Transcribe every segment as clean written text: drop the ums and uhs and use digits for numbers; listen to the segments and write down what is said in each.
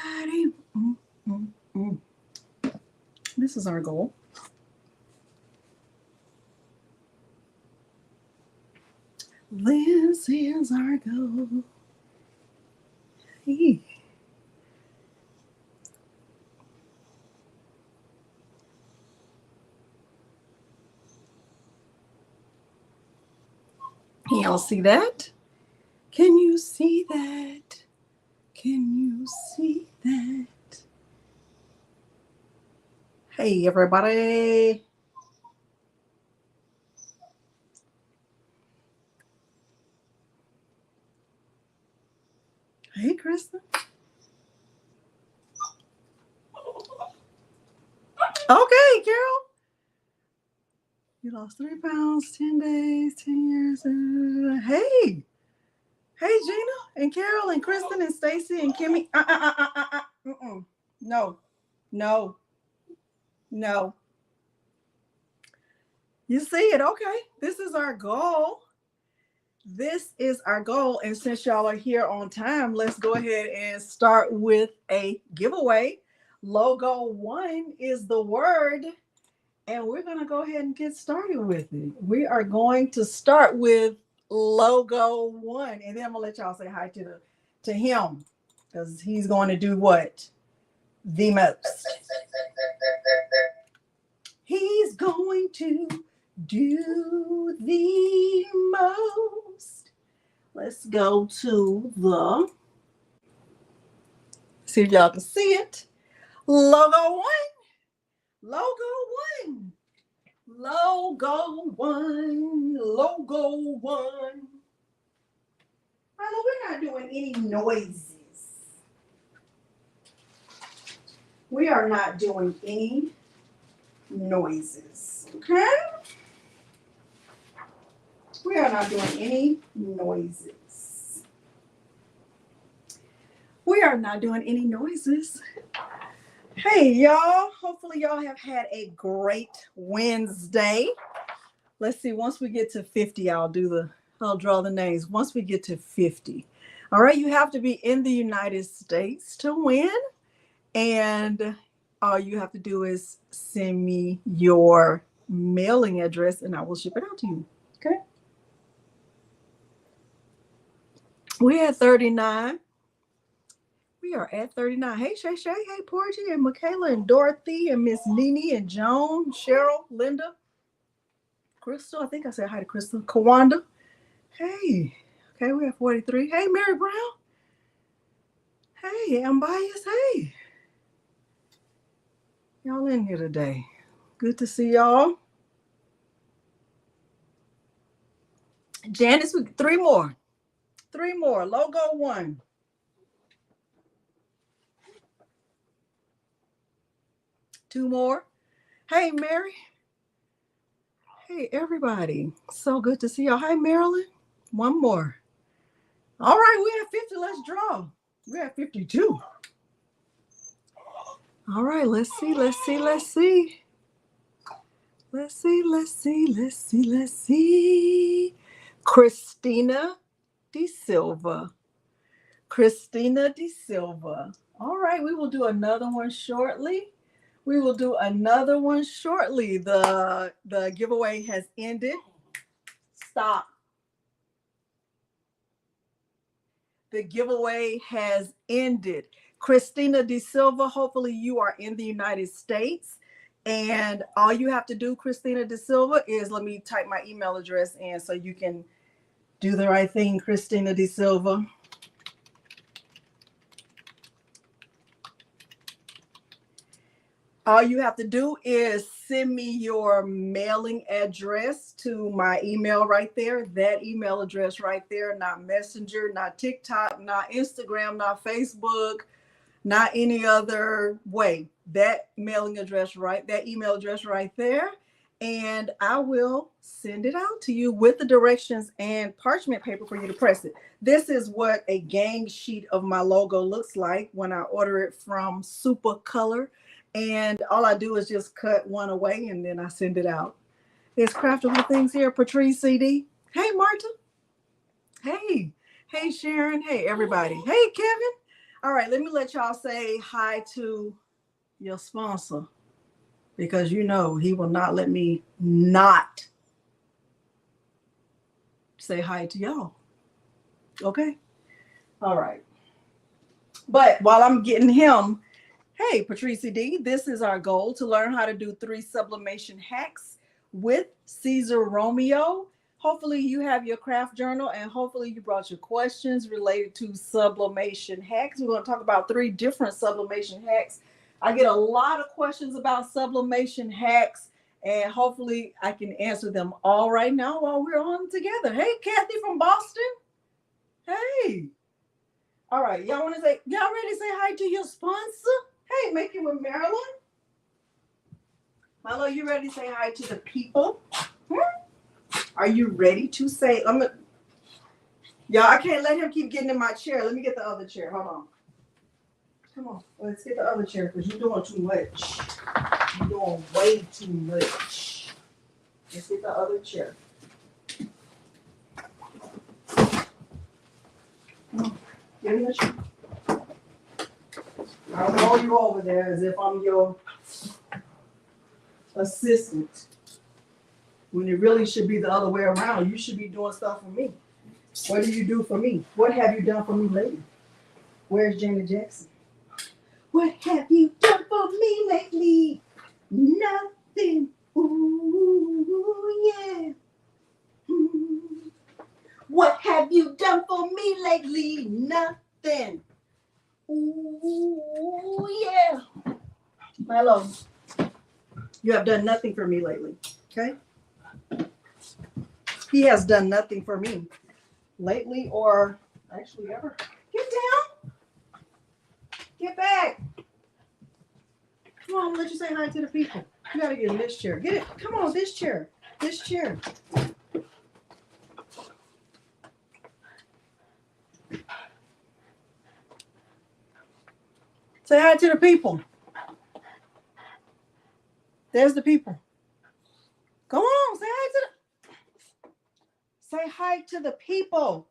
everybody. This is our goal. This is our goal. Hey. Y'all see that? Can you see that? Can you see that? Hey, everybody. Hey, Kristen. Okay, Carol. You lost 3 pounds, 10 days, 10 years. Hey. Hey, Gina and Carol and Kristen and Stacy and Kimmy. No. No. No. You see it. Okay. This is our goal. This is our goal. And since y'all are here on time, let's go ahead and start with a giveaway. Logo 1 is the word. And we're going to go ahead and get started with it. We are going to start with logo 1. And then I'm going to let y'all say hi to him. Because he's going to do what? The most. He's going to do the most. Let's go to the, see if y'all can see it. Logo 1. Logo 1. Logo 1. Logo 1. Milo, we're not doing any noises. We are not doing any noises. Okay? We are not doing any noises. We are not doing any noises. Hey, y'all. Hopefully, y'all have had a great Wednesday. Let's see. Once we get to 50, I'll draw the names. Once we get to 50. All right. You have to be in the United States to win. And all you have to do is send me your mailing address and I will ship it out to you. Okay. We're at 39. We are at 39. Hey, Shay Shay. Hey, Porgy and Michaela and Dorothy and Miss Nene and Joan, Cheryl, Linda, Crystal. I think I said hi to Crystal. Kawanda. Hey. Okay, we're at 43. Hey, Mary Brown. Hey, Ambias. Hey. Y'all in here today. Good to see y'all. Janice, 3 more. 3 more. Logo 1. Two more. Hey, Mary. Hey, everybody. So good to see y'all. Hi, Marilyn. 1 more. All right, we're at 50. Let's draw. We're at 52. All right, let's see. Let's see. Let's see. Let's see. Let's see. Let's see. Let's see. Christina De Silva. Christina De Silva. All right, we will do another one shortly. We will do another one shortly. The giveaway has ended. Stop. The giveaway has ended. Christina De Silva, hopefully you are in the United States. And all you have to do, Christina De Silva, is let me type my email address in so you can do the right thing, Christina De Silva. All you have to do is send me your mailing address to my email right there. That email address right there, not Messenger, not TikTok, not Instagram, not Facebook, not any other way. That mailing address right, that email address right there. And I will send it out to you with the directions and parchment paper for you to press it. This is what a gang sheet of my logo looks like when I order it from Super Color. And all I do is just cut one away and then I send it out. There's craftable things here. Patrice CD. Hey, Marta. Hey. Hey, Sharon. Hey, everybody. Hey, Kevin. All right, let me let y'all say hi to your sponsor, because you know he will not let me not say hi to y'all. Okay? All right. But while I'm getting him, hey, Patricia D, this is our goal, to learn how to do 3 sublimation hacks with Siser Romeo. Hopefully you have your craft journal, and hopefully you brought your questions related to sublimation hacks. We're going to talk about 3 different sublimation hacks. I get a lot of questions about sublimation hacks, and hopefully I can answer them all right now while we're on together. Hey, Kathy from Boston. Hey. All right, y'all ready to say hi to your sponsor? Hey, make it with Marilyn. Milo, you ready to say hi to the people? Are you ready to say? Y'all, I can't let him keep getting in my chair. Let me get the other chair. Hold on. Come on, let's get the other chair, because you're doing too much. You're doing way too much. Let's get the other chair. Come on, get in the chair. I'll roll you over there as if I'm your assistant, when it really should be the other way around. You should be doing stuff for me. What do you do for me? What have you done for me lately? Where's Janet Jackson? What have you done for me lately? Nothing. Ooh, yeah. What have you done for me lately? Nothing. Ooh, yeah. Milo, you have done nothing for me lately. Okay? He has done nothing for me lately, or actually ever. Get down. Get back. Come on, I'm gonna let you say hi to the people. You gotta get in this chair. Get it. Come on, this chair. This chair. Say hi to the people. There's the people. Go on, say hi to the. Say hi to the people.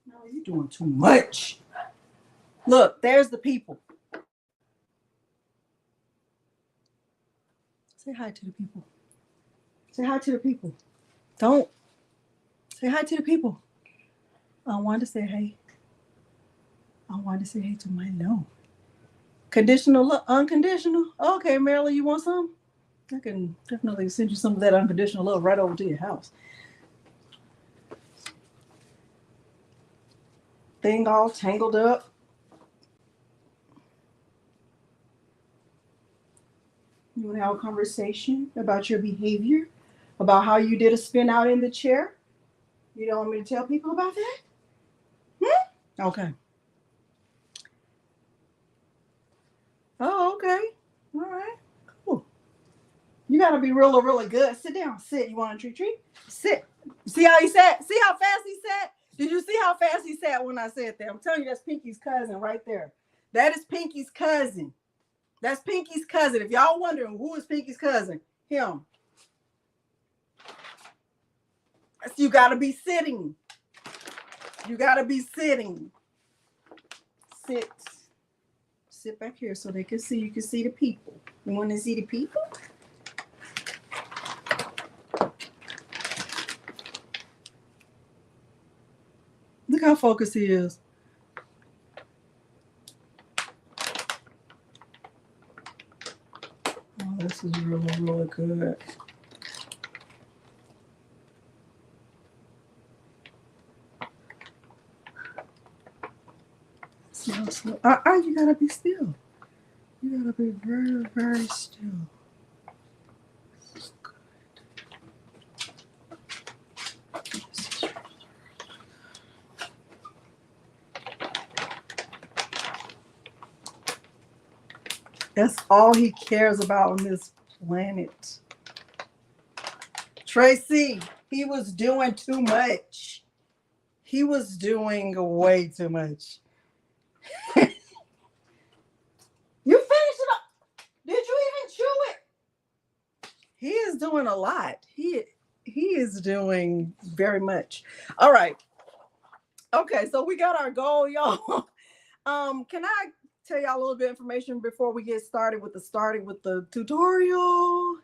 No, you're doing too much. Look, there's the people. Say hi to the people. Say hi to the people. Don't. Say hi to the people. I wanted to say hey. I wanted to say hey to Milo. Conditional, unconditional. Okay, Marilyn, you want some? I can definitely send you some of that unconditional love right over to your house. Thing all tangled up. You want to have a conversation about your behavior, about how you did a spin out in the chair? You don't want me to tell people about that? Okay. Oh, okay. All right. Cool. You got to be really good. Sit down. Sit. You want a treat? Sit. See how he sat? See how fast he sat? Did you see how fast he sat when I said that? I'm telling you, that's Pinky's cousin right there. That is Pinky's cousin. That's Pinky's cousin. If y'all wondering who is Pinky's cousin, him. You got to be sitting. You got to be sitting. Sit. Sit back here so they can see. You can see the people. You want to see the people? Look how focused he is. Oh, this is really good. Slow. You gotta be still. You gotta be very still. So good. That's all he cares about on this planet. Tracy, he was doing too much. He was doing way too much. You finished it up. Did you even chew it? He is doing a lot. He is doing very much. All right. Okay, so we got our goal, y'all. Can I tell y'all a little bit of information before we get started with the tutorial?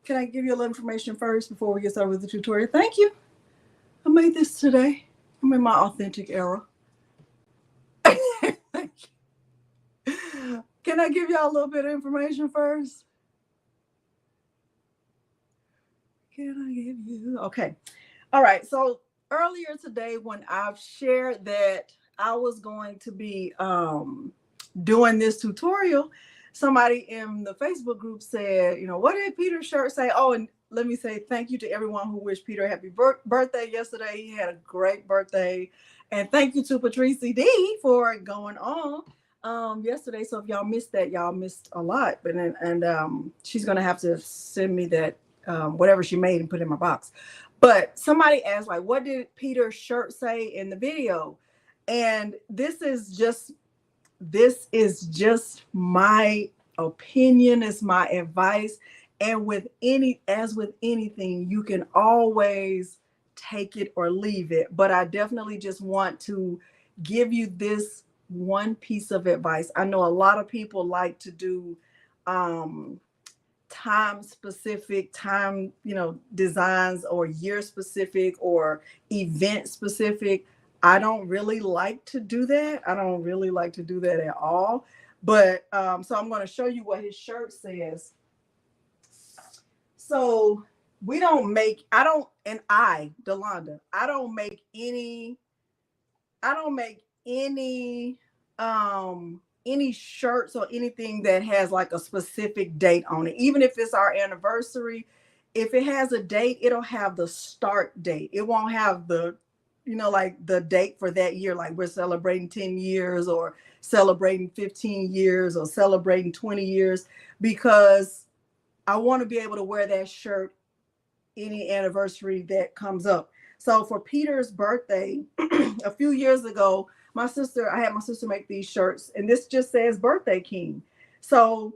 Can I give you a little information first before we get started with the tutorial? Thank you. I made this today. I'm in my authentic era. Thank you. Can I give y'all a little bit of information first? Can I give you? Okay. All right. So earlier today, when I've shared that I was going to be doing this tutorial, somebody in the Facebook group said, you know, what did Peter's shirt say? Oh, and let me say thank you to everyone who wished Peter a happy birthday yesterday. He had a great birthday. And thank you to Patrice D for going on yesterday. So if y'all missed that, y'all missed a lot. But she's gonna have to send me that whatever she made and put in my box. But somebody asked, like, what did Peter's shirt say in the video? And this is just my opinion, it's my advice. And with anything, you can always take it or leave it. But I definitely just want to give you this one piece of advice. I know a lot of people like to do time specific, designs, or year specific or event specific. I don't really like to do that. I don't really like to do that at all. But so I'm going to show you what his shirt says. So Delonda, I don't make any shirts or anything that has like a specific date on it. Even if it's our anniversary, if it has a date, it'll have the start date. It won't have the like the date for that year, like we're celebrating 10 years or celebrating 15 years or celebrating 20 years, because I want to be able to wear that shirt any anniversary that comes up. So for Peter's birthday, a few years ago, I had my sister make these shirts, and this just says Birthday King. So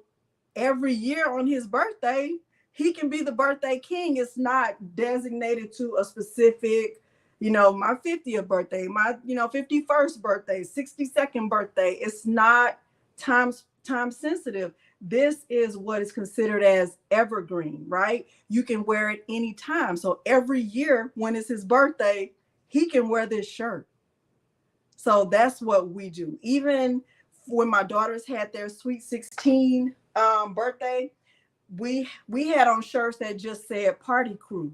every year on his birthday, he can be the birthday king. It's not designated to a specific, my 50th birthday, my, 51st birthday, 62nd birthday. It's not time sensitive. This is what is considered as evergreen, right? You can wear it anytime. So every year when it's his birthday, he can wear this shirt. So that's what we do. Even when my daughters had their sweet 16 birthday, we had on shirts that just said Party Crew.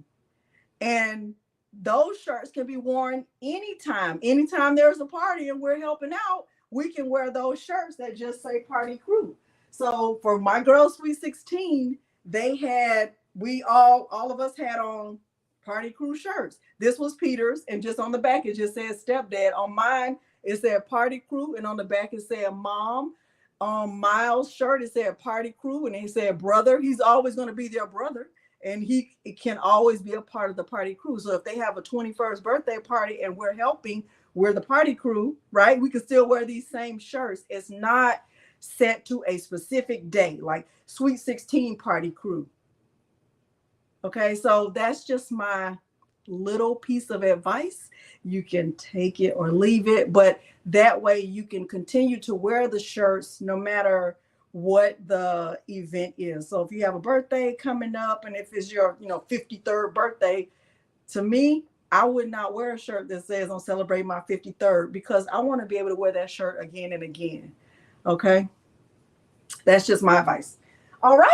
And those shirts can be worn anytime. Anytime there's a party and we're helping out, we can wear those shirts that just say Party Crew. So for my girls' Sweet 16, all of us had on Party Crew shirts. This was Peter's, and just on the back it just says Stepdad. On mine it said Party Crew, and on the back it said Mom. On Miles' shirt it said Party Crew, and it said Brother. He's always going to be their brother, and he can always be a part of the Party Crew. So if they have a 21st birthday party and we're helping, we're the Party Crew, right? We can still wear these same shirts. It's not set to a specific day, like Sweet 16 Party Crew. Okay, so that's just my little piece of advice. You can take it or leave it, but that way you can continue to wear the shirts no matter what the event is. So if you have a birthday coming up, and if it's your 53rd birthday, to me, I would not wear a shirt that says I'm celebrating my 53rd, because I want to be able to wear that shirt again and again. Okay, that's just my advice. All right.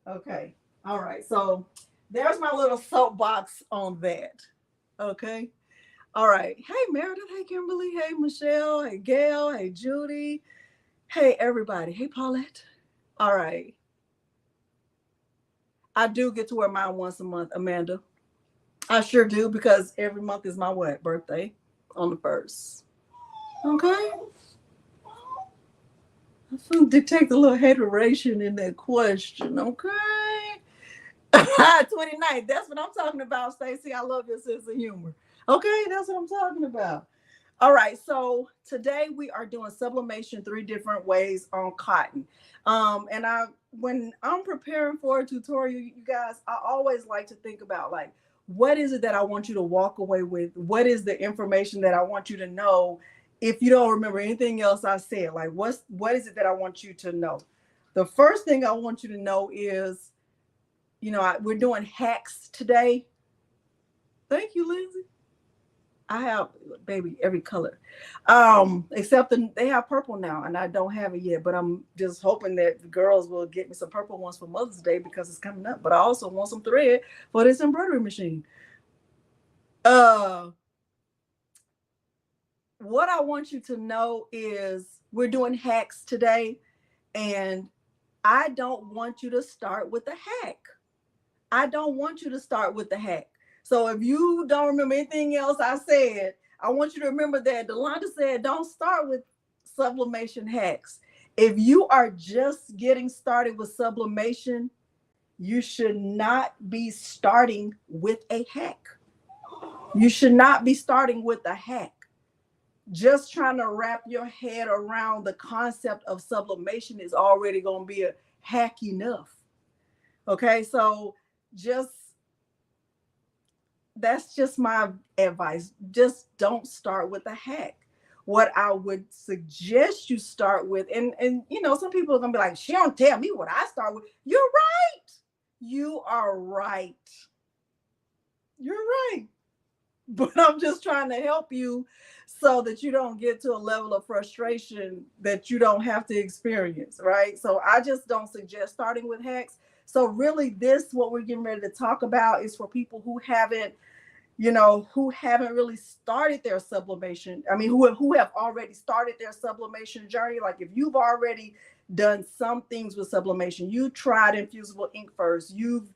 Okay. All right. So there's my little soapbox on that. Okay. All right. Hey, Meredith. Hey, Kimberly. Hey, Michelle. Hey, Gail. Hey, Judy. Hey, everybody. Hey, Paulette. All right. I do get to wear mine once a month, Amanda. I sure do, because every month is my what? Birthday on the 1st. Okay. I detect a little hateration in that question. Okay. 29th. That's what I'm talking about, Stacey. I love your sense of humor. Okay, that's what I'm talking about. All right, so today we are doing sublimation 3 different ways on cotton. And when I'm preparing for a tutorial, you guys, I always like to think about, like, what is it that I want you to walk away with? What is the information that I want you to know? If you don't remember anything else I said, like what is it that I want you to know? The first thing I want you to know is, we're doing hacks today. Thank you, Lindsay. I have, baby, every color, except they have purple now, and I don't have it yet. But I'm just hoping that the girls will get me some purple ones for Mother's Day because it's coming up. But I also want some thread for this embroidery machine. What I want you to know is we're doing hacks today, and I don't want you to start with a hack. I don't want you to start with the hack. So if you don't remember anything else I said, I want you to remember that Delonda said, don't start with sublimation hacks. If you are just getting started with sublimation, you should not be starting with a hack. You should not be starting with a hack. Just trying to wrap your head around the concept of sublimation is already going to be a hack enough. Okay, so that's just my advice. Just don't start with a hack. What I would suggest you start with, and some people are gonna be like, she don't tell me what I start with. You're right. You are right. You're right. But I'm just trying to help you so that you don't get to a level of frustration that you don't have to experience, right? So I just don't suggest starting with hacks. So really what we're getting ready to talk about is for people who haven't really started their sublimation. I mean, who have already started their sublimation journey. Like if you've already done some things with sublimation, you tried infusible ink first, you've,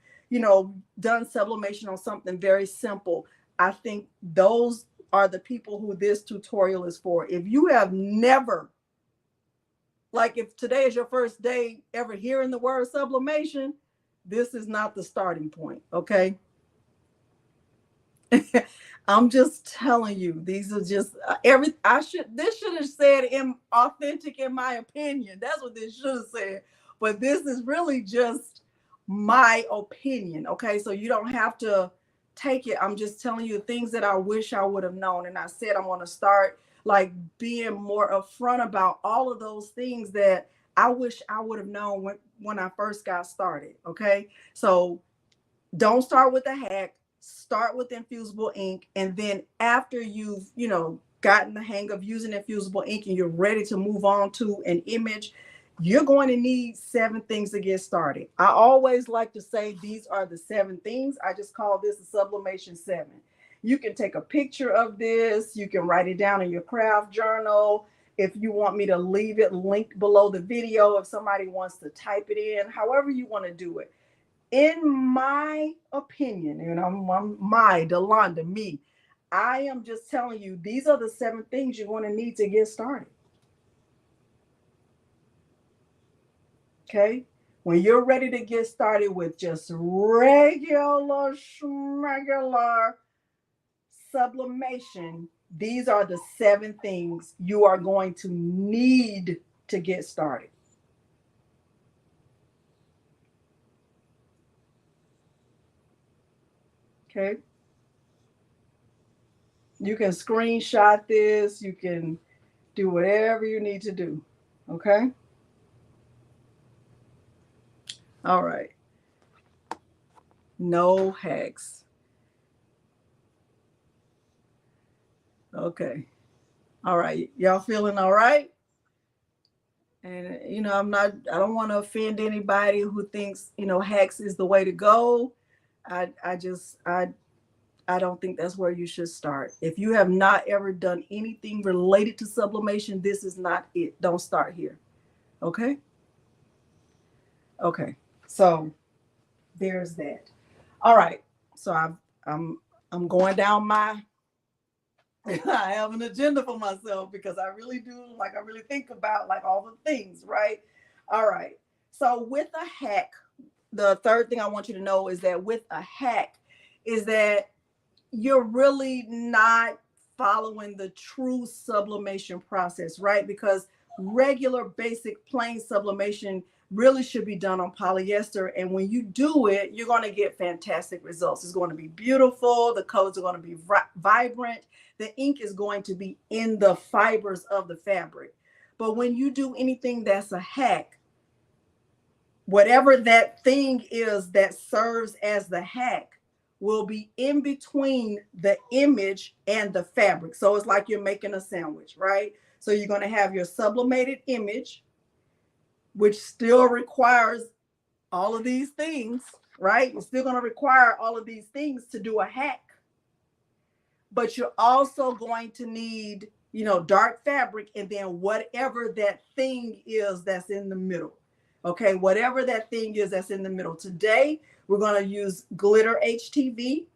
done sublimation on something very simple. I think those are the people who this tutorial is for. If you have never, like if today is your first day ever hearing the word sublimation, this is not the starting point, okay? I'm just telling you, these are just this should have said authentic in my opinion. That's what this should have said. But this is really just my opinion, okay? So you don't have to take it. I'm just telling you things that I wish I would have known. And I said I'm going to start like being more upfront about all of those things that I wish I would have known when I first got started, okay? So don't start with a hack. Start with infusible ink, and then after you've gotten the hang of using infusible ink and you're ready to move on to an image, you're going to need 7 things to get started. I always like to say these are the 7 things. I just call this a sublimation 7. You can take a picture of this. You can write it down in your craft journal. If you want me to leave it linked below the video, if somebody wants to type it in, however you want to do it. In my opinion, I'm my Delonda, me, I am just telling you, these are the 7 things you're going to need to get started. Okay? When you're ready to get started with just regular sublimation, these are the 7 things you are going to need to get started. Okay. You can screenshot this. You can do whatever you need to do. Okay. All right. No hacks. Okay. All right. Y'all feeling all right? And, I don't want to offend anybody who thinks, hacks is the way to go. I don't think that's where you should start. If you have not ever done anything related to sublimation, this is not it. Don't start here. Okay? Okay. So there's that. All right. So I'm going down my I have an agenda for myself because I really think about like all the things, right? All right. So with a hack, the third thing I want you to know is that with a hack is that you're really not following the true sublimation process, right? Because regular basic plain sublimation really should be done on polyester. And when you do it, you're going to get fantastic results. It's going to be beautiful. The colors are going to be vibrant. The ink is going to be in the fibers of the fabric. But when you do anything that's a hack, whatever that thing is that serves as the hack will be in between the image and the fabric. So it's like you're making a sandwich, right? So you're going to have your sublimated image, which still requires all of these things, right? You're still going to require all of these things to do a hack. But you're also going to need, you know, dark fabric, and then whatever that thing is that's in the middle. Okay, whatever that thing is that's in the middle. Today, we're going to use Glitter Htv.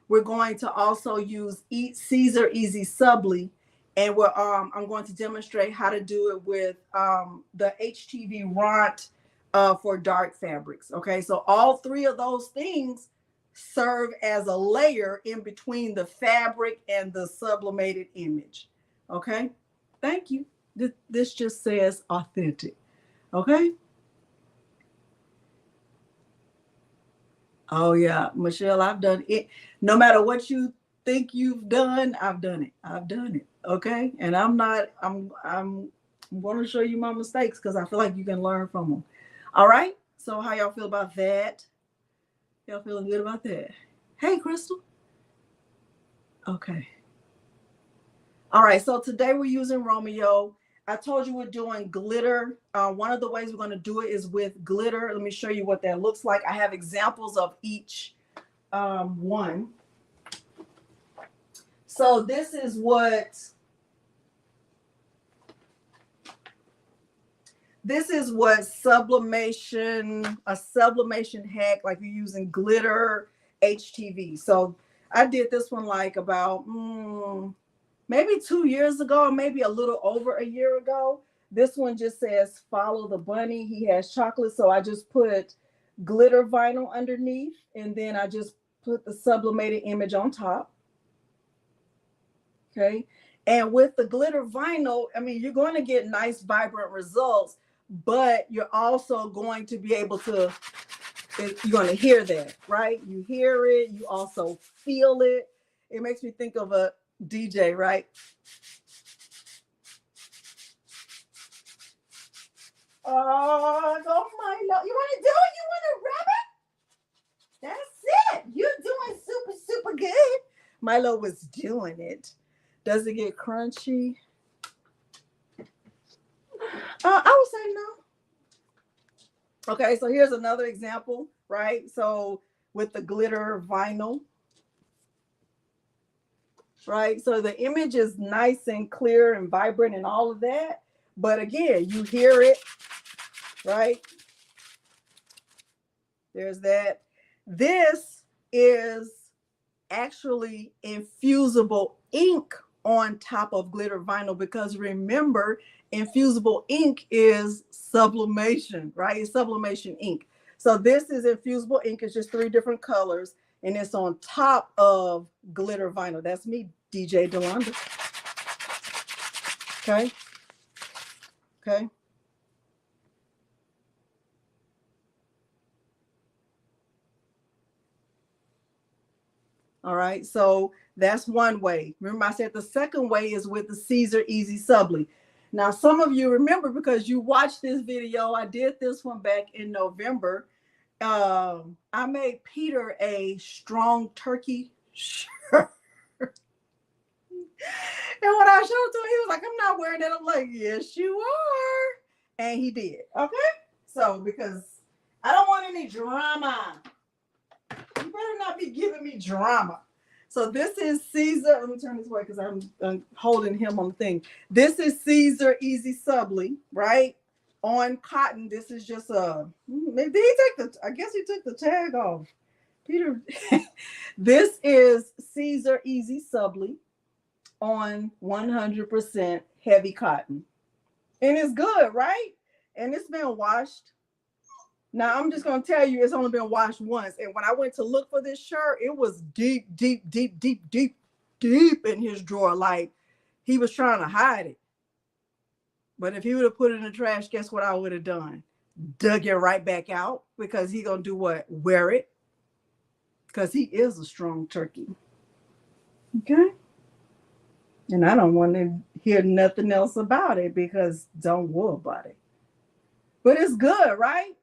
We're going to also use Siser EasySubli, and I'm going to demonstrate how to do it with the HTV Ront for dark fabrics. Okay, so all three of those things serve as a layer in between the fabric and the sublimated image. Okay, thank you. This just says authentic. Okay. Oh yeah, Michelle, I've done it. No matter what you think you've done, I've done it. I've done it. Okay, and I'm going to show you my mistakes because I feel like you can learn from them. All right. So how y'all feel about that? Y'all feeling good about that? Hey, Crystal. Okay. All right. So today we're using Romeo. I told you we're doing glitter. One of the ways we're going to do it is with glitter. Let me show you what that looks like. I have examples of each one. So this is what sublimation, a sublimation hack, like you're using Glitter Htv. So I did this one like about maybe 2 years ago, maybe a little over a year ago. This one just says follow the bunny. He has chocolate. So I just put glitter vinyl underneath, and then I just put the sublimated image on top. Okay. And with the glitter vinyl, I mean, you're going to get nice, vibrant results, but you're also going to be able to, you're going to hear that, right? You hear it. You also feel it. It makes me think of a DJ, right? Oh, go Milo. You want to do it? You want to rub it? That's it. You're doing super, super good. Milo was doing it. Does it get crunchy? I would say no. Okay, so here's another example, right? So with the glitter vinyl, right? So the image is nice and clear and vibrant and all of that. But again, you hear it, right? There's that. This is actually infusible ink on top of glitter vinyl, because remember, infusible ink is sublimation, right? It's sublimation ink. So this is infusible ink. It's just 3 different colors, and it's on top of glitter vinyl. That's me, DJ Delonda. Okay. Okay. All right, so that's one way. Remember, I said the second way is with the Siser EasySubli. Now, some of you remember because you watched this video. I did this one back in November. I made Peter a strong turkey shirt. And when I showed it to him, he was like, I'm not wearing that. I'm like, yes, you are. And he did. Okay. So, because I don't want any drama. You better not be giving me drama. So this is Siser. Let me turn this way because I'm holding him on the thing. This is Siser EasySubli, right? On cotton. This is just a. Did he take the? I guess he took the tag off. Peter. This is Siser EasySubli on 100% heavy cotton, and it's good, right? And it's been washed. Now, I'm just going to tell you, it's only been washed once. And when I went to look for this shirt, it was deep, deep, deep, deep, deep, deep in his drawer. Like he was trying to hide it. But if he would have put it in the trash, guess what I would have done? dug it right back out because he gonna do what? Wear it. Because he is a strong turkey. Okay. And I don't want to hear nothing else about it because don't worry about it. But it's good, right?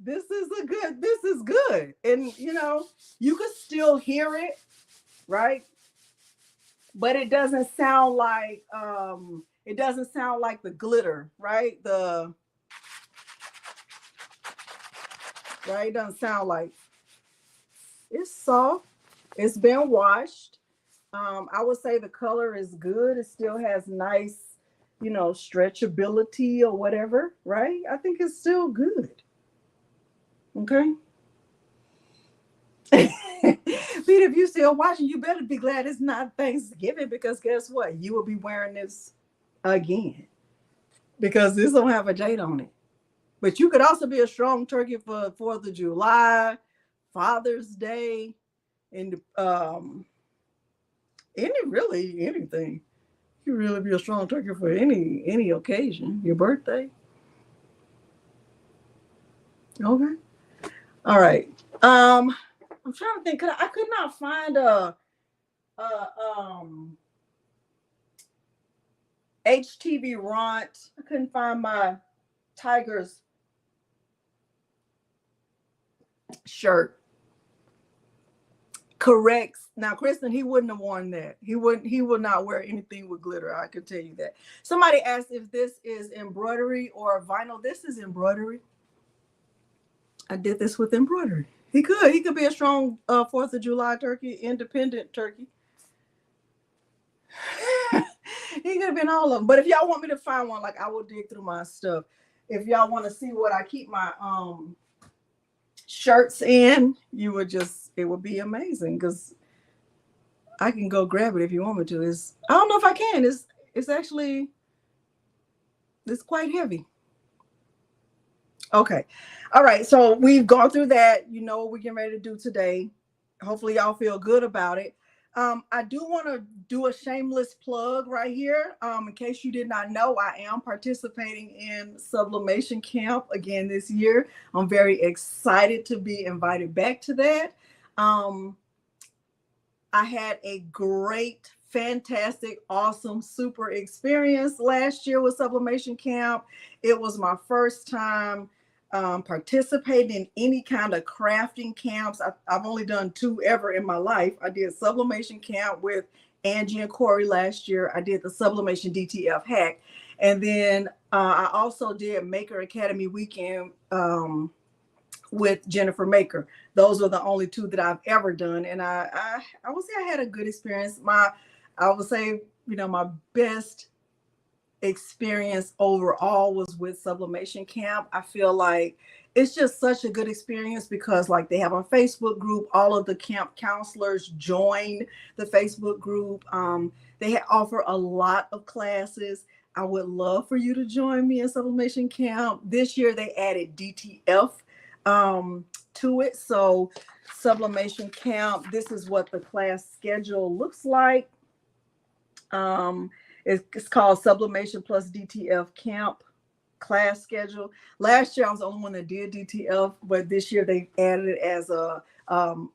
This is good. And you know, you can still hear it, right? But it doesn't sound like the glitter, right? It doesn't sound like. It's soft. It's been washed. I would say the color is good. It still has nice, you know, stretchability or whatever, right? I think it's still good. Okay. Pete, if you still watching, you better be glad it's not Thanksgiving because guess what? You will be wearing this again because this don't have a date on it. But you could also be a strong turkey for 4th of July, Father's Day, and anything. You really be a strong turkey for any occasion. Your birthday. Okay. All right. I'm trying to think. I could not find a HTV Ront. I couldn't find my Tigers shirt. Correct. Now, Kristen, he wouldn't have worn that. He would not wear anything with glitter. I can tell you that. Somebody asked if this is embroidery or vinyl. This is embroidery. I did this with embroidery. He could be a strong 4th of July turkey, independent turkey. He could have been all of them. But if y'all want me to find one, like I will dig through my stuff. If y'all want to see what I keep my shirts in, it would be amazing because I can go grab it if you want me to. I don't know if I can. It's actually quite heavy. Okay. All right. So we've gone through that. You know what we're getting ready to do today. Hopefully y'all feel good about it. I do want to do a shameless plug right here. In case you did not know, I am participating in Sublimation Camp again this year. I'm very excited to be invited back to that. I had a great, fantastic, awesome, super experience last year with Sublimation Camp. It was my first time participating in any kind of crafting camps. I've only done 2 ever in my life. I did Sublimation Camp with Angie and Corey last year. I did the Sublimation DTF hack. And then I also did Maker Academy weekend with Jennifer Maker. Those are the only 2 that I've ever done. And I would say I had a good experience. I would say, you know, my best experience overall was with Sublimation Camp. I feel like it's just such a good experience because like they have a Facebook group. All of the camp counselors join the Facebook group. They offer a lot of classes. I would love for you to join me in Sublimation Camp. This year they added DTF to it. So Sublimation Camp, this is what the class schedule looks like. It's called Sublimation plus DTF Camp class schedule. Last year I was the only one that did DTF, but this year they added it as a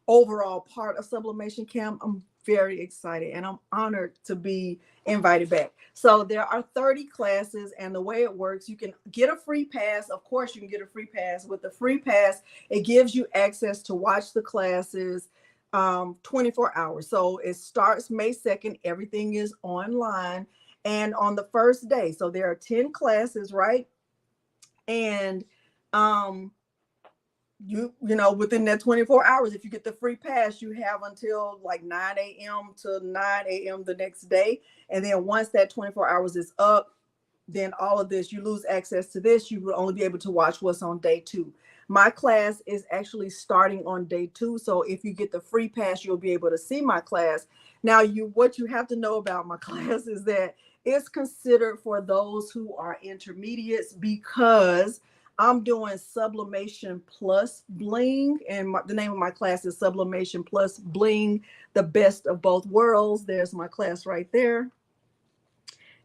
overall part of Sublimation Camp. I'm very excited and I'm honored to be invited back. So there are 30 classes, and the way it works, you can get a free pass. Of course, you can get a free pass. With the free pass, it gives you access to watch the classes 24 hours. So it starts May 2nd. Everything is online. And on the first day, so there are 10 classes, right? And you know, within that 24 hours, if you get the free pass, you have until like 9 a.m. to 9 a.m. the next day. And then once that 24 hours is up, then all of this, you lose access to this. You will only be able to watch what's on day 2. My class is actually starting on day 2. So if you get the free pass, you'll be able to see my class. Now, what you have to know about my class is that it's considered for those who are intermediates because I'm doing Sublimation plus Bling, and the name of my class is Sublimation plus Bling, the best of both worlds. There's my class right there.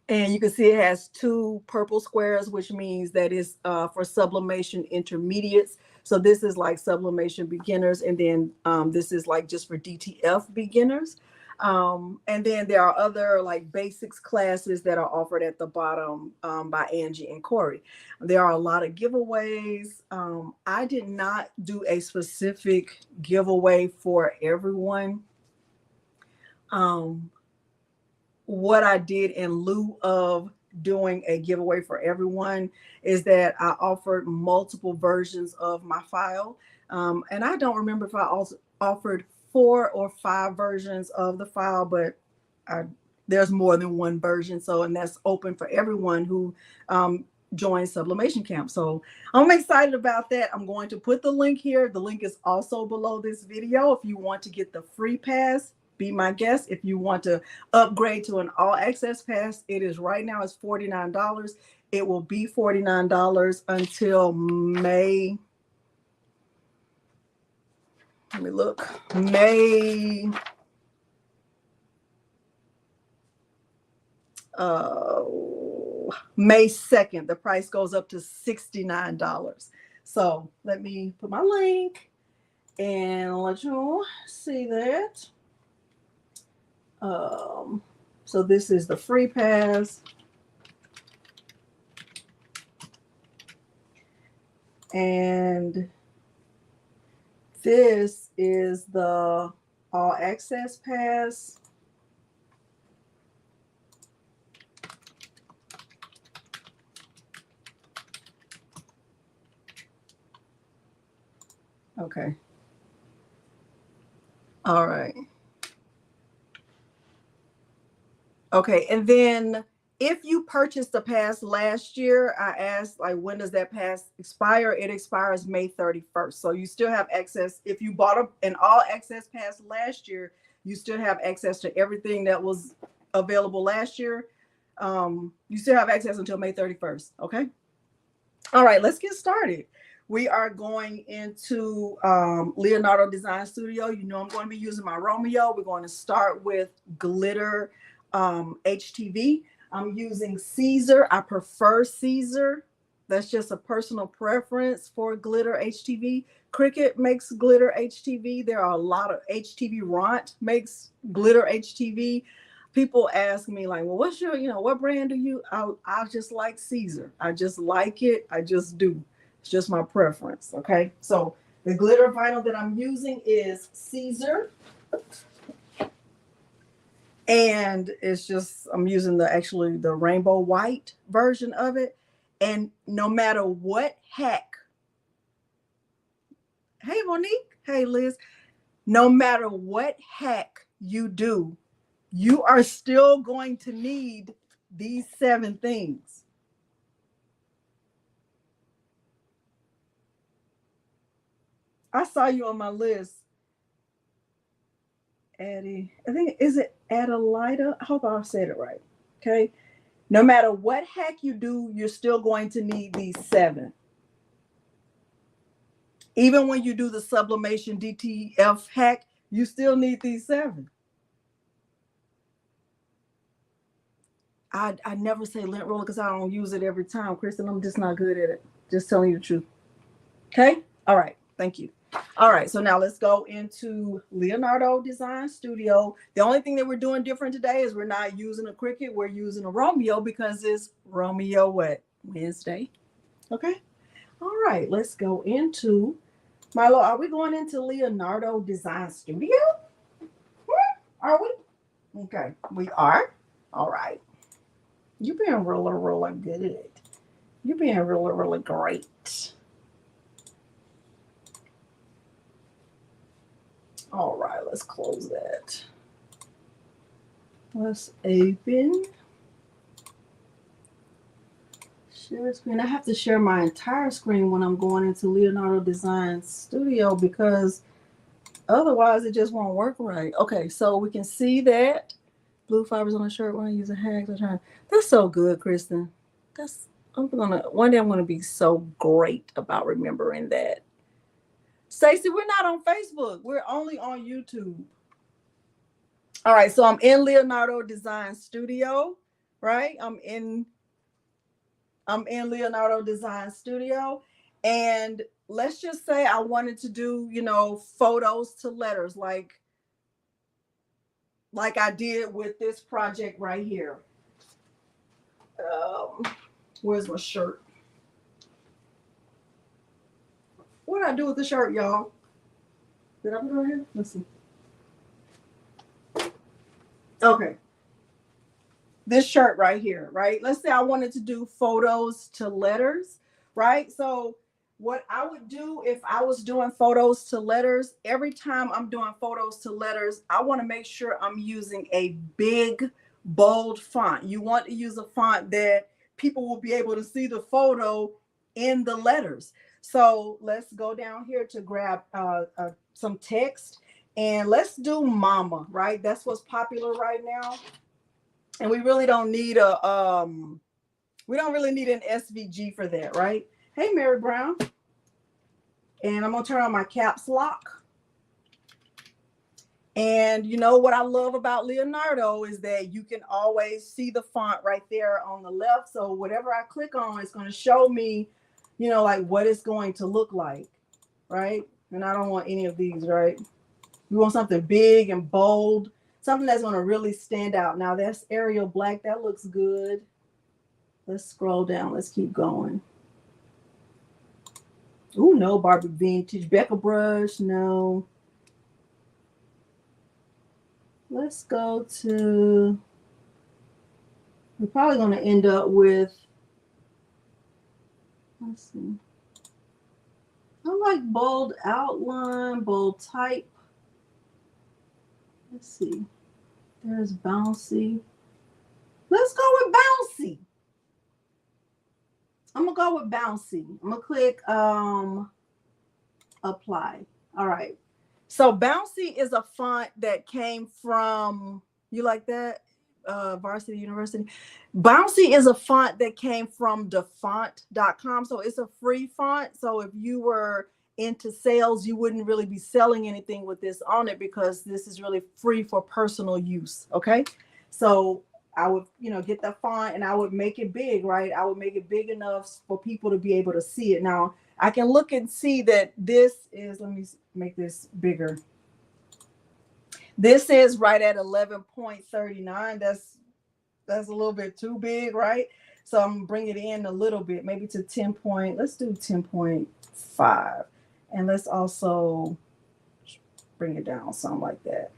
And you can see it has 2 purple squares, which means that it's for sublimation intermediates. So this is like sublimation beginners, and then this is like just for DTF beginners. And then there are other like basics classes that are offered at the bottom by Angie and Corey. There are a lot of giveaways. I did not do a specific giveaway for everyone. What I did in lieu of doing a giveaway for everyone is that I offered multiple versions of my file. And I don't remember if I also offered 4 or 5 versions of the file, but there's more than one version. So, and that's open for everyone who joins Sublimation Camp. So I'm excited about that. I'm going to put the link here. The link is also below this video. If you want to get the free pass, be my guest. If you want to upgrade to an all access pass, it is right now, it's $49. It will be $49 until May. Let me look. May 2nd. The price goes up to $69. So let me put my link and let you see that. So this is the free pass. And this is the all access pass. Okay. All right. Okay, and then if you purchased the pass last year, I asked, like, when does that pass expire? It expires May 31st. So you still have access. If you bought an all access pass last year, you still have access to everything that was available last year. You still have access until May 31st. Okay. All right, let's get started. We are going into Leonardo Design Studio. You know I'm going to be using my Romeo. We're going to start with Glitter Htv. I'm using Siser. I prefer Siser. That's just a personal preference for Glitter Htv. Cricut makes Glitter Htv. There are a lot of HTV Ront makes Glitter Htv. People ask me like, well, what's your, what brand do you? I just like Siser. I just like it. I just do. It's just my preference. Okay. So the glitter vinyl that I'm using is Siser. And it's just, I'm using the rainbow white version of it. And no matter what hack, hey, Monique, hey, Liz, no matter what hack you do, you are still going to need these 7 things. I saw you on my list. Addie, I think, is it Adelida? I hope I said it right. Okay. No matter what hack you do, you're still going to need these 7. Even when you do the sublimation DTF hack, you still need these 7. I never say lint roller because I don't use it every time, Kristen. I'm just not good at it. Just telling you the truth. Okay. All right. Thank you. All right, so now let's go into Leonardo Design Studio. The only thing that we're doing different today is we're not using a Cricut, we're using a Romeo because it's Romeo Wednesday. Okay, all right, let's go into Milo. Are we going into Leonardo Design Studio? Are we? Okay, we are. All right. You're being really good. You're being really great. All right, let's close that. Let's open. Share screen. I have to share my entire screen when I'm going into Leonardo Design Studio because otherwise it just won't work right. Okay, so we can see that. Blue fibers on the shirt when I use a hack. That's so good, Kristen. One day I'm gonna be so great about remembering that. Stacey, we're not on Facebook. We're only on YouTube. All right, so I'm in Leonardo Design Studio right? I'm in Leonardo Design Studio, and let's just say I wanted to do, you know, photos to letters like I did with this project right here. Where's my shirt? What did I do with the shirt, y'all? Did I put it on here? Let's see. Okay. This shirt right here, right? Let's say I wanted to do photos to letters, right? So what I would do if I was doing photos to letters, every time I'm doing photos to letters, I want to make sure I'm using a big, bold font. You want to use a font that people will be able to see the photo in the letters. So let's go down here to grab some text, and let's do mama, right? That's what's popular right now. And we really don't need an SVG for that, right? Hey, Mary Brown. And I'm gonna turn on my caps lock. And you know what I love about Leonardo is that you can always see the font right there on the left. So whatever I click on, it's going to show me, you know, like what it's going to look like, right? And I don't want any of these, right? We want something big and bold, something that's going to really stand out. Now that's Arial Black. That looks good. Let's scroll down. Let's keep going. Ooh, no, Barbie Vintage. Becca Brush, no. Let's go to, we're probably going to end up with, let's see. I like bold outline, bold type. Let's see. There's Bouncy. Let's go with Bouncy. I'm going to go with Bouncy. I'm going to click apply. All right. So Bouncy is a font that came from, you like that? Varsity University. Bouncy is a font that came from defont.com. So it's a free font. So if you were into sales, you wouldn't really be selling anything with this on it because this is really free for personal use. Okay. So I would, you know, get the font and I would make it big, right? I would make it big enough for people to be able to see it. Now I can look and see that this is, let me make this bigger. This is right at 11.39. That's a little bit too big, right? So I'm gonna bring it in a little bit, maybe to 10 point. Let's do 10.5. And let's also bring it down, something like that.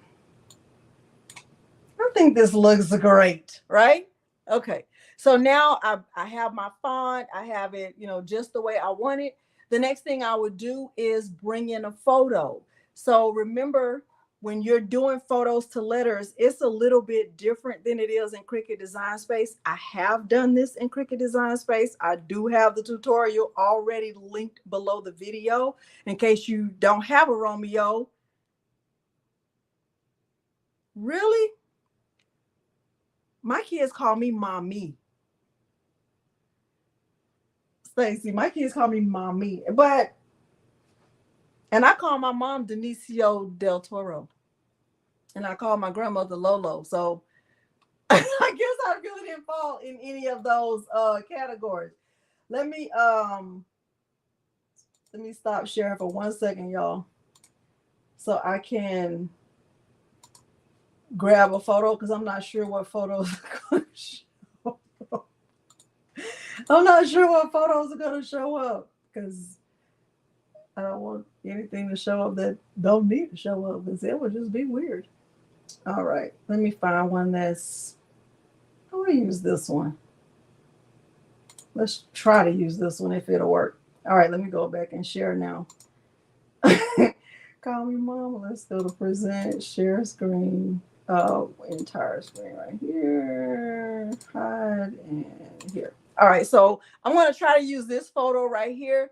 I think this looks great, right? Okay. So now I have my font. I have it, you know, just the way I want it. The next thing I would do is bring in a photo. So remember, when you're doing photos to letters, it's a little bit different than it is in Cricut Design Space. I have done this in Cricut Design Space. I do have the tutorial already linked below the video in case you don't have a Romeo. Really? My kids call me mommy. Stacy, my kids call me mommy, and I call my mom Denicio del Toro, and I call my grandmother Lolo. So I guess I really didn't fall in any of those categories. Let me stop sharing for 1 second, y'all, so I can grab a photo because I'm not sure what photos are going to show up. I'm not sure what photos are going to show up because I don't want anything to show up that don't need to show up because it would just be weird. All right, let me find one that's, I'm going to use this one. Let's try to use this one if it'll work. All right, let me go back and share now. Call me mama. Let's go to present, share screen. Entire screen right here. Hide and here. All right, so I'm going to try to use this photo right here.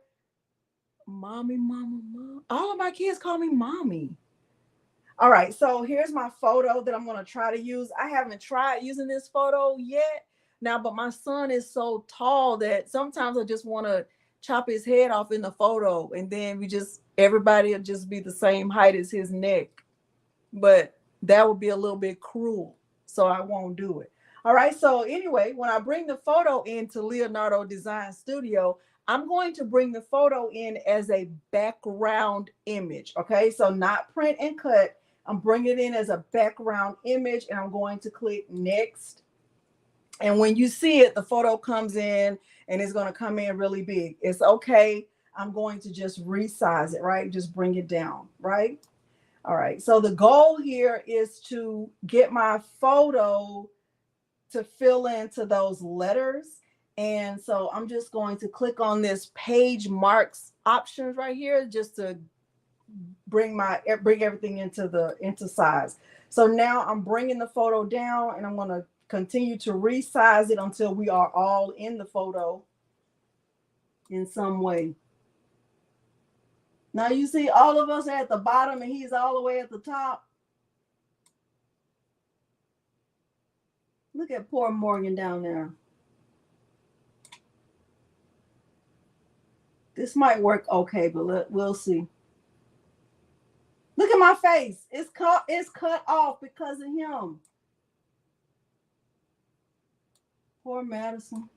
Mommy, mama, mom. All of my kids call me mommy. All right, so here's my photo that I'm going to try to use. I haven't tried using this photo yet now, but my son is so tall that sometimes I just want to chop his head off in the photo, and then everybody will just be the same height as his neck. But that would be a little bit cruel, so I won't do it. All right. So anyway, when I bring the photo into Leonardo Design Studio, I'm going to bring the photo in as a background image. Okay. So not print and cut. I'm bringing it in as a background image, and I'm going to click next. And when you see it, the photo comes in and it's going to come in really big. It's okay. I'm going to just resize it, right? Just bring it down, right? All right. So the goal here is to get my photo to fill into those letters. And so I'm just going to click on this page marks options right here just to bring everything into size. So now I'm bringing the photo down, and I'm going to continue to resize it until we are all in the photo in some way. Now you see all of us at the bottom and he's all the way at the top. Look at poor Morgan down there. This might work okay, but we'll see. Look at my face. It's cut off because of him. Poor Madison.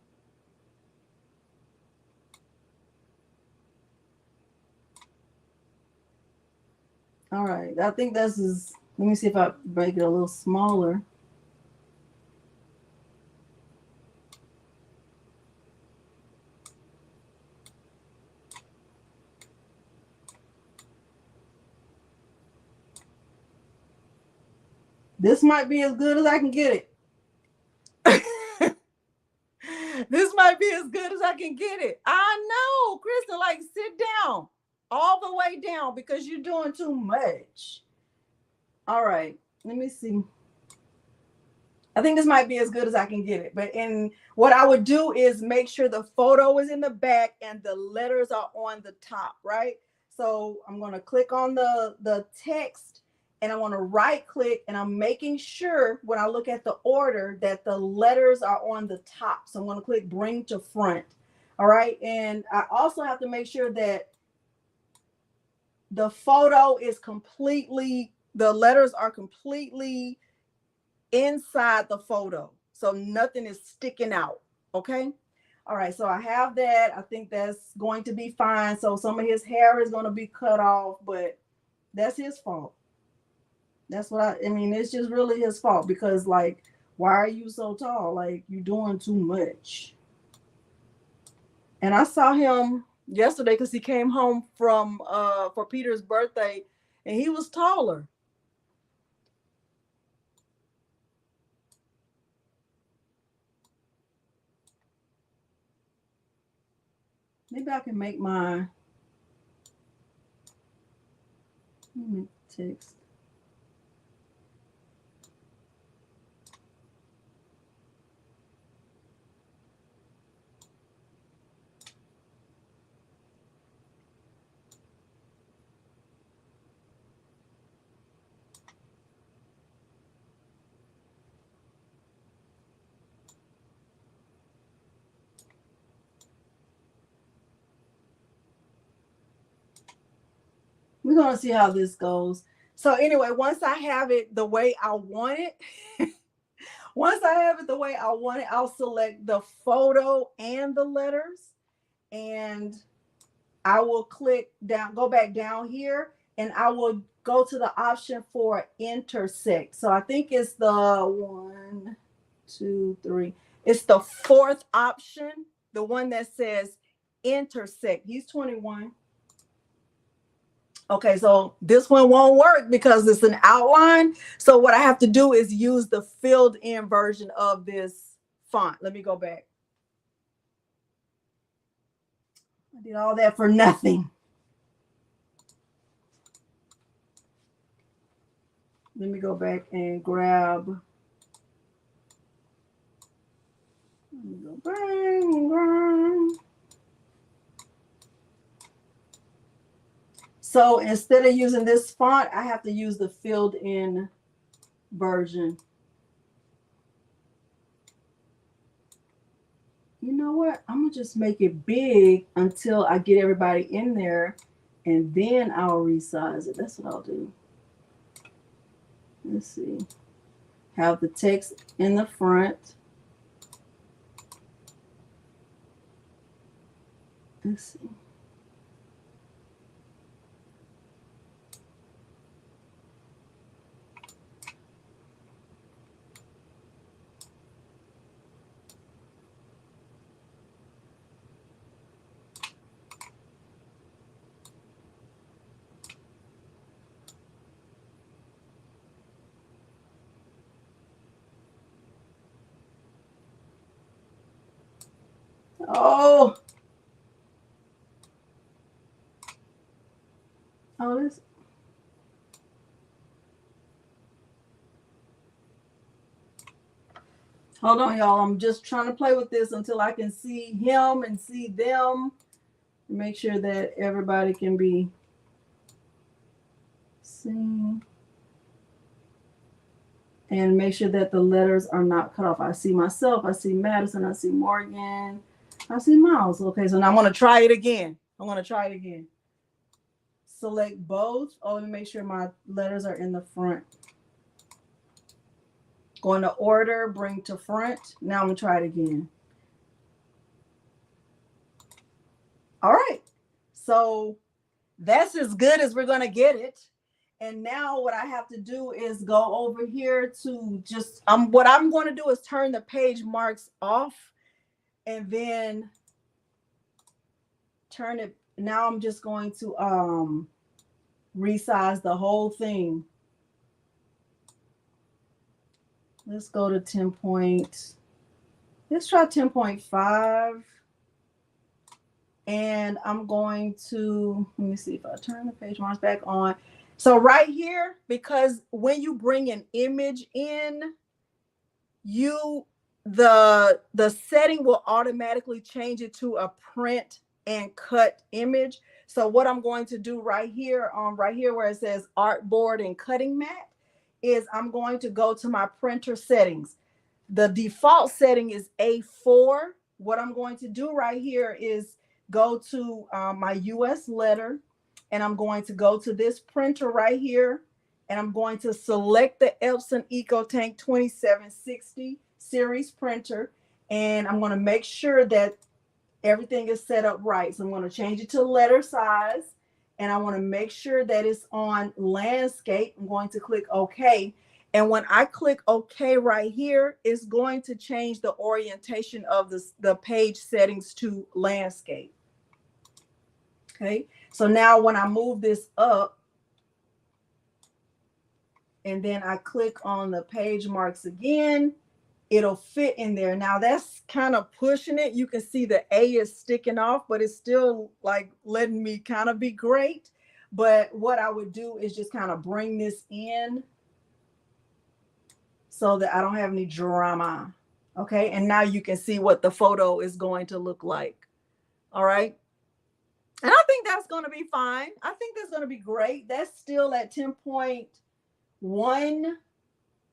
All right. I think this is, let me see if I make it a little smaller. This might be as good as I can get it. This might be as good as I can get it. I know, Kristen, like sit down all the way down because you're doing too much. All right, let me see. I think this might be as good as I can get it. But what I would do is make sure the photo is in the back and the letters are on the top, right? So I'm going to click on the text, and I want to right click, and I'm making sure when I look at the order that the letters are on the top. So I'm going to click bring to front. All right. And I also have to make sure that the photo is the letters are completely inside the photo. So nothing is sticking out. Okay. All right. So I have that. I think that's going to be fine. So some of his hair is going to be cut off, but that's his fault. That's what I mean, it's just really his fault because, like, why are you so tall? Like, you're doing too much. And I saw him yesterday because he came home from for Peter's birthday, and he was taller. Maybe I can make my text. We're going to see how this goes. So anyway, once I have it the way I want it, I'll select the photo and the letters, and I will click down, go back down here, and I will go to the option for intersect. So I think it's the 1, 2, 3. It's the fourth option, the one that says intersect. He's 21. Okay, so this one won't work because it's an outline. So what I have to do is use the filled in version of this font. Let me go back. I did all that for nothing. Let me go back and grab. Let me go bang. So instead of using this font, I have to use the filled in version. You know what? I'm going to just make it big until I get everybody in there, and then I'll resize it. That's what I'll do. Let's see. Have the text in the front. Let's see. Oh, this. Hold on, y'all. I'm just trying to play with this until I can see him and see them. Make sure that everybody can be seen. And make sure that the letters are not cut off. I see myself. I see Madison. I see Morgan. I see Miles. Okay, so now I'm going to try it again. Select both. Oh, let me make sure my letters are in the front. Going to order, bring to front. Now I'm going to try it again. All right. So that's as good as we're going to get it. And now what I have to do is go over here to just, what I'm going to do is turn the page marks off and then turn it. Now I'm just going to resize the whole thing. Let's go to 10 point. Let's try 10.5. And I'm going to, let me see if I turn the page marks back on. So right here, because when you bring an image in, the setting will automatically change it to a print and cut image. So what I'm going to do right here where it says artboard and cutting mat is I'm going to go to my printer settings. The default setting is A4. What I'm going to do right here is go to my US letter, and I'm going to go to this printer right here, and I'm going to select the Epson EcoTank 2760 series printer, and I'm going to make sure that everything is set up right. So I'm going to change it to letter size, and I want to make sure that it's on landscape. I'm going to click OK. And when I click OK right here, it's going to change the orientation of the page settings to landscape. Okay, so now when I move this up and then I click on the page marks again, it'll fit in there. Now that's kind of pushing it. You can see the A is sticking off, but it's still like letting me kind of be great. But what I would do is just kind of bring this in so that I don't have any drama. Okay, and now you can see what the photo is going to look like. All right. And I think that's going to be fine. I think that's going to be great. That's still at 10.1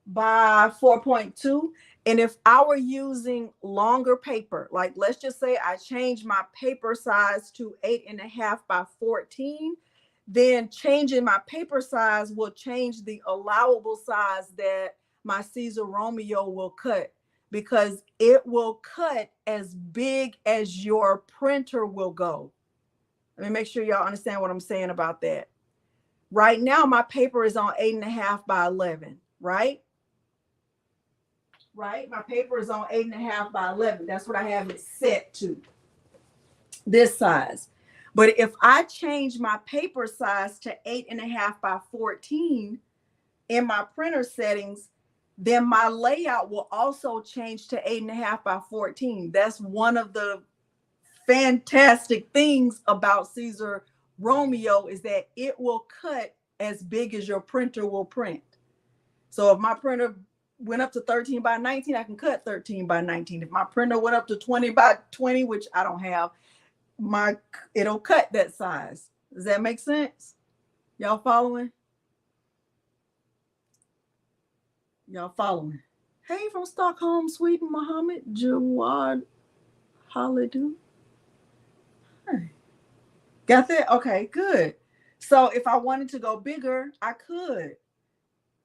by 4.2. And if I were using longer paper, like let's just say I changed my paper size to 8.5 by 14, then changing my paper size will change the allowable size that my Siser Romeo will cut, because it will cut as big as your printer will go. Let me make sure y'all understand what I'm saying about that. Right now, my paper is on 8.5 by 11, right? Right? My paper is on 8.5 by 11. That's what I have it set to, this size. But if I change my paper size to 8.5 by 14 in my printer settings, then my layout will also change to 8.5 by 14. That's one of the fantastic things about Siser Romeo, is that it will cut as big as your printer will print. So if my printer went up to 13 by 19, I can cut 13 by 19. If my printer went up to 20 by 20, which I don't have, it'll cut that size. Does that make sense? Y'all following? Y'all following? Hey, from Stockholm, Sweden, Mohammed Jawad Halidu. Hey. Got that? Okay, good. So if I wanted to go bigger, I could.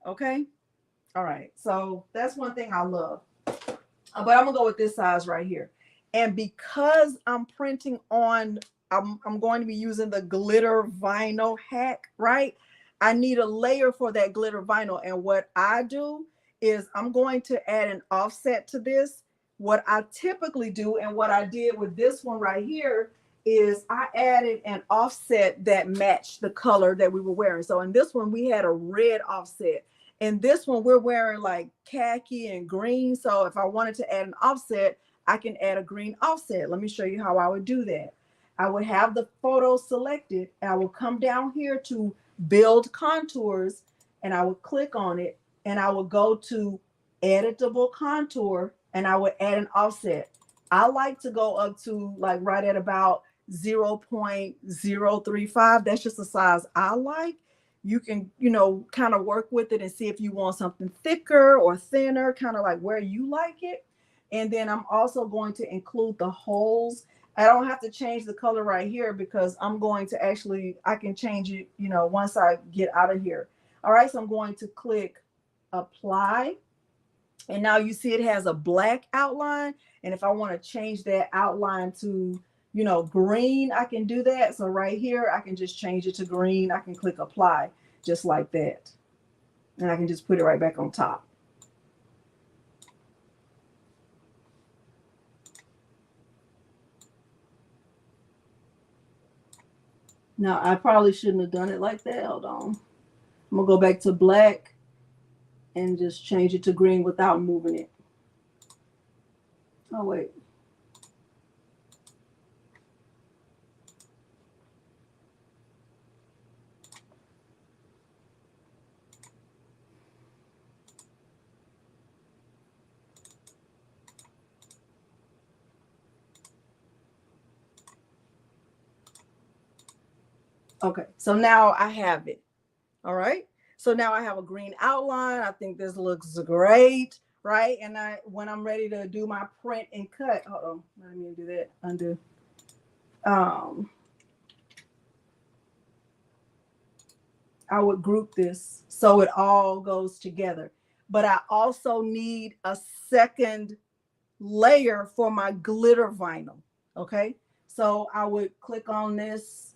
Okay. All right. So that's one thing I love. But I'm going to go with this size right here. And because I'm printing on I'm going to be using the glitter vinyl hack, right? I need a layer for that glitter vinyl. And what I do is I'm going to add an offset to this. What I typically do and what I did with this one right here is I added an offset that matched the color that we were wearing. So in this one, we had a red offset. In this one, we're wearing like khaki and green. So if I wanted to add an offset, I can add a green offset. Let me show you how I would do that. I would have the photo selected, and I will come down here to build contours, and I would click on it, and I would go to editable contour, and I would add an offset. I like to go up to like right at about 0.035. That's just the size I like. You can, you know, kind of work with it and see if you want something thicker or thinner, kind of like where you like it. And then I'm also going to include the holes. I don't have to change the color right here because I'm going to actually, I can change it, you know, once I get out of here. All right, so I'm going to click apply. And now you see it has a black outline. And if I want to change that outline to, you know, green, I can do that. So right here, I can just change it to green. I can click apply just like that. And I can just put it right back on top. Now, I probably shouldn't have done it like that. Hold on. I'm going to go back to black and just change it to green without moving it. Oh, wait. Okay, so now I have it. All right. So now I have a green outline. I think this looks great, right? And when I'm ready to do my print and cut, hold on, let me do that. Undo. I would group this so it all goes together. But I also need a second layer for my glitter vinyl. Okay. So I would click on this.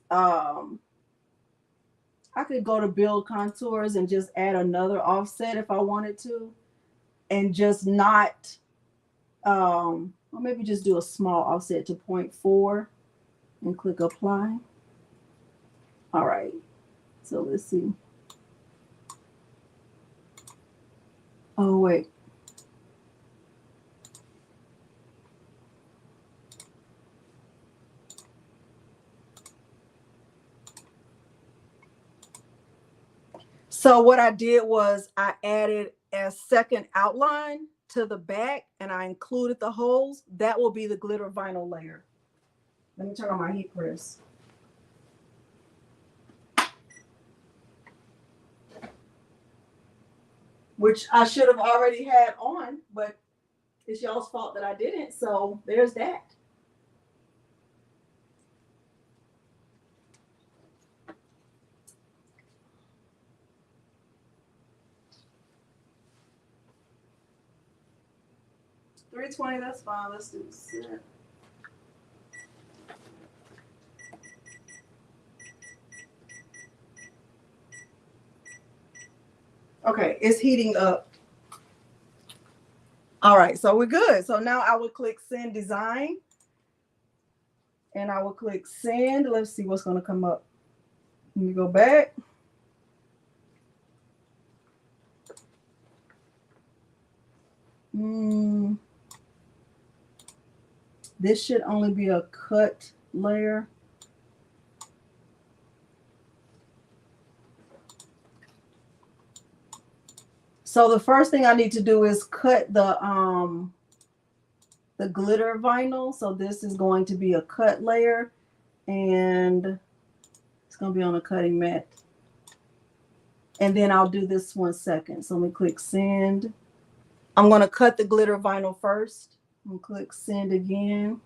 I could go to build contours and just add another offset if I wanted to, and just not, or maybe just do a small offset to 0.4 and click apply. All right, so let's see. Oh, wait. So what I did was I added a second outline to the back and I included the holes. That will be the glitter vinyl layer. Let me turn on my heat press. Which I should have already had on, but it's y'all's fault that I didn't. So there's that. $320, that's fine. Let's do it. Okay, it's heating up. All right, so we're good. So now I would click send design. And I will click send. Let's see what's going to come up. Let me go back. This should only be a cut layer. So the first thing I need to do is cut the glitter vinyl. So this is going to be a cut layer, and it's going to be on a cutting mat. And then I'll do this one second. So let me click send. I'm going to cut the glitter vinyl first. I'm going to click send again.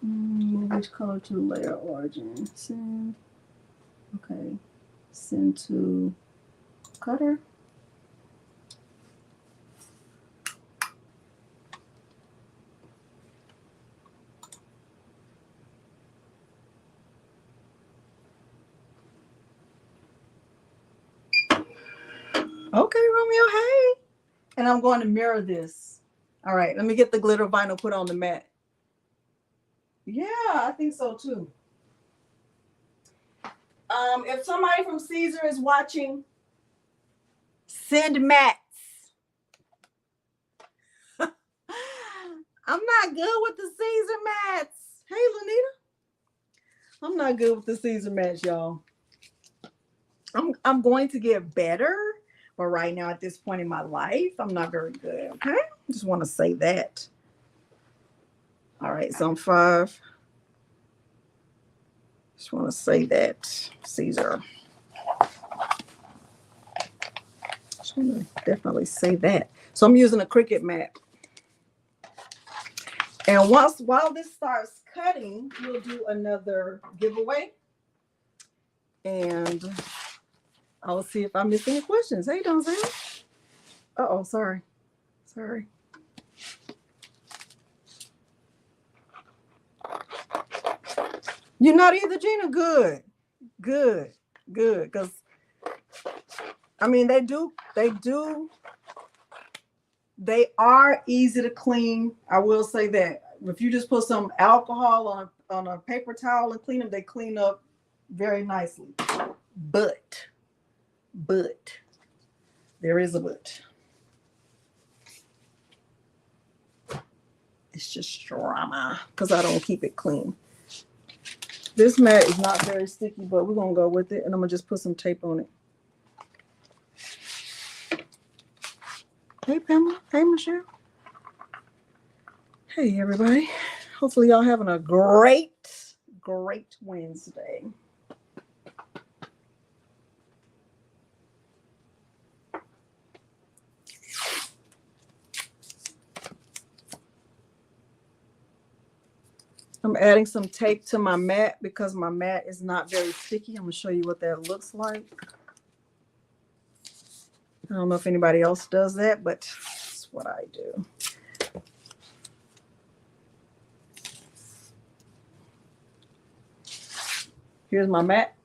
Which color to layer origin? Send. Okay. Send to cutter. Okay, Romeo, hey. And I'm going to mirror this. All right, let me get the glitter vinyl put on the mat. Yeah, I think so too. If somebody from Siser is watching, send mats. I'm not good with the Siser mats. Hey, Lanita. I'm not good with the Siser mats, y'all. I'm going to get better, but right now at this point in my life, I'm not very good. Okay, I just want to say that. All right, so I'm 5. Just want to say that, Siser. Just want to definitely say that. So I'm using a Cricut mat. And while this starts cutting, we'll do another giveaway. And I'll see if I miss any questions. Hey, Donzel. Uh-oh, sorry. Sorry. You're not either, Gina? Good. Good. Good. Because, I mean, they are easy to clean. I will say that. If you just put some alcohol on a paper towel and clean them, they clean up very nicely. But, there is a but. It's just drama because I don't keep it clean. This mat is not very sticky, but we're going to go with it. And I'm going to just put some tape on it. Hey, Pamela. Hey, Michelle. Hey, everybody. Hopefully y'all having a great Wednesday. I'm adding some tape to my mat because my mat is not very sticky. I'm going to show you what that looks like. I don't know if anybody else does that, but that's what I do. Here's my mat.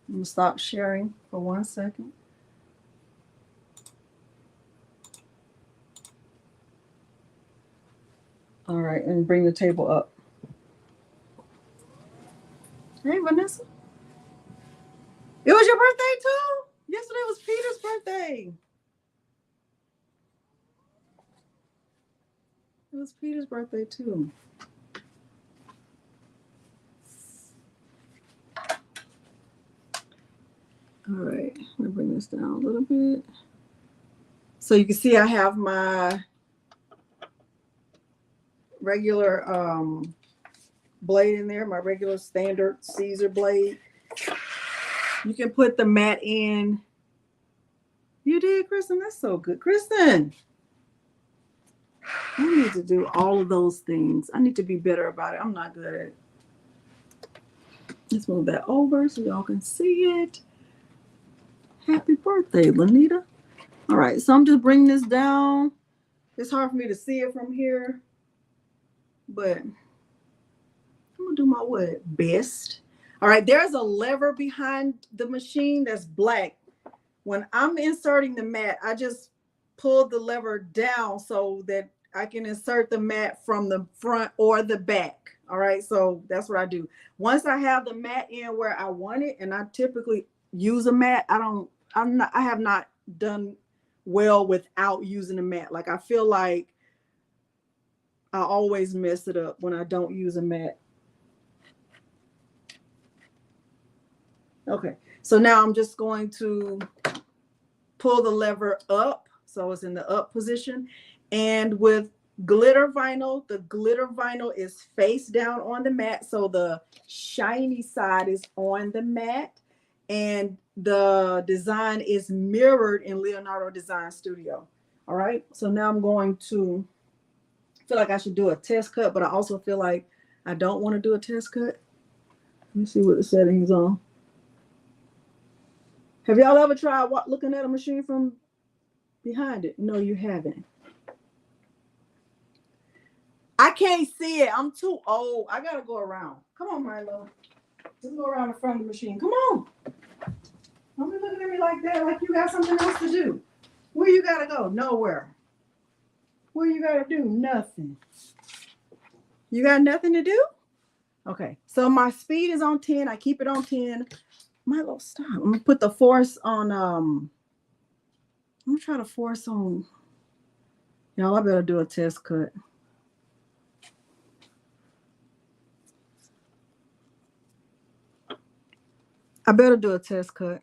I'm going to stop sharing for 1 second. All right, and bring the table up. Hey, Vanessa. It was your birthday too? Yesterday was Peter's birthday. It was Peter's birthday too. All right, let me bring this down a little bit. So you can see I have my regular blade in there, my regular standard Siser blade. You can put the mat in. You did, Kristen? That's so good. Kristen, I need to do all of those things. I need to be better about it. I'm not good at it. Let's move that over so y'all can see it. Happy birthday, Lanita. All right, so I'm just bringing this down. It's hard for me to see it from here, but I'm gonna do my best. All right, there's a lever behind the machine that's black. When I'm inserting the mat, I just pull the lever down so that I can insert the mat from the front or the back. All right, so that's what I do. Once I have the mat in where I want it, and I typically use a mat, I have not done well without using a mat. Like I feel like I always mess it up when I don't use a mat. Okay, so now I'm just going to pull the lever up so it's in the up position. And with glitter vinyl, the glitter vinyl is face down on the mat, so the shiny side is on the mat, and the design is mirrored in Leonardo Design Studio. All right, so now I'm going to feel like I should do a test cut, but I also feel like I don't want to do a test cut. Let me see what the settings on. Have y'all ever tried looking at a machine from behind it? No, you haven't. I can't see it. I'm too old. I gotta go around. Come on, Milo. Let's go around the front of the machine. Come on. Don't be looking at me like that, like you got something else to do. Where you gotta go? Nowhere. Where you gotta do? Nothing. You got nothing to do? Okay, so my speed is on 10. I keep it on 10. Milo, stop. I'm gonna put the force on, I'm gonna try to force on, y'all, I better do a test cut. I better do a test cut.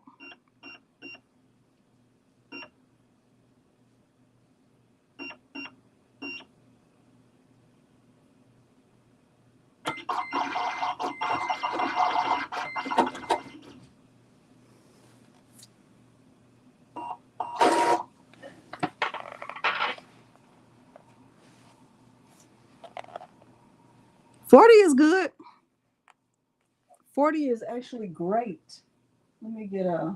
$40 is good. 40 is actually great. Let me get a.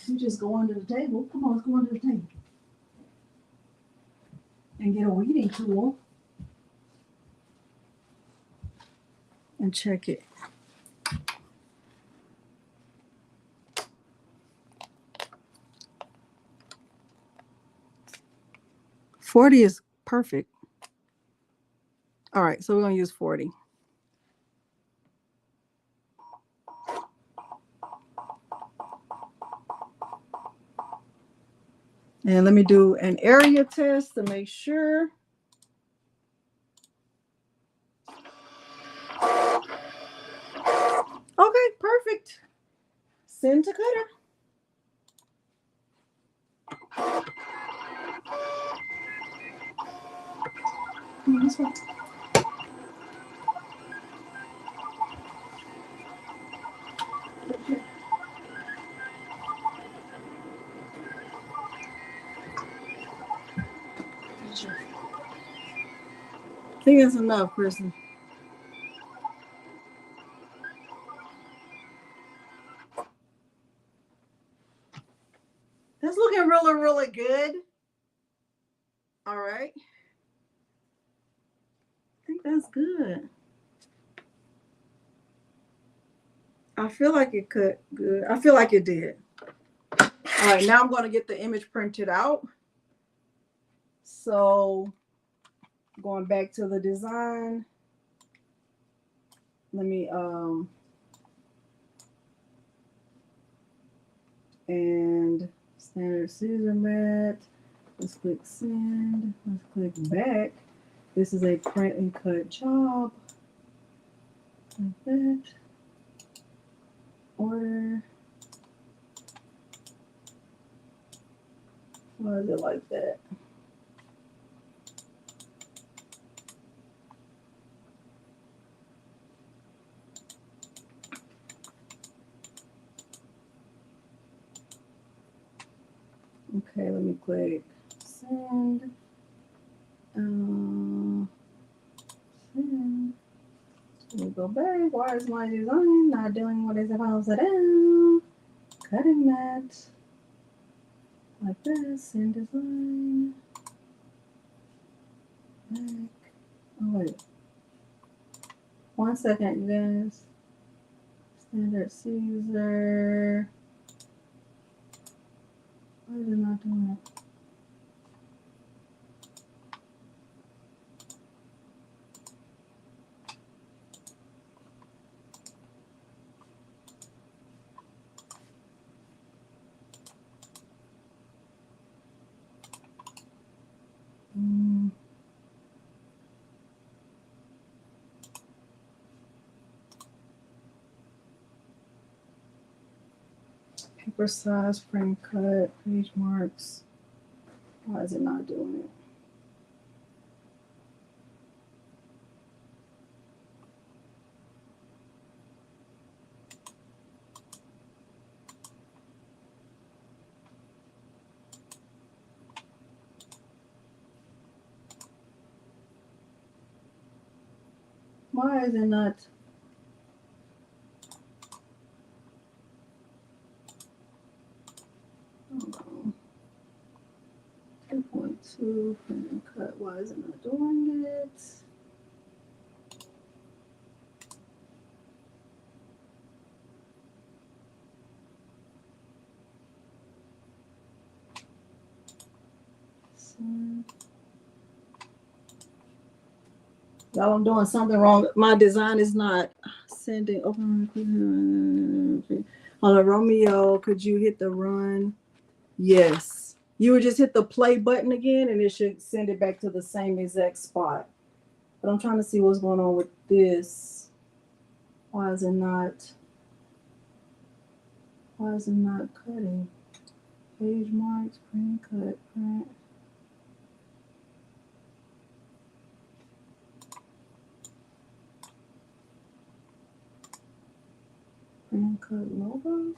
You just go under the table. Come on, let's go under the table. And get a weeding tool. And check it. $40 is perfect. All right, so we're gonna use 40. And let me do an area test to make sure. Okay, perfect. Send to cutter. This one. I think that's enough, Kristen. That's looking really, really good. All right. I think that's good. I feel like it cut good. I feel like it did. All right, now I'm going to get the image printed out. So going back to the design, let me and standard Siser mat. Let's click send. Let's click back. This is a print and cut job. Like that. Order. Why is it like that? Okay, let me click send. Send. Let me go back. Why is my design not doing what it's supposed to do? Cutting mat. Like this. Send design. Back. Oh, wait. 1 second, you guys. Standard Siser. Why is it not doing it? Paper size, frame cut, page marks. Why is it not doing it? Why is it not? Oh, 2.2 print and cut. Why is it not doing it? Y'all, I'm doing something wrong. My design is not sending. Open. Hold on, Romeo, could you hit the run? Yes. You would just hit the play button again and it should send it back to the same exact spot. But I'm trying to see what's going on with this. Why is it not cutting? Page marks, print, cut, print. Print, cut, logo.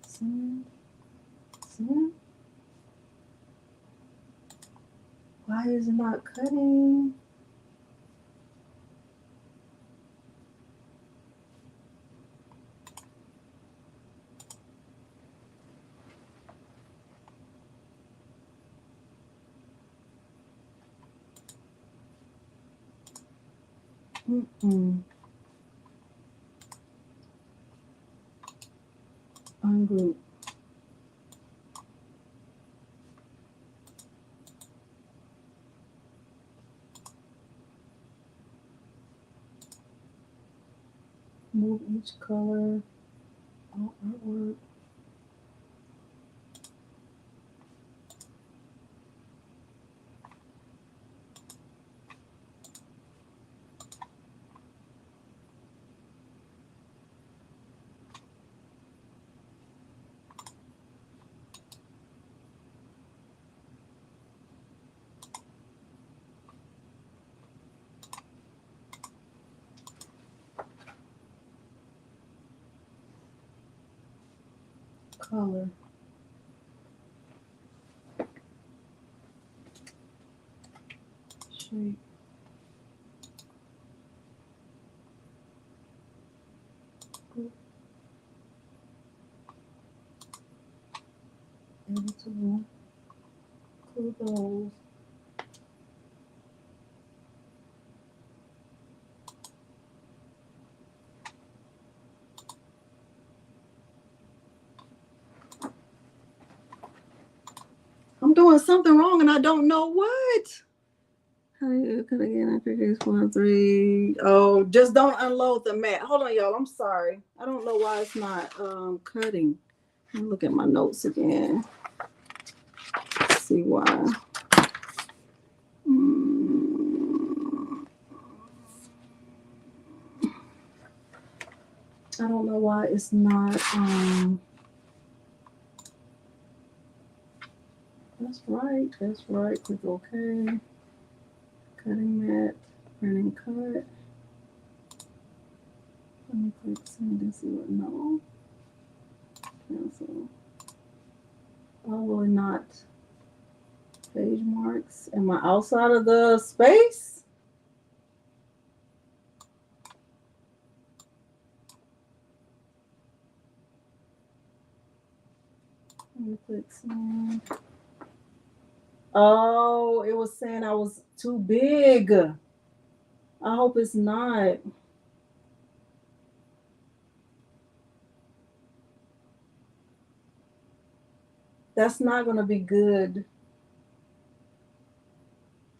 Send. Why is it not cutting? Ungroup. Move each color. All artwork. Color. Shape. Group. Editable. Include those. I'm doing something wrong and I don't know what. How do you cut again? I think 1, 3. Oh, just don't unload the mat. Hold on, y'all. I'm sorry. I don't know why it's not cutting. Let me look at my notes again. Let's see why. I don't know why it's not. That's right. That's right. Click OK. Cutting mat. Printing cut. Let me click send and see what no. Cancel. Why will it not? Page marks. Am I outside of the space? Let me click send. Oh, it was saying I was too big. I hope it's not. That's not going to be good.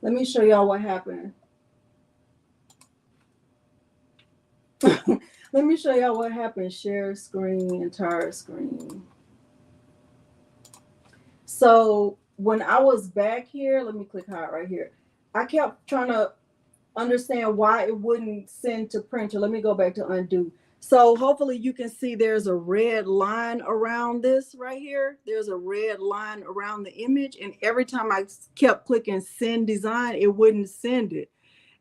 Let me show y'all what happened. Let me show y'all what happened. Share screen, entire screen. So when I was back here, let me click hide right here. I kept trying to understand why it wouldn't send to printer. Let me go back to undo. So hopefully you can see there's a red line around this right here. There's a red line around the image. And every time I kept clicking send design, it wouldn't send it.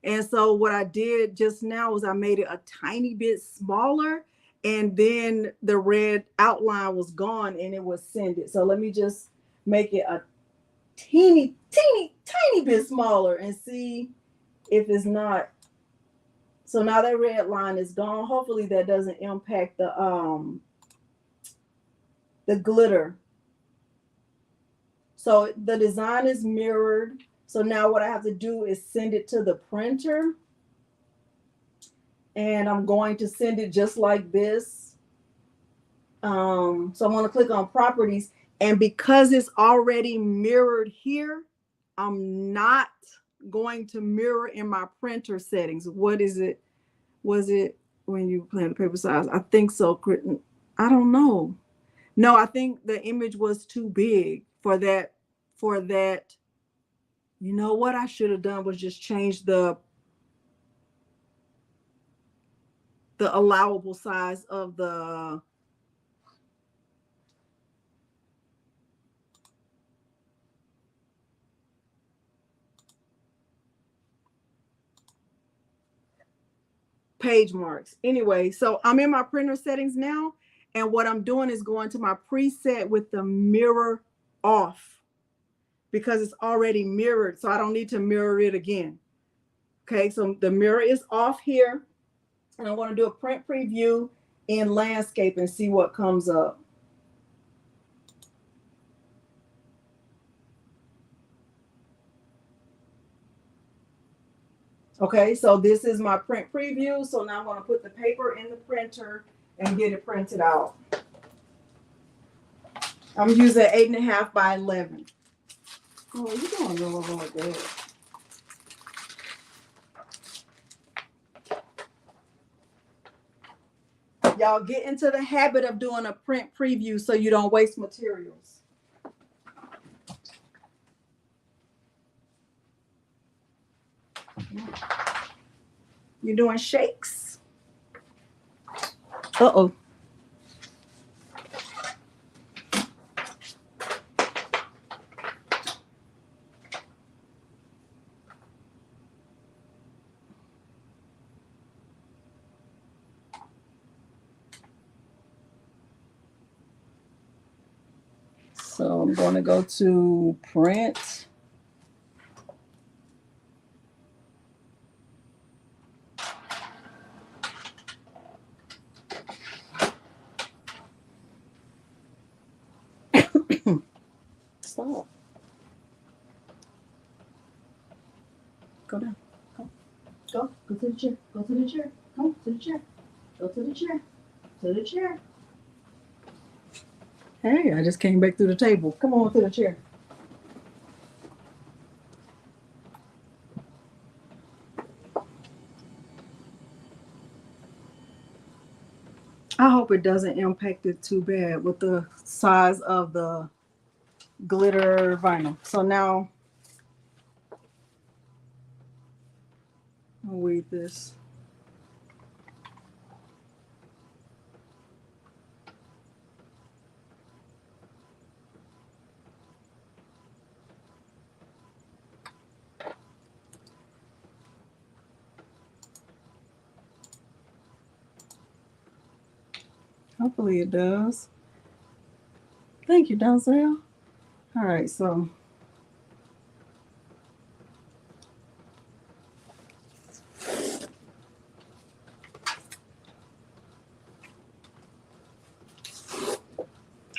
And so what I did just now was I made it a tiny bit smaller and then the red outline was gone and it was send it. So let me just make it a teeny bit smaller and see if it's not. So now that red line is gone. Hopefully that doesn't impact the glitter. So the design is mirrored. So now what I have to do is send it to the printer. And I'm going to send it just like this. So I'm going to click on properties. And because it's already mirrored here, I'm not going to mirror in my printer settings. What is it? Was it when you plan the paper size? I think so. I don't know. No, I think the image was too big for that. You know what I should have done was just change the allowable size of the page marks. Anyway, so I'm in my printer settings now, and what I'm doing is going to my preset with the mirror off because it's already mirrored, so I don't need to mirror it again. Okay, so the mirror is off here, and I want to do a print preview in landscape and see what comes up. Okay, so this is my print preview. So now I'm going to put the paper in the printer and get it printed out. I'm using 8.5 by 11. Oh, you're doing really, really good. Y'all get into the habit of doing a print preview so you don't waste materials. You're doing shakes. Uh-oh. So I'm going to go to print. Stop. Go down. Go. Go. Go to the chair. Go to the chair. Come to the chair. Go to the chair. To the chair. Hey, I just came back through the table. Come on to the chair. I hope it doesn't impact it too bad with the size of the glitter vinyl. So now I'll weed this. Hopefully it does. Thank you, Donzel. All right, so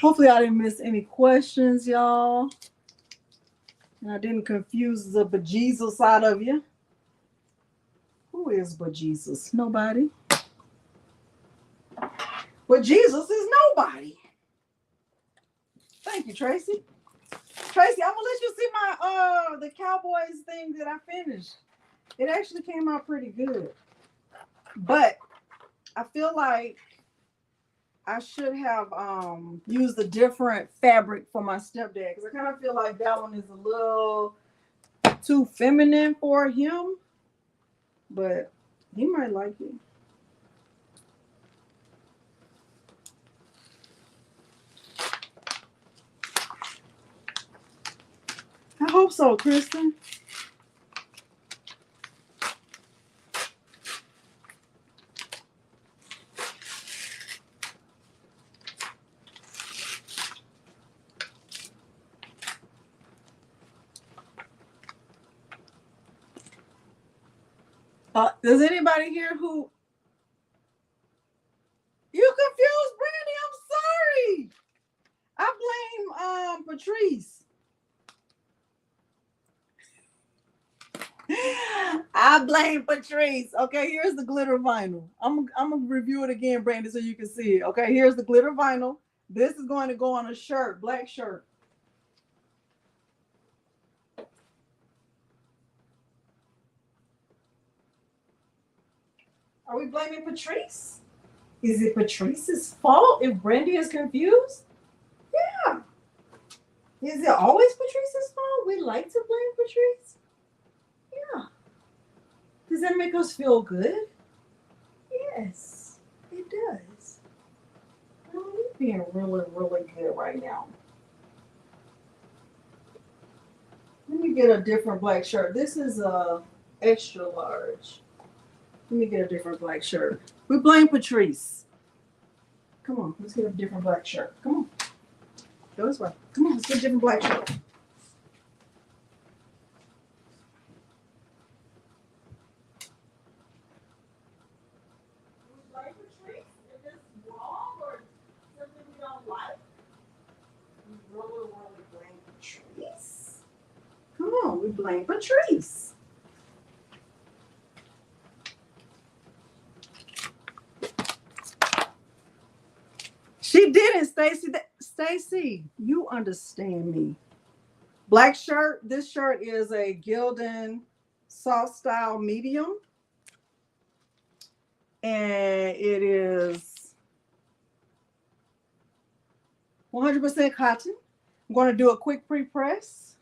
hopefully I didn't miss any questions, y'all. And I didn't confuse the bejesus out of you. Who is bejesus? Nobody. But Jesus is nobody. Thank you, Tracy. Tracy, I'm gonna let you see my the Cowboys thing that I finished. It actually came out pretty good. But I feel like I should have used a different fabric for my stepdad because I kind of feel like that one is a little too feminine for him. But he might like it. I hope so, Kristen. Does anybody here who you confused, Brandy? I'm sorry. I blame Patrice. I blame Patrice. Okay, here's the glitter vinyl. I'm gonna review it again, Brandy, so you can see it. Okay, here's the glitter vinyl. This is going to go on a shirt, black shirt. Are we blaming Patrice? Is it Patrice's fault if Brandy is confused? Yeah. Is it always Patrice's fault? We like to blame Patrice? Yeah. Does that make us feel good? Yes, it does. Oh, we're being really, really good right now. Let me get a different black shirt. This is a extra large. Let me get a different black shirt. We blame Patrice. Come on, let's get a different black shirt. Come on. Go this way. Come on, let's get a different black shirt. We blame Patrice if it's wrong or something we don't like. We really, really blame Patrice. Come on, we blame Patrice. She didn't, Stacy. Stacy, you understand me. Black shirt. This shirt is a Gildan soft style medium. And it is 100% cotton. I'm going to do a quick pre-press.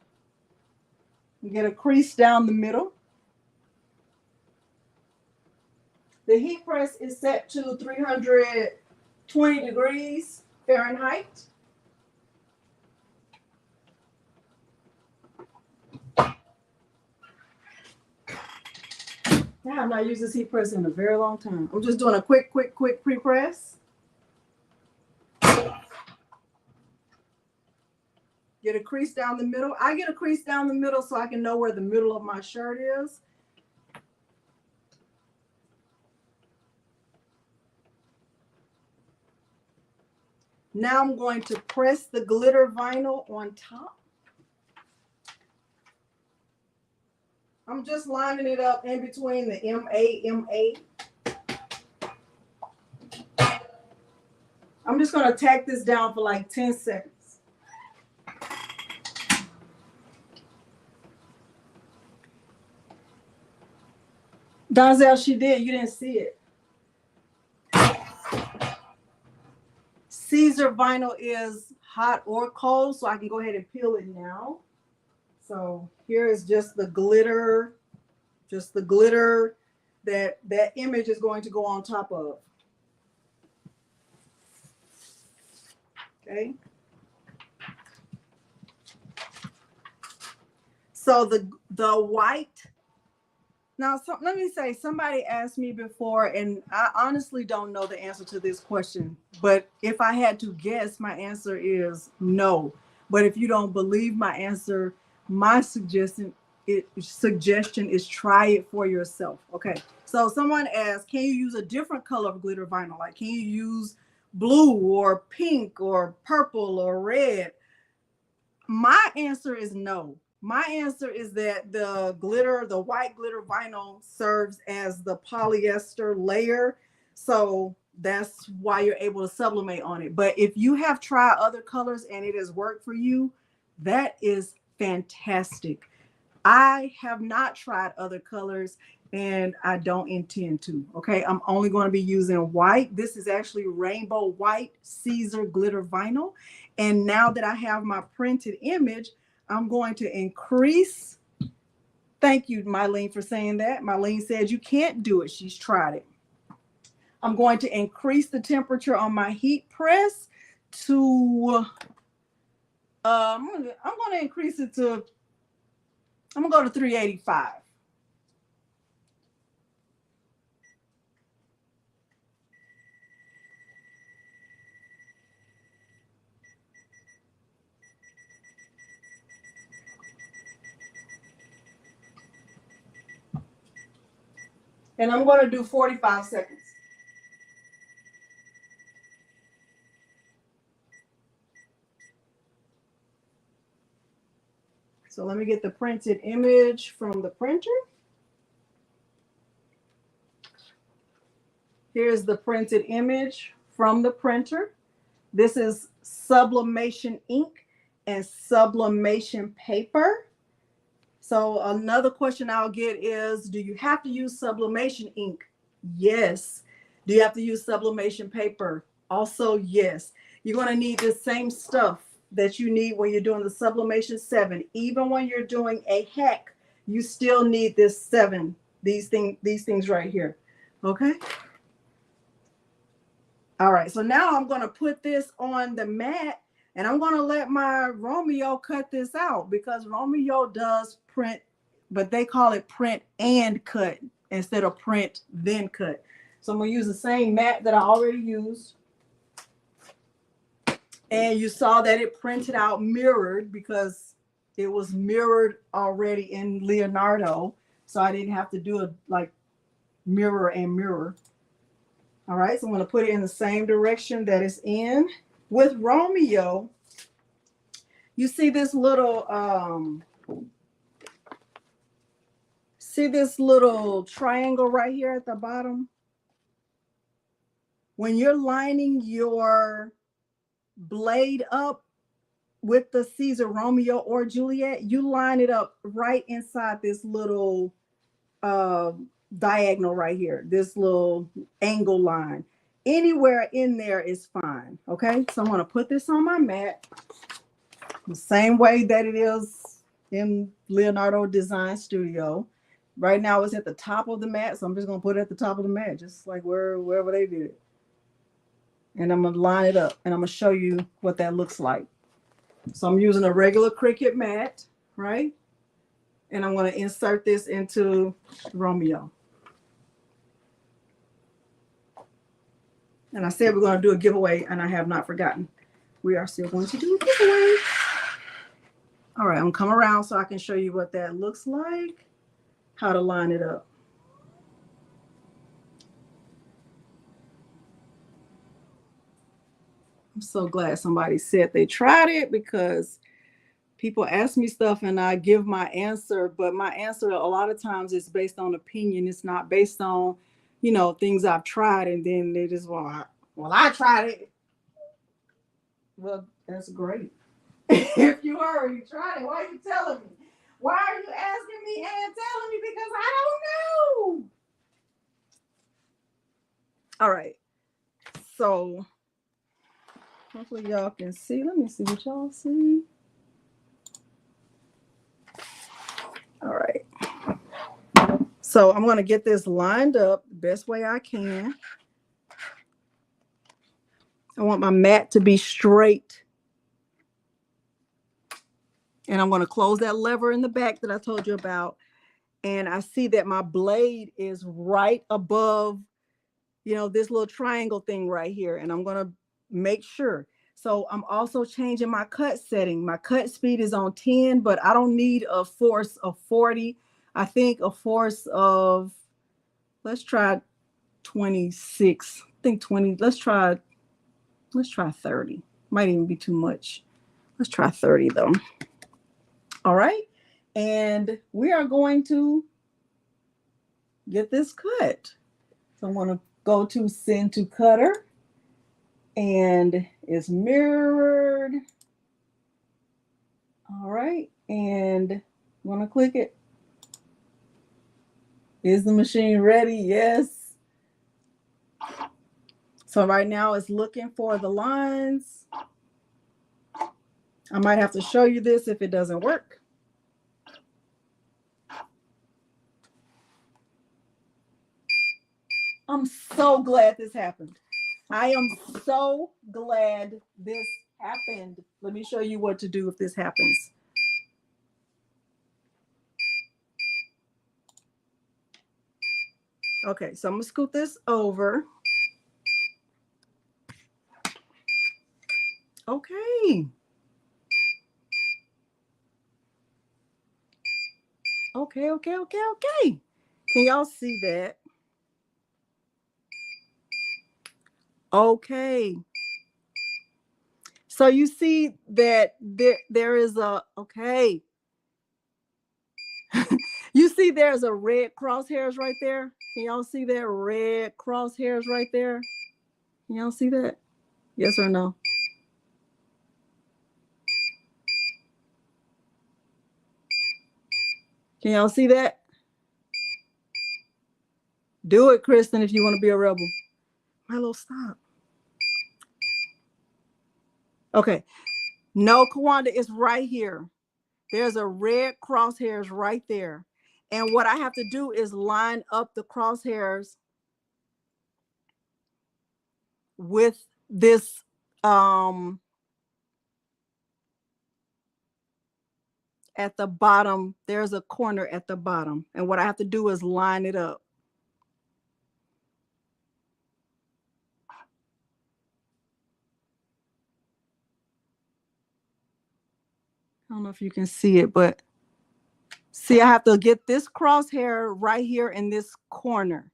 Get a crease down the middle. The heat press is set to 320 degrees Fahrenheit. I have not used this heat press in a very long time. I'm just doing a quick pre-press. Get a crease down the middle. I get a crease down the middle so I can know where the middle of my shirt is. Now I'm going to press the glitter vinyl on top. I'm just lining it up in between the MA. I'm just going to tack this down for like 10 seconds. Donzel, she did. You didn't see it. Siser vinyl is hot or cold, so I can go ahead and peel it now. So here is just the glitter that image is going to go on top of. Okay. So the white. Now, let me say, somebody asked me before, and I honestly don't know the answer to this question. But if I had to guess, my answer is no. But if you don't believe my answer, my suggestion is try it for yourself. Okay. So someone asked, can you use a different color of glitter vinyl? Like, can you use blue or pink or purple or red? My answer is no. My answer is that the white glitter vinyl serves as the polyester layer. So that's why you're able to sublimate on it. But if you have tried other colors and it has worked for you, that is fantastic. I have not tried other colors and I don't intend to. Okay, I'm only going to be using white. This is actually rainbow white Siser glitter vinyl. And now that I have my printed image, I'm going to increase. Thank you, Mylene, for saying that. Mylene said you can't do it. She's tried it. I'm going to increase the temperature on my heat press to, I'm going to increase it to, I'm going to go to 385. And I'm going to do 45 seconds. So let me get the printed image from the printer. Here's the printed image from the printer. This is sublimation ink and sublimation paper. So another question I'll get is, do you have to use sublimation ink? Yes. Do you have to use sublimation paper? Also, yes. You're going to need the same stuff that you need when you're doing the Sublimation 7. Even when you're doing a hack, you still need this 7, these things right here. Okay? All right, so now I'm going to put this on the mat, and I'm going to let my Romeo cut this out, because Romeo does print, but they call it print and cut instead of print then cut. So I'm going to use the same mat that I already used. And you saw that it printed out mirrored, because it was mirrored already in Leonardo. So I didn't have to do a like mirror and mirror. All right, so I'm going to put it in the same direction that it's in. With Romeo, you see this little triangle right here at the bottom? When you're lining your blade up with the Siser Romeo or Juliet, you line it up right inside this little diagonal right here, this little angle line. Anywhere in there is fine. Okay, so I'm going to put this on my mat the same way that it is in Leonardo Design Studio. Right now it's at the top of the mat, so I'm just going to put it at the top of the mat, just like wherever they did it. And I'm going to line it up, and I'm going to show you what that looks like. So I'm using a regular Cricut mat, right? And I'm going to insert this into Romeo. And I said we're going to do a giveaway, and I have not forgotten. We are still going to do a giveaway. All right, I'm going to come around so I can show you what that looks like, how to line it up. I'm so glad somebody said they tried it, because people ask me stuff and I give my answer, but my answer a lot of times is based on opinion. It's not based on, you know, things I've tried, and then they just, well, I tried it. Well, that's great. If you already tried it, why are you telling me? Why are you asking me and telling me? Because I don't know. All right. So hopefully y'all can see. Let me see what y'all see. All right. So I'm going to get this lined up the best way I can. I want my mat to be straight. And I'm going to close that lever in the back that I told you about. And I see that my blade is right above, you know, this little triangle thing right here. And I'm going to make sure. So I'm also changing my cut setting. My cut speed is on 10, but I don't need a force of 40. I think a force of, let's try 26. I think 20. Let's try 30. Might even be too much. Let's try 30 though. All right. And we are going to get this cut. So I'm going to go to send to cutter, and it's mirrored. All right. And I'm going to click it. Is the machine ready? Yes. So right now it's looking for the lines. I might have to show you this if it doesn't work. I'm so glad this happened. I am so glad this happened. Let me show you what to do if this happens. Okay, so I'm going to scoot this over. Okay. Okay. Can y'all see that? Okay. So you see that there is a, okay. You see there's a red crosshairs right there? Can y'all see that red crosshairs right there? Can y'all see that? Yes or no? Can y'all see that? Do it, Kristen, if you want to be a rebel. Milo, stop. Okay. No, Kawanda, it's right here. There's a red crosshairs right there. And what I have to do is line up the crosshairs with this at the bottom. There's a corner at the bottom. And what I have to do is line it up. I don't know if you can see it, but see, I have to get this crosshair right here in this corner.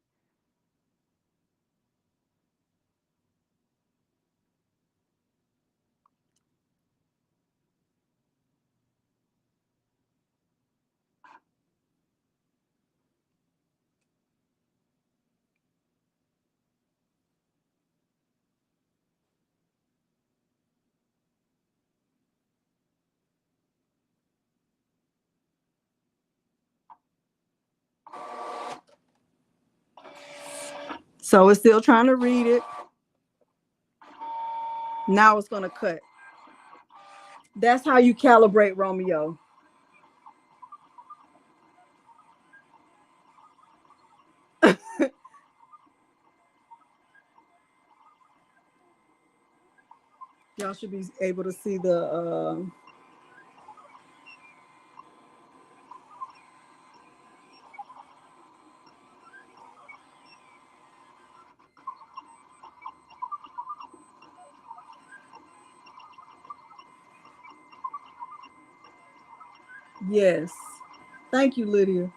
So it's still trying to read it. Now it's going to cut. That's how you calibrate, Romeo. Y'all should be able to see the yes. Thank you, Lydia.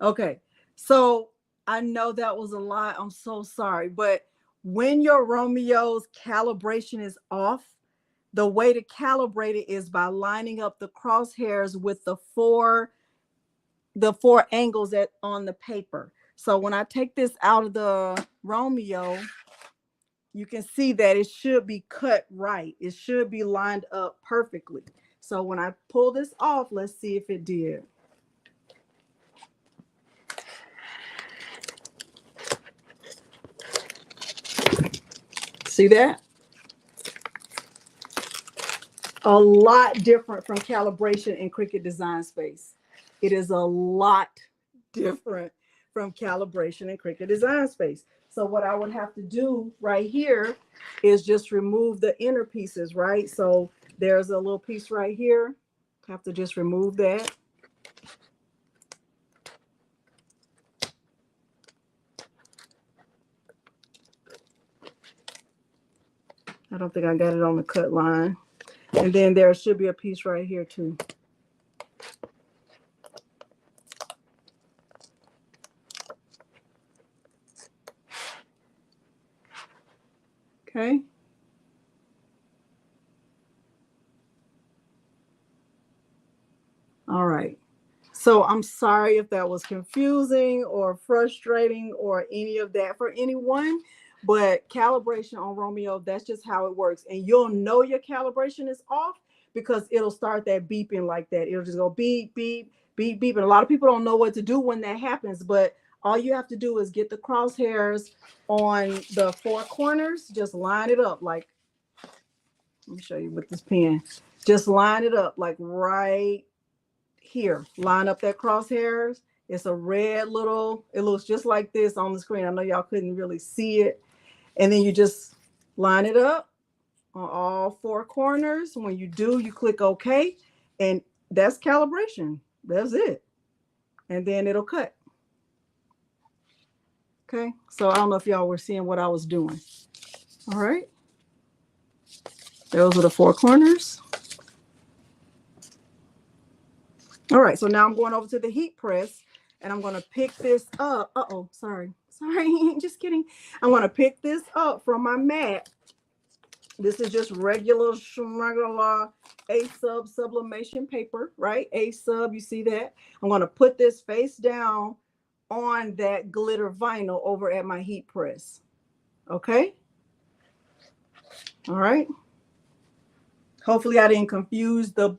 Okay, so I know that was a lot. I'm so sorry. But when your Romeo's calibration is off, the way to calibrate it is by lining up the crosshairs with the four angles that on the paper. So when I take this out of the Romeo, you can see that it should be cut right. It should be lined up perfectly. So when I pull this off, let's see if it did. See that? A lot different from calibration in Cricut Design Space. It is a lot different from calibration in Cricut Design Space. So what I would have to do right here is just remove the inner pieces, right? So there's a little piece right here. Have to just remove that. I don't think I got it on the cut line. And then there should be a piece right here too. Okay. All right. So I'm sorry if that was confusing or frustrating or any of that for anyone, but calibration on Romeo, that's just how it works. And you'll know your calibration is off because it'll start that beeping like that. It'll just go beep, beep, beep, beep. And a lot of people don't know what to do when that happens, but all you have to do is get the crosshairs on the four corners, just line it up like, let me show you with this pen. Just line it up like right here. Line up that crosshairs. It's a red little, it looks just like this on the screen. I know y'all couldn't really see it. And then you just line it up on all four corners. When you do, you click OK. And that's calibration. That's it. And then it'll cut. Okay. So I don't know if y'all were seeing what I was doing. All right. Those are the four corners. All right, so now I'm going over to the heat press and I'm going to pick this up. Sorry, just kidding. I'm going to pick this up from my mat. This is just regular A-Sub sublimation paper, right? A-Sub, you see that? I'm going to put this face down on that glitter vinyl over at my heat press. Okay. All right. Hopefully I didn't confuse the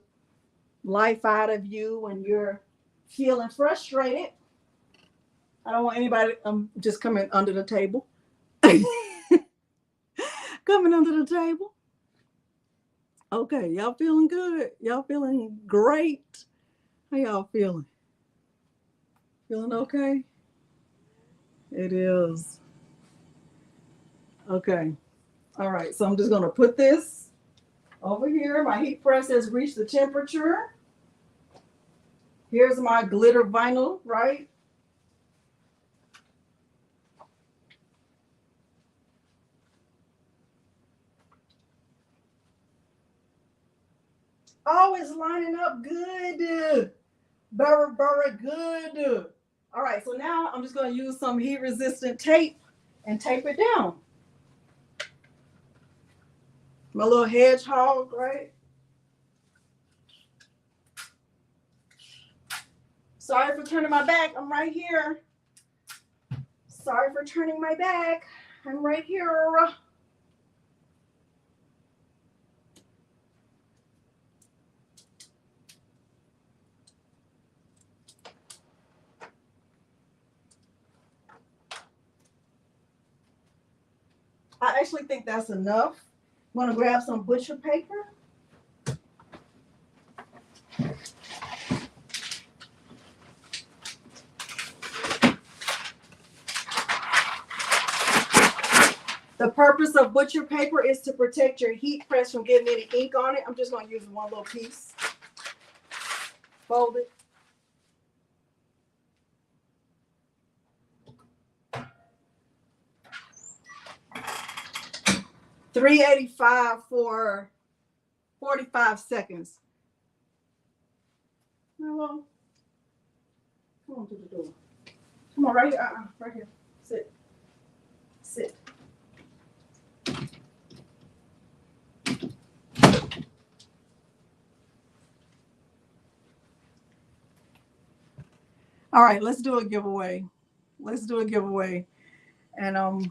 life out of you when you're feeling frustrated. I don't want anybody just coming under the table. Coming under the table. Okay, y'all feeling good? Y'all feeling great? How y'all feeling? Feeling okay? It is. Okay. All right, so I'm just going to put this over here. My heat press has reached the temperature. Here's my glitter vinyl, right? Oh, it's lining up good. Very, very good. All right, so now I'm just going to use some heat resistant tape and tape it down. My little hedgehog, right? Sorry for turning my back. I'm right here. Sorry for turning my back. I'm right here. I actually think that's enough. I'm going to grab some butcher paper. The purpose of butcher paper is to protect your heat press from getting any ink on it. I'm just going to use one little piece. Fold it. $3.85 for 45 seconds. Hello. Come on to the door. Come on, right here. Right here. Sit. Sit. All right, let's do a giveaway. Let's do a giveaway. And I'll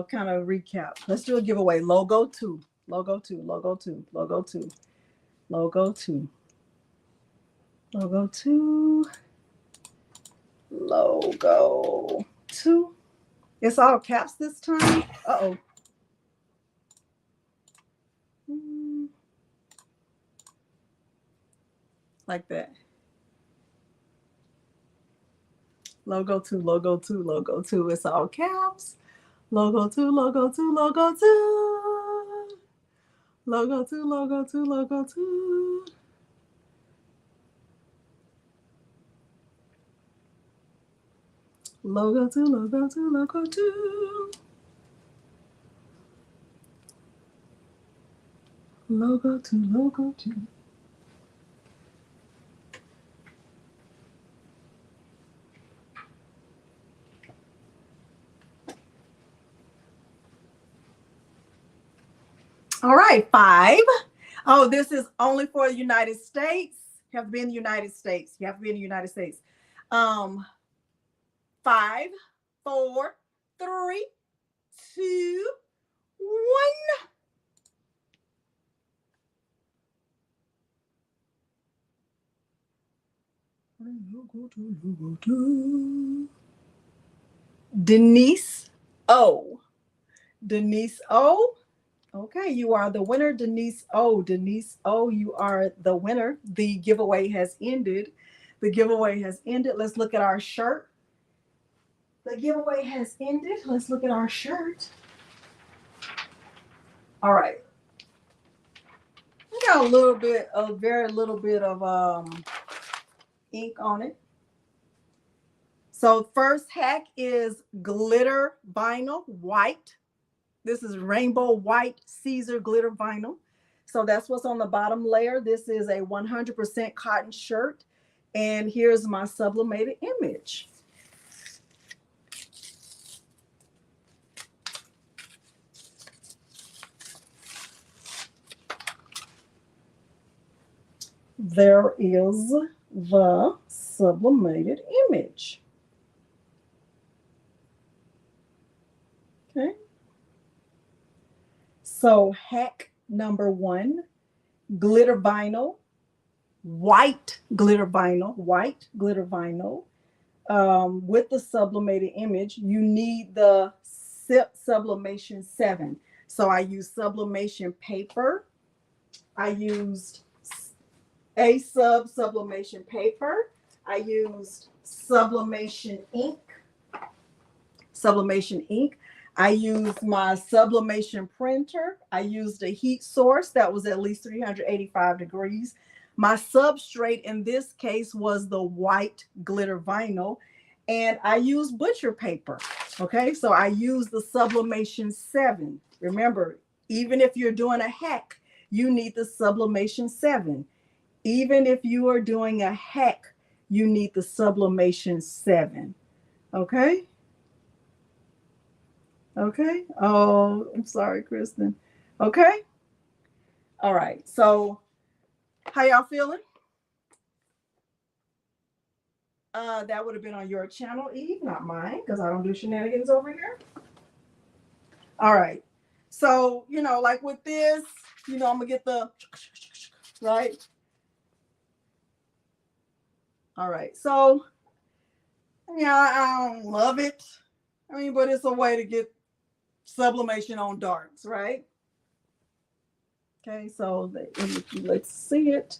kind of recap. Let's do a giveaway. Logo 2. Logo 2. Logo 2. Logo 2. Logo 2. Logo 2. Logo 2. It's all caps this time. Uh-oh. Like that. Logo 2, logo 2, logo 2. It's all caps. Logo 2, logo 2, logo 2. Logo 2, logo 2, logo 2. Logo 2, logo 2, logo 2. Logo 2, logo 2. All right, 5. Oh, this is only for the United States. You have to be in the United States. You have to be in the United States. 5, 4, 3, 2, 1. Denise O. Denise O. Okay, you are the winner, Denise O. Denise O, you are the winner. The giveaway has ended. The giveaway has ended. Let's look at our shirt. The giveaway has ended. Let's look at our shirt. All right. We got a little bit, a very little bit of ink on it. So first hack is glitter vinyl white. This is rainbow white Siser glitter vinyl. So that's what's on the bottom layer. This is a 100% cotton shirt. And here's my sublimated image. There is the sublimated image. Okay. So hack number 1, glitter vinyl, white glitter vinyl, with the sublimated image. You need the Sublimation 7. So I used sublimation paper. I used sublimation paper. I used sublimation ink. I used my sublimation printer. I used a heat source that was at least 385 degrees. My substrate in this case was the white glitter vinyl, and I used butcher paper. Okay, so I used the Sublimation 7. Remember, even if you're doing a hack, you need the Sublimation 7. Even if you are doing a hack, you need the Sublimation 7. Okay? Okay. Oh, I'm sorry, Kristen. Okay. All right. So how y'all feeling? That would have been on your channel, Eve, not mine, because I don't do shenanigans over here. All right. So, like with this, I'm going to get the, right? All right. So, yeah, I don't love it. I mean, but it's a way to get sublimation on darks, right? Okay. So let's see it.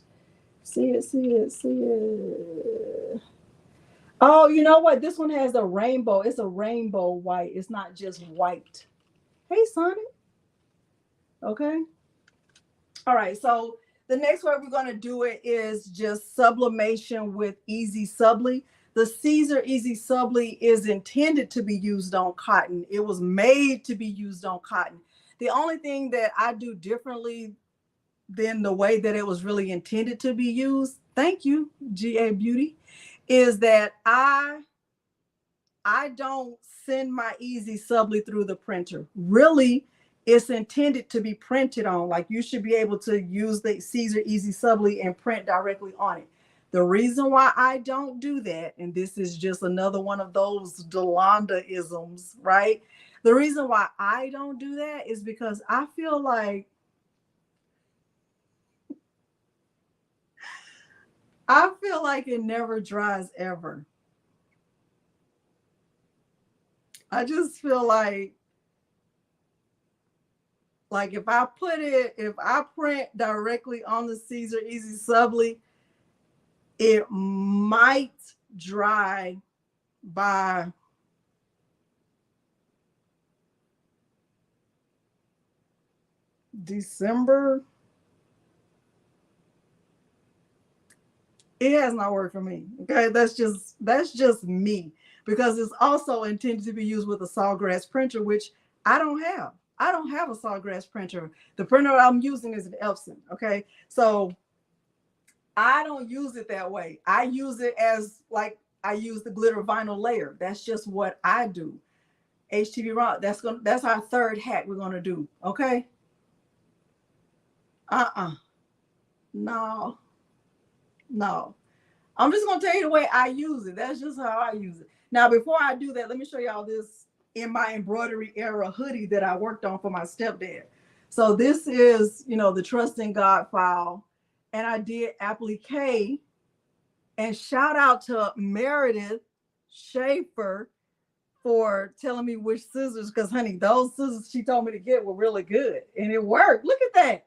See it. Oh, you know what? This one has a rainbow. It's a rainbow white. It's not just white. Hey, Sonny. Okay. All right. So the next way we're going to do it is just sublimation with EasySubli. The Siser EasySubli is intended to be used on cotton. It was made to be used on cotton. The only thing that I do differently than the way that it was really intended to be used, thank you, GA Beauty, is that I don't send my EasySubli through the printer. Really, it's intended to be printed on. Like, you should be able to use the Siser EasySubli and print directly on it. The reason why I don't do that, and this is just another one of those Delonda isms, right? The reason why I don't do that is because I feel like it never dries ever. I just feel like if I print directly on the Siser EasySubli, it might dry by December. It has not worked for me. Okay, that's just me, because it's also intended to be used with a sawgrass printer, which I don't have. I don't have a sawgrass printer. The printer I'm using is an Epson. Okay, so I don't use it that way. I use it as like I use the glitter vinyl layer. That's just what I do. HTV Rock. That's our third hack we're gonna do. Okay. No. I'm just gonna tell you the way I use it. That's just how I use it. Now, before I do that, let me show y'all this in my embroidery era hoodie that I worked on for my stepdad. So this is, the Trust in God file, and I did applique. And shout out to Meredith Schaefer for telling me which scissors, because honey, those scissors she told me to get were really good, and it worked. Look at that.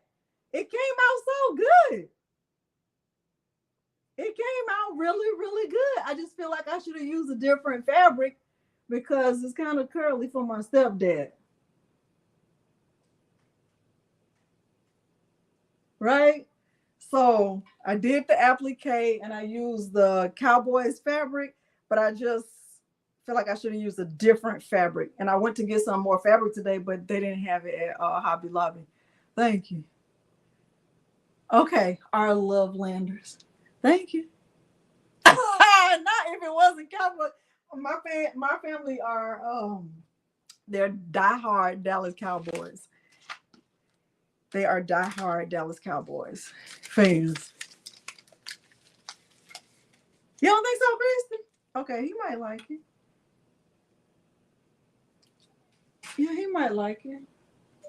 It came out so good. It came out really, really good. I just feel like I should have used a different fabric because it's kind of curly for my stepdad. Right? So I did the applique and I used the Cowboys fabric, but I just feel like I should have used a different fabric. And I went to get some more fabric today, but they didn't have it at Hobby Lobby. Thank you. Okay, our Lovelanders. Thank you. Not if it wasn't Cowboys. My family are they're diehard Dallas Cowboys. They are diehard Dallas Cowboys fans. You don't think so, Kristen? Okay, he might like it. Yeah, he might like it.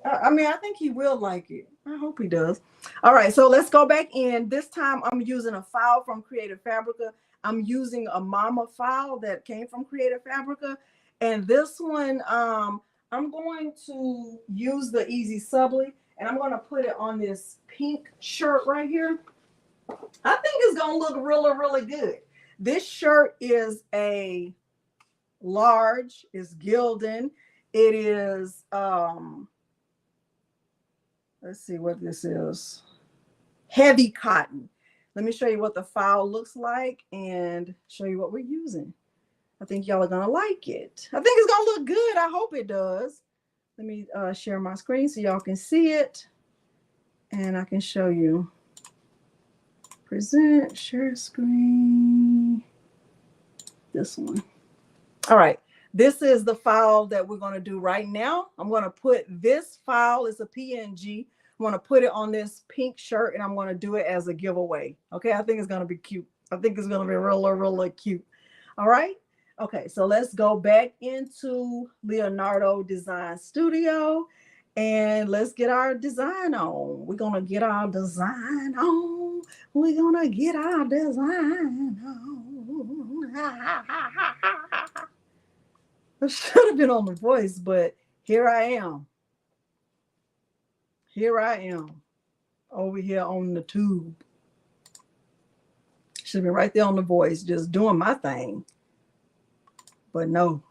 I mean, I think he will like it. I hope he does. All right, so let's go back in. This time I'm using a file from Creative Fabrica. I'm using a mama file that came from Creative Fabrica. And this one, I'm going to use the EasySubli, and I'm going to put it on this pink shirt right here. I think it's going to look really, really good. This shirt is a large, it's gilded. It is, let's see what this is. Heavy cotton. Let me show you what the file looks like and show you what we're using. I think y'all are gonna like it. I think it's gonna look good. I hope it does. Let me share my screen so y'all can see it. And I can show you. Present, share screen. This one. All right. This is the file that we're gonna do right now. I'm gonna put this file, it's a PNG. I'm going to put it on this pink shirt, and I'm going to do it as a giveaway. Okay, I think it's going to be cute. I think it's going to be really, really cute. All right. Okay, so let's go back into Leonardo Design Studio, and let's get our design on. We're going to get our design on. We're going to get our design on. I should have been on The Voice, but here I am. Here I am over here on the tube. Should have been right there on The Voice, just doing my thing. But no,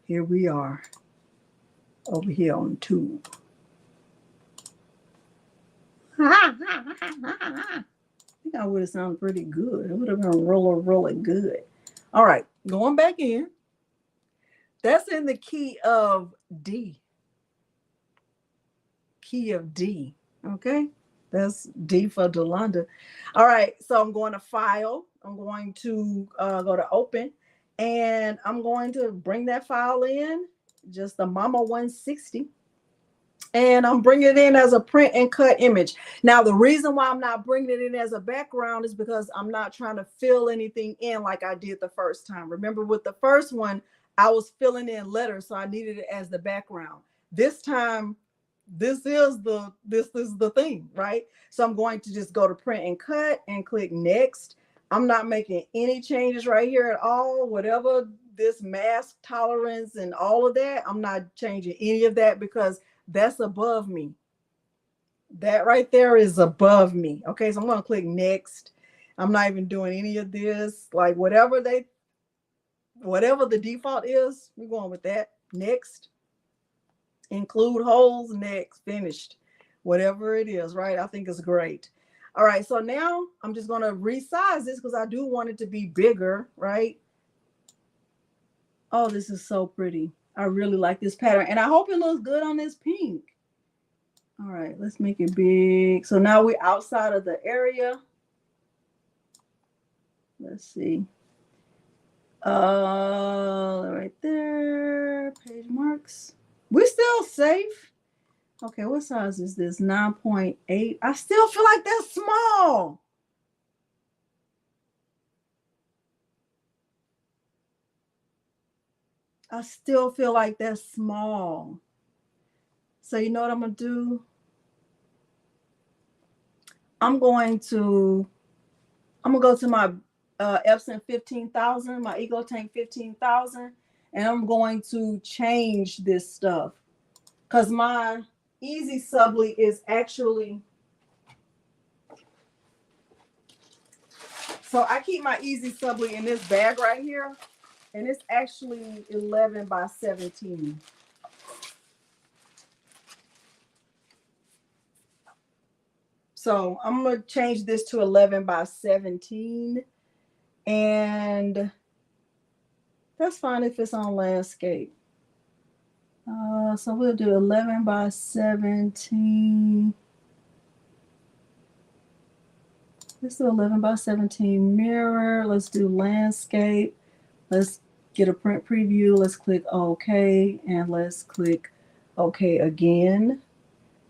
here we are over here on the tube. I think I would have sounded pretty good. It would have been really, really good. All right, going back in. That's in the key of D. Key of D. Okay, that's D for Delonda. All right, so I'm going to File. I'm going to go to Open, and I'm going to bring that file in, just the Mama 160, and I'm bringing it in as a print and cut image. Now, the reason why I'm not bringing it in as a background is because I'm not trying to fill anything in like I did the first time. Remember, with the first one, I was filling in letters, so I needed it as the background. This time, this is the thing, right? So I'm going to just go to print and cut and click next. I'm not making any changes right here at all. Whatever this mask tolerance and all of that, I'm not changing any of that because that's above me. That right there is above me. Okay, so I'm going to click next. I'm not even doing any of this. Like whatever the default is, we're going with that. Next. Include holes, next, finished. Whatever it is, right? I think it's great. All right, so now I'm just going to resize this because I do want it to be bigger, right? Oh, this is so pretty. I really like this pattern, and I hope it looks good on this pink. All right, let's make it big. So now we're outside of the area. Let's see. Right there, page marks. We're still safe. Okay, what size is this? 9.8. I still feel like that's small. I still feel like that's small. So you know what I'm going to do? I'm going to go to my Epson 15,000, my Ego Tank 15,000, and I'm going to change this stuff because my EasySubli is actually, so I keep my EasySubli in this bag right here, and it's actually 11 by 17. So I'm going to change this to 11 by 17. And that's fine if it's on landscape. So we'll do 11 by 17. Let's do 11 by 17 mirror. Let's do landscape. Let's get a print preview. Let's click OK. And let's click OK again.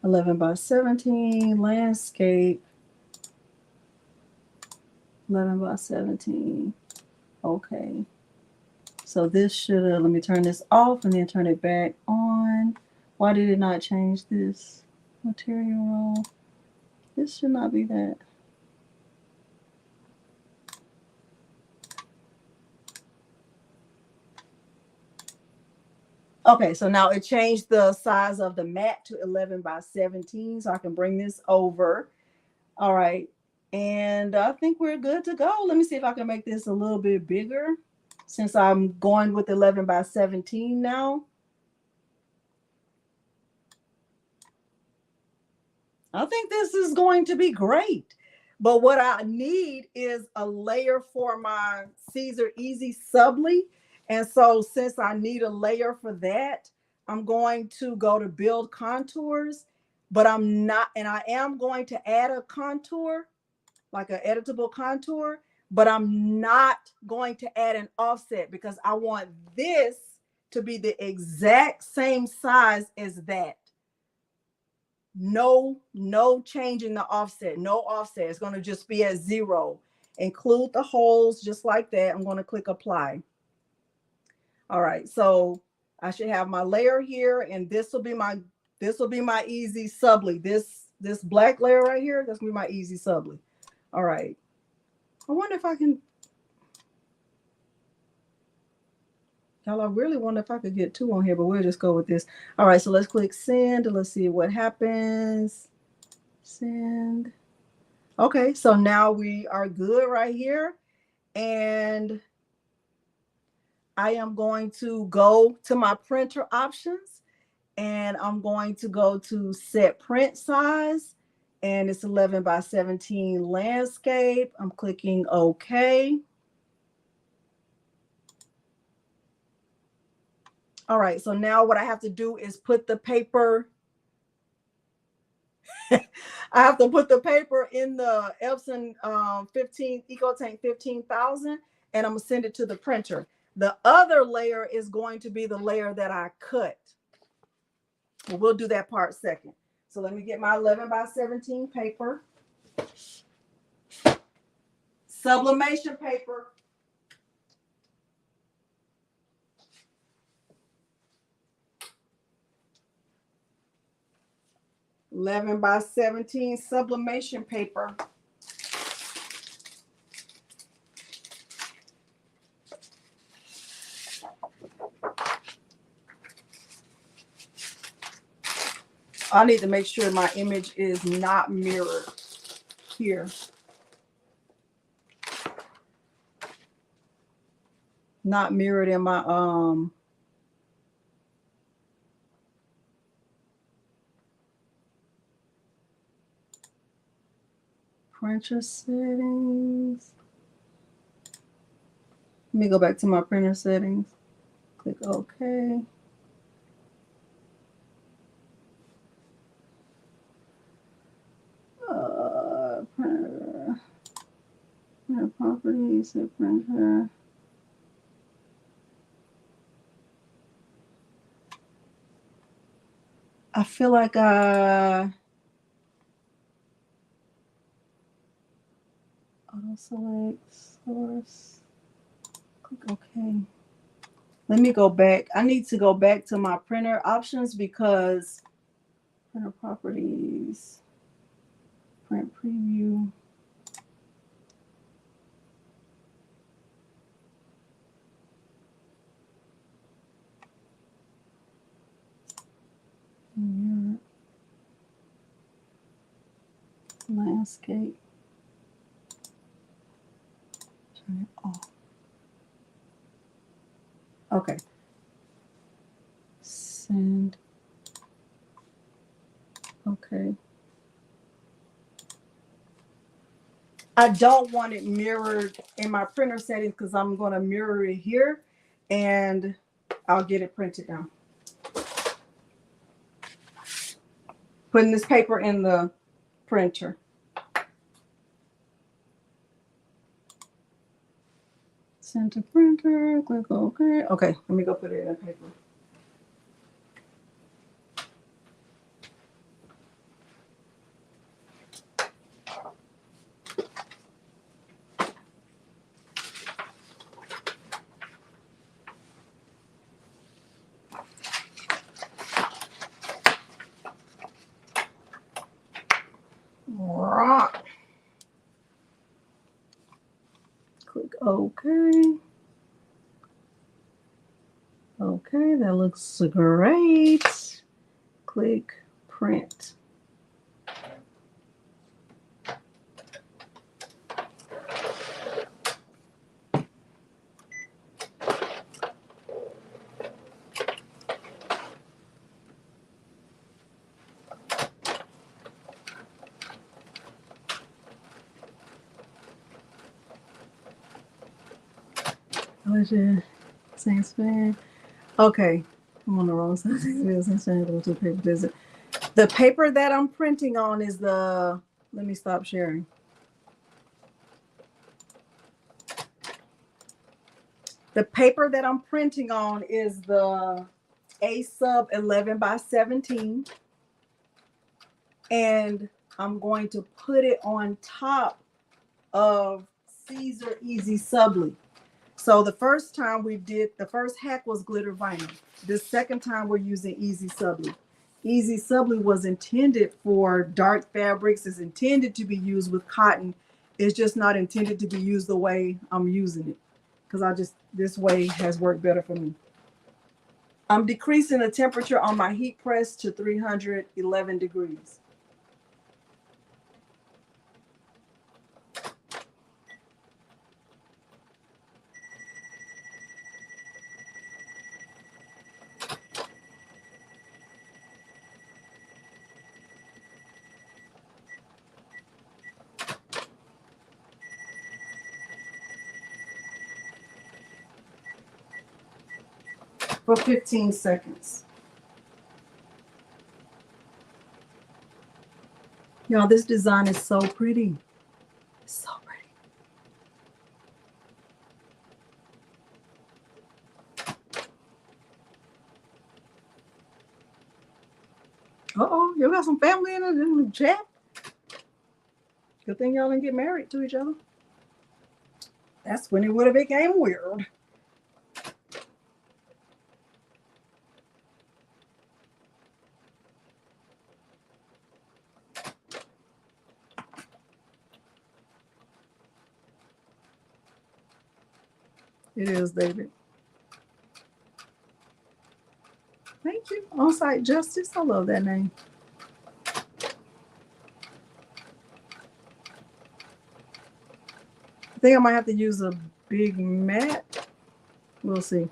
11 by 17 landscape. 11 by 17. Okay. So this should, let me turn this off and then turn it back on. Why did it not change this? Material roll. This should not be that. Okay, so now it changed the size of the mat to 11 by 17, so I can bring this over. All right, and I think we're good to go. Let me see if I can make this a little bit bigger since I'm going with 11 by 17 now. I think this is going to be great. But what I need is a layer for my Siser EasySubli. And so since I need a layer for that, I'm going to go to build contours, but I am going to add a contour, like an editable contour, but I'm not going to add an offset because I want this to be the exact same size as that. No changing the offset, no offset. It's going to just be at 0. Include the holes just like that. I'm going to click apply. All right, so I should have my layer here, and this will be my EasySubli. This black layer right here, that's gonna be my EasySubli. All right, I wonder if I can. Y'all, I really wonder if I could get 2 on here, but we'll just go with this. All right, so let's click send and let's see what happens. Send. Okay, so now we are good right here. And I am going to go to my printer options and I'm going to go to set print size, and it's 11 by 17 landscape. I'm clicking OK. All right, so now what I have to do is put the paper. I have to put the paper in the Epson 15 EcoTank 15,000, and I'm gonna send it to the printer. The other layer is going to be the layer that I cut. Well, we'll do that part second. So let me get my 11 by 17 paper. Sublimation paper. (11 by 17) sublimation paper. I need to make sure my image is not mirrored here. Not mirrored in my printer settings. Let me go back to my printer settings. Click OK. Printer properties, printer. I feel like auto select source. Click OK. Let me go back. I need to go back to my printer options because printer properties, print preview. Landscape. Turn it off. Okay. Send. Okay. I don't want it mirrored in my printer settings because I'm going to mirror it here and I'll get it printed now. Putting this paper in the printer. Send to printer, click OK. Okay, let me go put it in paper. okay. Okay, that looks great. Click print. Same span. Okay, I'm on the wrong side. The paper that I'm printing on is the, let me stop sharing. The paper that I'm printing on is the A-Sub 11 by 17. And I'm going to put it on top of Siser EasySubli. So the first time we did, the first hack was glitter vinyl. The second time we're using EasySubli. EasySubli was intended for dark fabrics. It's intended to be used with cotton. It's just not intended to be used the way I'm using it. Because this way has worked better for me. I'm decreasing the temperature on my heat press to 311 degrees. For 15 seconds. Y'all, this design is so pretty. It's so pretty. Uh-oh, you got some family in the chat? Good thing y'all didn't get married to each other. That's when it would have became weird. It is, David. Thank you. On-site justice. I love that name. I think I might have to use a big mat. We'll see.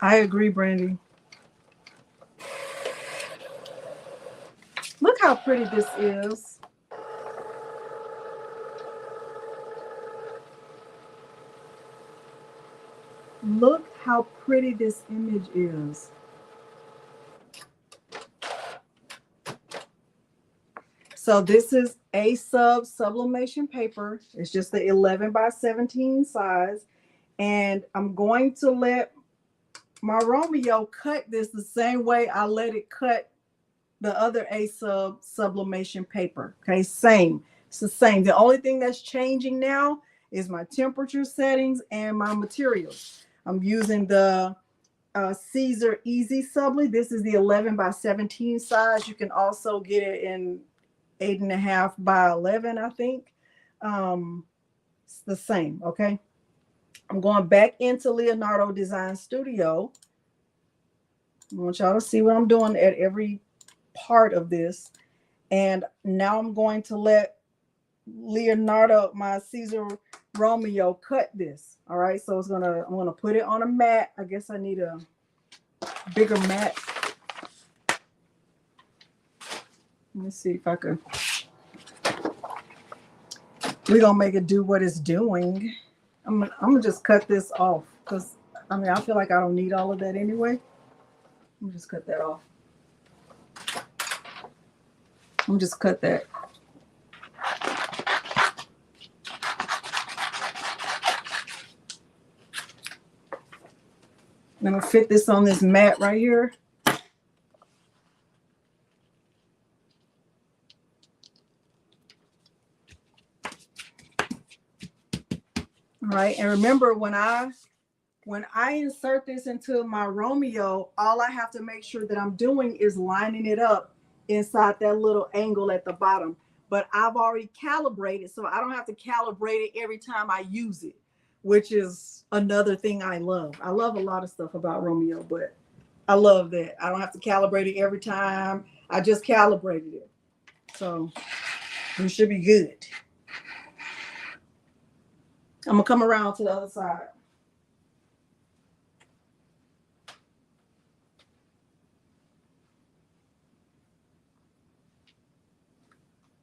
I agree, Brandy. Look how pretty this is. Look how pretty this image is. So this is A-Sub sublimation paper. It's just the 11 by 17 size. And I'm going to let my Romeo cut this the same way I let it cut the other A-Sub sublimation paper. Okay, same. It's the same. The only thing that's changing now is my temperature settings and my materials. I'm using the Siser EasySubli. This is the 11 by 17 size. You can also get it in 8.5 by 11, I think. It's the same, okay? I'm going back into Leonardo Design Studio. I want y'all to see what I'm doing at every part of this. And now I'm going to let Leonardo, my Siser Romeo, cut this. All right, so I'm gonna put it on a mat. I guess I need a bigger mat. Let me see if I can. We're gonna make it do what it's doing. I'm gonna just cut this off because I mean I feel like I don't need all of that anyway. Let me just cut that off. I'm just cut that. I'm gonna fit this on this mat right here. All right? And remember, when I insert this into my Romeo, all I have to make sure that I'm doing is lining it up inside that little angle at the bottom. But I've already calibrated, so I don't have to calibrate it every time I use it, which is another thing I love. I love a lot of stuff about Romeo, but I love that I don't have to calibrate it every time. I just calibrated it. So we should be good. I'm gonna come around to the other side.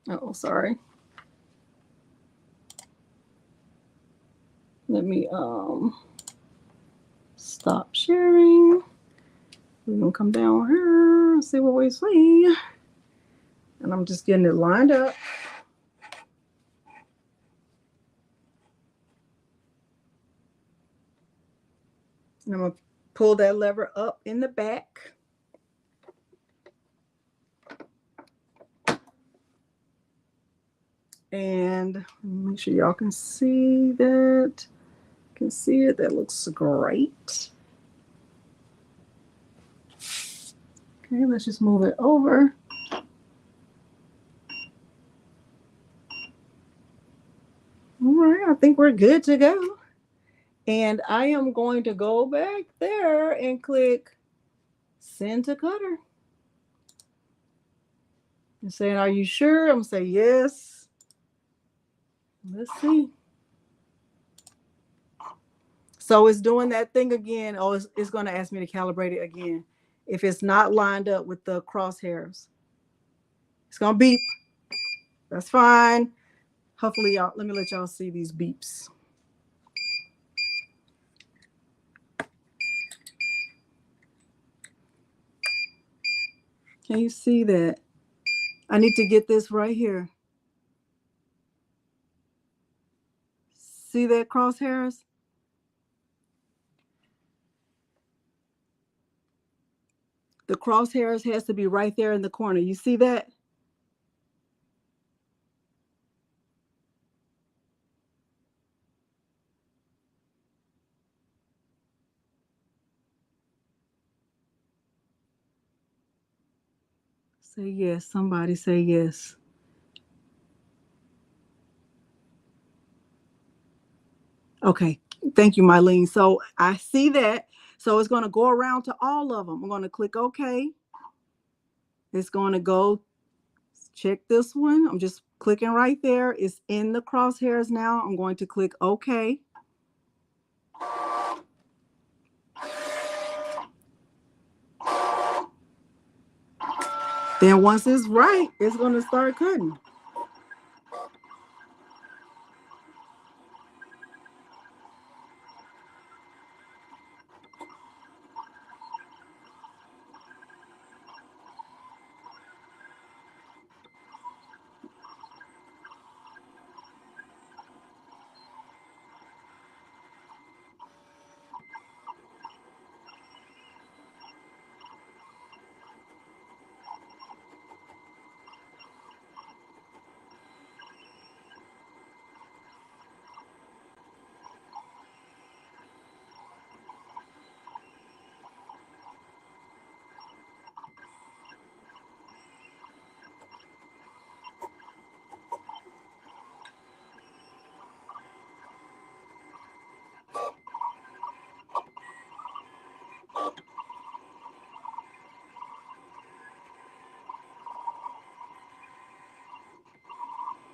Oh, sorry. Let me stop sharing. We're gonna come down here and see what we see. And I'm just getting it lined up. And I'm gonna pull that lever up in the back. And make sure y'all can see that. Can see it. That looks great. Okay, let's just move it over. All right, I think we're good to go. And I am going to go back there and click send to cutter. And saying, are you sure? I'm gonna say yes. Let's see. So it's doing that thing again. Oh, it's going to ask me to calibrate it again. If it's not lined up with the crosshairs, it's going to beep. That's fine. Hopefully, y'all, let me let y'all see these beeps. Can you see that? I need to get this right here. See that crosshairs? The crosshairs has to be right there in the corner. You see that? Say yes. Somebody say yes. Okay. Thank you, Mylene. So I see that. So it's going to go around to all of them. I'm going to click OK. It's going to go check this one. I'm just clicking right there. It's in the crosshairs now. I'm going to click OK. Then once it's right, it's going to start cutting.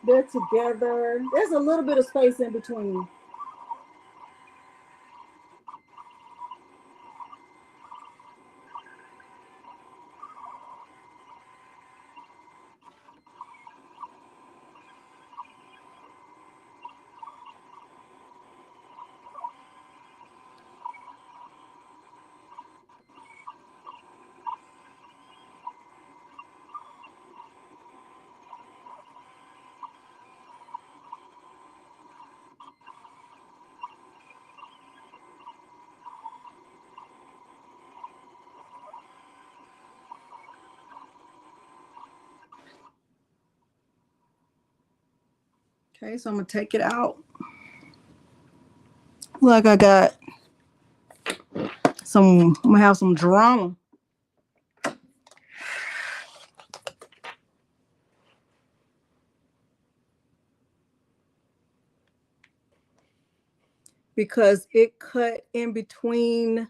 They're together. There's a little bit of space in between. Okay, so I'm going to take it out. like I got I'm gonna have some drama. Because it cut in between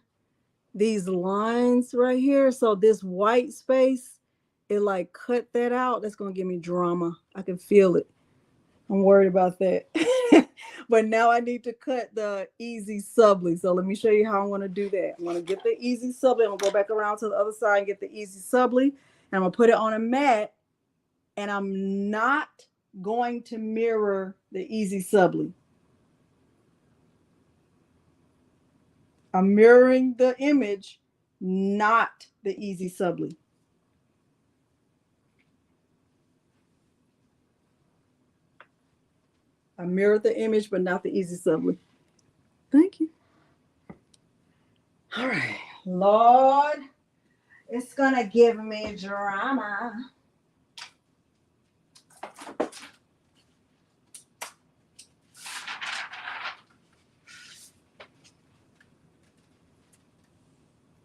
these lines right here. So this white space, it like cut that out. That's gonna give me drama. I can feel it. I'm worried about that. But now I need to cut the EasySubli. So let me show you how I'm gonna do that. I'm gonna get the EasySubli. I'm gonna go back around to the other side and get the EasySubli. And I'm gonna put it on a mat. And I'm not going to mirror the EasySubli. I'm mirroring the image, not the EasySubli. I mirrored the image, but not the EasySubli. Thank you. All right, Lord, it's gonna give me drama.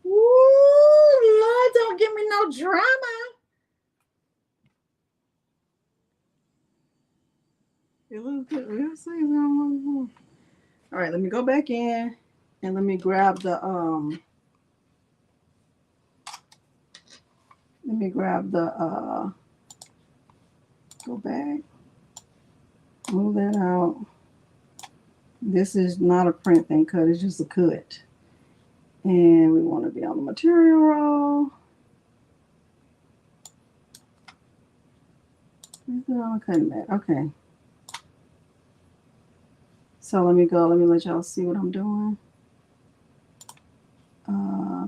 Ooh, Lord, don't give me no drama. It looks good. All right, let me go back in and let me grab the go back, move that out. This is not a print thing cut, it's just a cut. And we want to be on the material roll. Is it on a cutting mat? Okay. So let me go, let me let y'all see what I'm doing.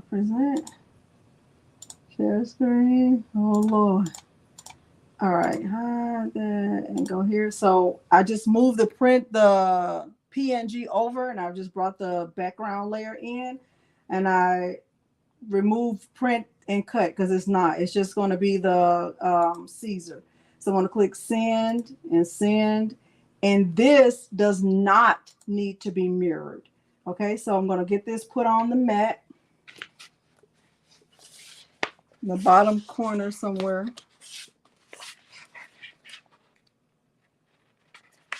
Present. Share screen. Oh Lord. All right, hide that and go here. So I just moved the PNG over, and I just brought the background layer in, and I removed print and cut because it's just going to be the Siser. So I'm going to click send and send, and this does not need to be mirrored. Okay, so I'm going to get this put on the mat, in the bottom corner somewhere.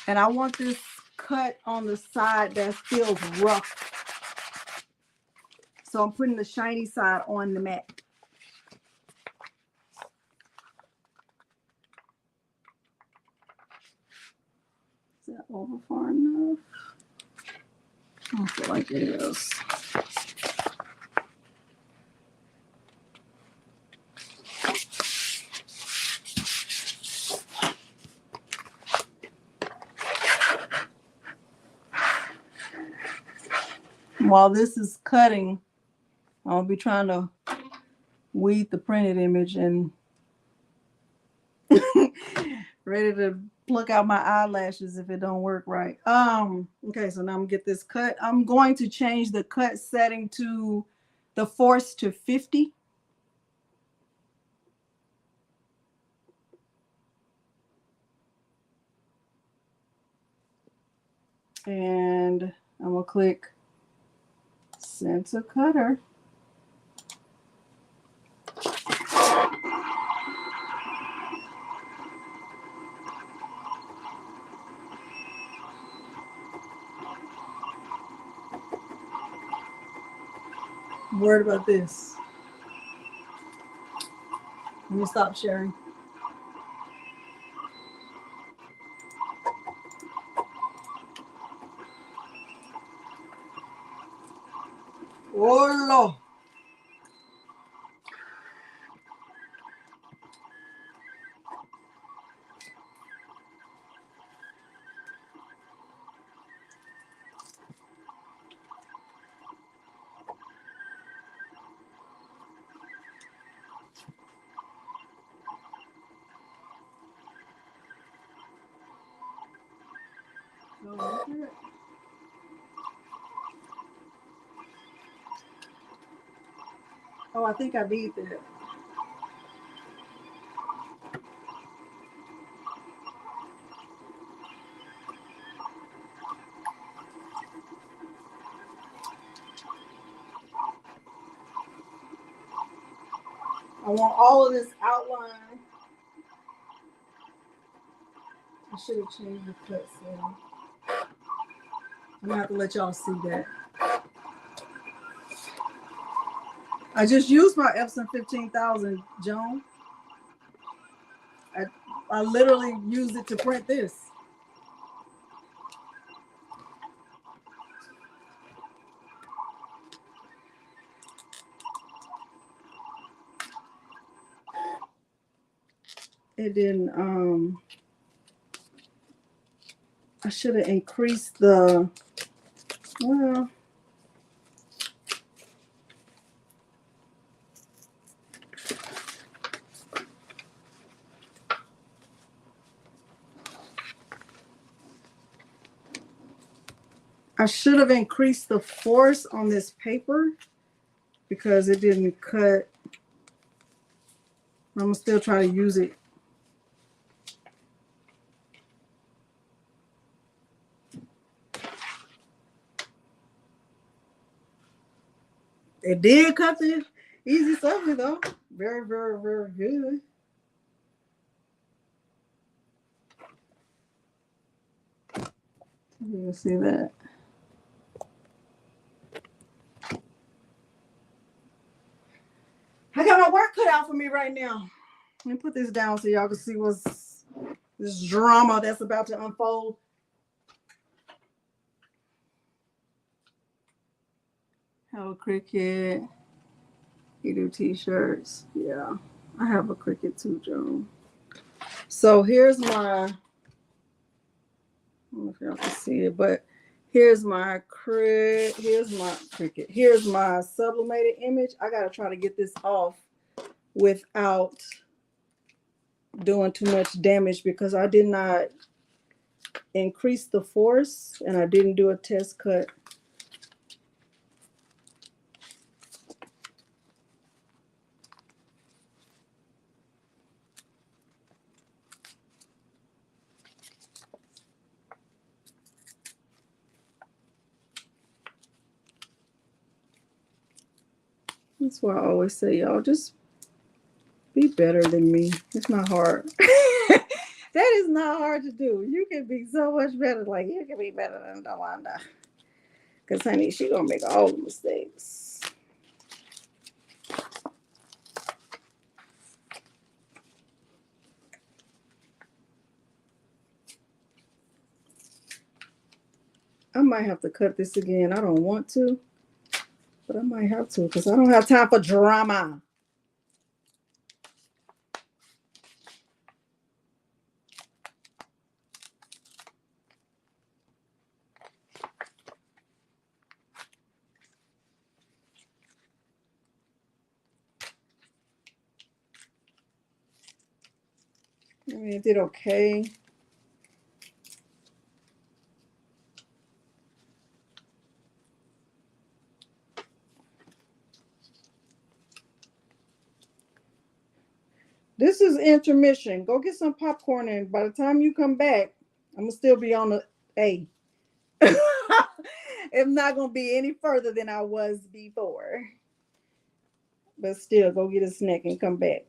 And I want this cut on the side that feels rough. So I'm putting the shiny side on the mat. Is that over far enough? I don't feel like it is. While this is cutting, I'll be trying to weed the printed image and ready to pluck out my eyelashes if it don't work right. Okay, so now I'm gonna get this cut. I'm going to change the cut setting to the force to 50. And I'm gonna click send to cutter. I'm worried about this. Let me stop sharing. Oh Lord. Oh, I think I beat that. I want all of this outline. I should have changed the cut setting. I'm gonna have to let y'all see that. I just used my Epson 15,000, Joan. I literally used it to print this. It didn't, I should have increased the, well, I should have increased the force on this paper because it didn't cut. I'm gonna still try to use it. It did cut the EasySubli though. Very, very, very good. You can see that. I got my work cut out for me right now. Let me put this down so y'all can see what's this drama that's about to unfold. Hello Cricket. You do t-shirts. Yeah. I have a Cricket too, Joan. So here's my, I don't know if y'all can see it, but here's my Cricket. Here's my sublimated image. I gotta try to get this off without doing too much damage because I did not increase the force and I didn't do a test cut. That's why I always say, y'all, just be better than me. It's not hard. That is not hard to do. You can be so much better. Like, you can be better than Delonda. Because, honey, she going to make all the mistakes. I might have to cut this again. I don't want to. But I might have to because I don't have time for drama. I mean, it did okay. This is intermission. Go get some popcorn, and by the time you come back, I'm going to still be on the A. It's not going to be any further than I was before. But still, go get a snack and come back.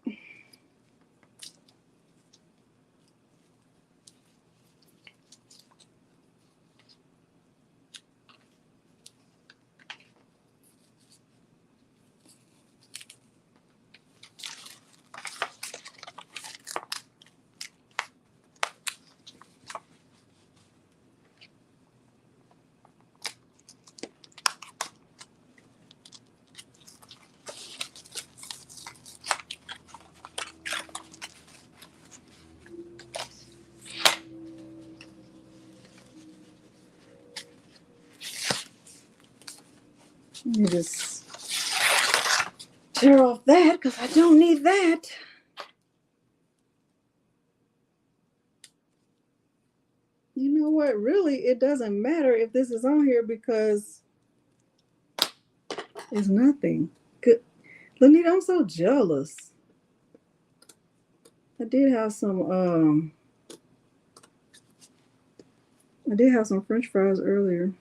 Let me just tear off that because I don't need that. You know what? Really, it doesn't matter if this is on here because it's nothing. Good. Lenita, I'm so jealous. I did have some French fries earlier.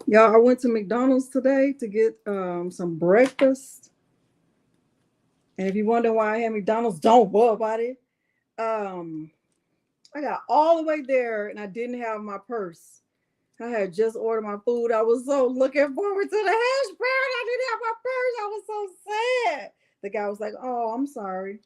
Y'all, I went to McDonald's today to get some breakfast. And if you wonder why I had McDonald's, don't worry about it. I got all the way there and I didn't have my purse. I had just ordered my food. I was so looking forward to the hash brown. I didn't have my purse. I was so sad. The guy was like, "Oh, I'm sorry."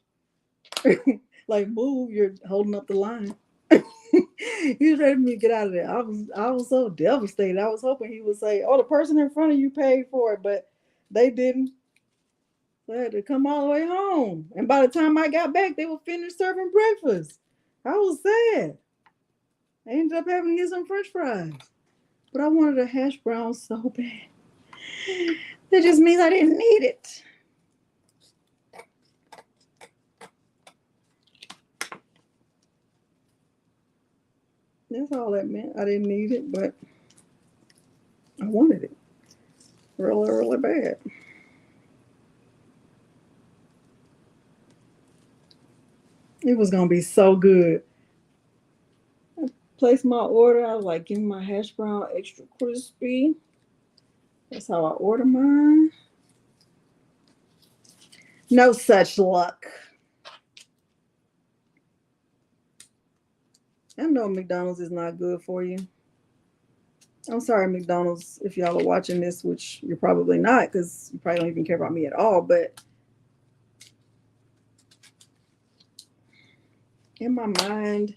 Like, move, you're holding up the line. He was ready for me to get out of there. I was so devastated. I was hoping he would say, "Oh, the person in front of you paid for it," but they didn't. So I had to come all the way home. And by the time I got back, they were finished serving breakfast. I was sad. I ended up having to get some French fries. But I wanted a hash brown so bad. That just means I didn't need it. That's all that meant. I didn't need it, but I wanted it really, really bad. It was going to be so good. I placed my order. I was like, give me my hash brown extra crispy. That's how I order mine. No such luck. I know McDonald's is not good for you. I'm sorry, McDonald's, if y'all are watching this, which you're probably not because you probably don't even care about me at all. But in my mind,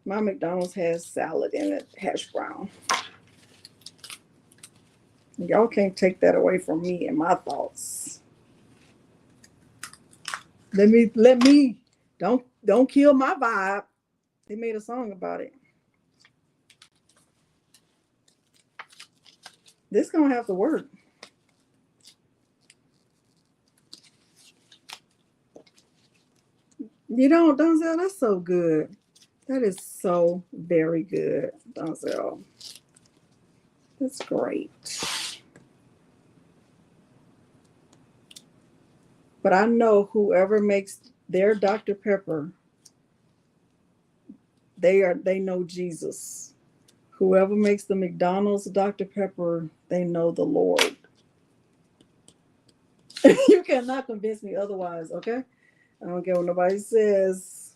my McDonald's has salad in it, hash brown. Y'all can't take that away from me and my thoughts. Let me don't kill my vibe. They made a song about it. This gonna have to work. You don't, Donzel? That's so good. That is so very good, Donzel. That's great. But I know whoever makes their Dr. Pepper, they know Jesus. Whoever makes the McDonald's Dr. Pepper, they know the Lord. You cannot convince me otherwise, okay? I don't care what nobody says.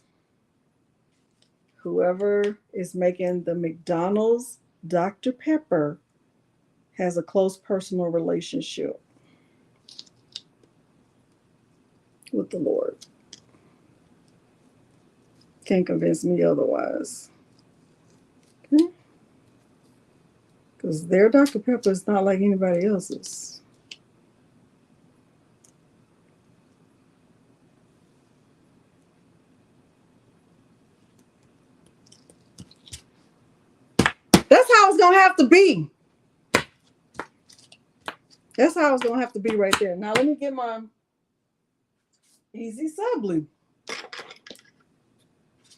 Whoever is making the McDonald's Dr. Pepper has a close personal relationship with the Lord. Can't convince me otherwise. Okay? Because their Dr. Pepper is not like anybody else's. That's how it's going to have to be. That's how it's going to have to be right there. Now, let me get my EasySubli.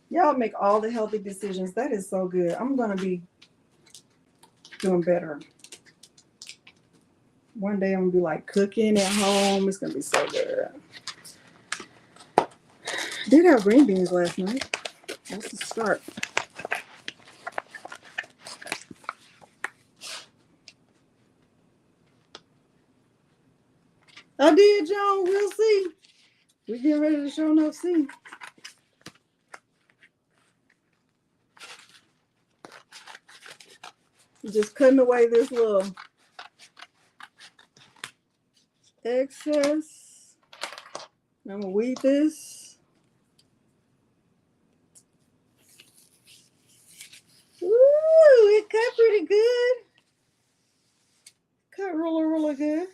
Y'all make all the healthy decisions. That is so good. I'm going to be doing better. One day I'm going to be like cooking at home. It's going to be so good. Did have green beans last night. That's the start. I did, John. We'll see. We get ready to show enough see. Just cutting away this little excess. I'm gonna weed this. Ooh, it cut pretty good. Cut really, really good.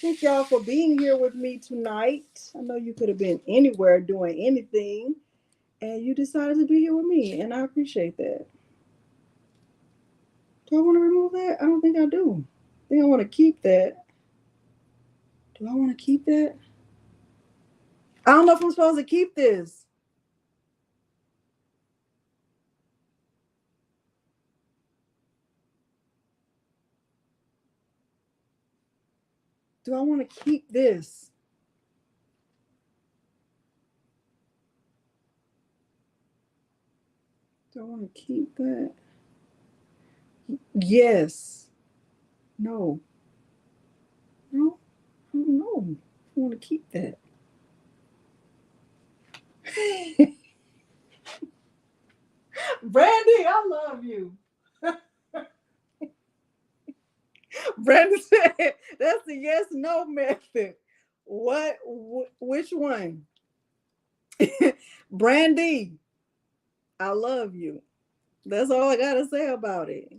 Thank y'all for being here with me tonight. I know you could have been anywhere doing anything, and you decided to be here with me, and I appreciate that. Do I want to remove that? I don't think I do. I think I want to keep that. Do I want to keep that? I don't know if I'm supposed to keep this. Do I want to keep this? Do I want to keep that? Yes. No. No. I don't know. I want to keep that. Brandy, I love you. Brandy said that's the yes no method. What? Which one? Brandy, I love you. That's all I gotta say about it.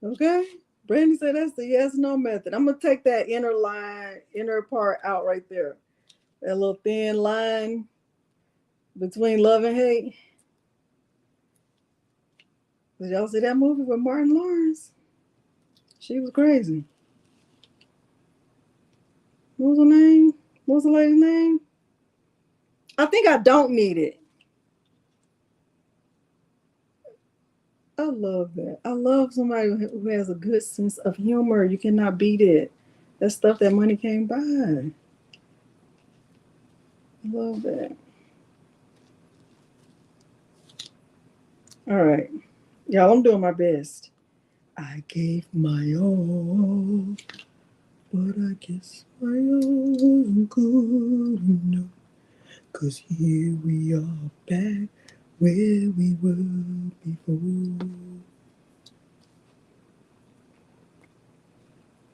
Okay. Brandy said that's the yes no method. I'm gonna take that inner part out right there. That little thin line between love and hate. Did y'all see that movie with Martin Lawrence? She was crazy. What was her name? What was the lady's name? I think I don't need it. I love that. I love somebody who has a good sense of humor. You cannot beat it. That's stuff that money can't buy. I love that. All right. Y'all, I'm doing my best. I gave my all, but I guess my all wasn't good enough. 'Cause here we are back where we were before.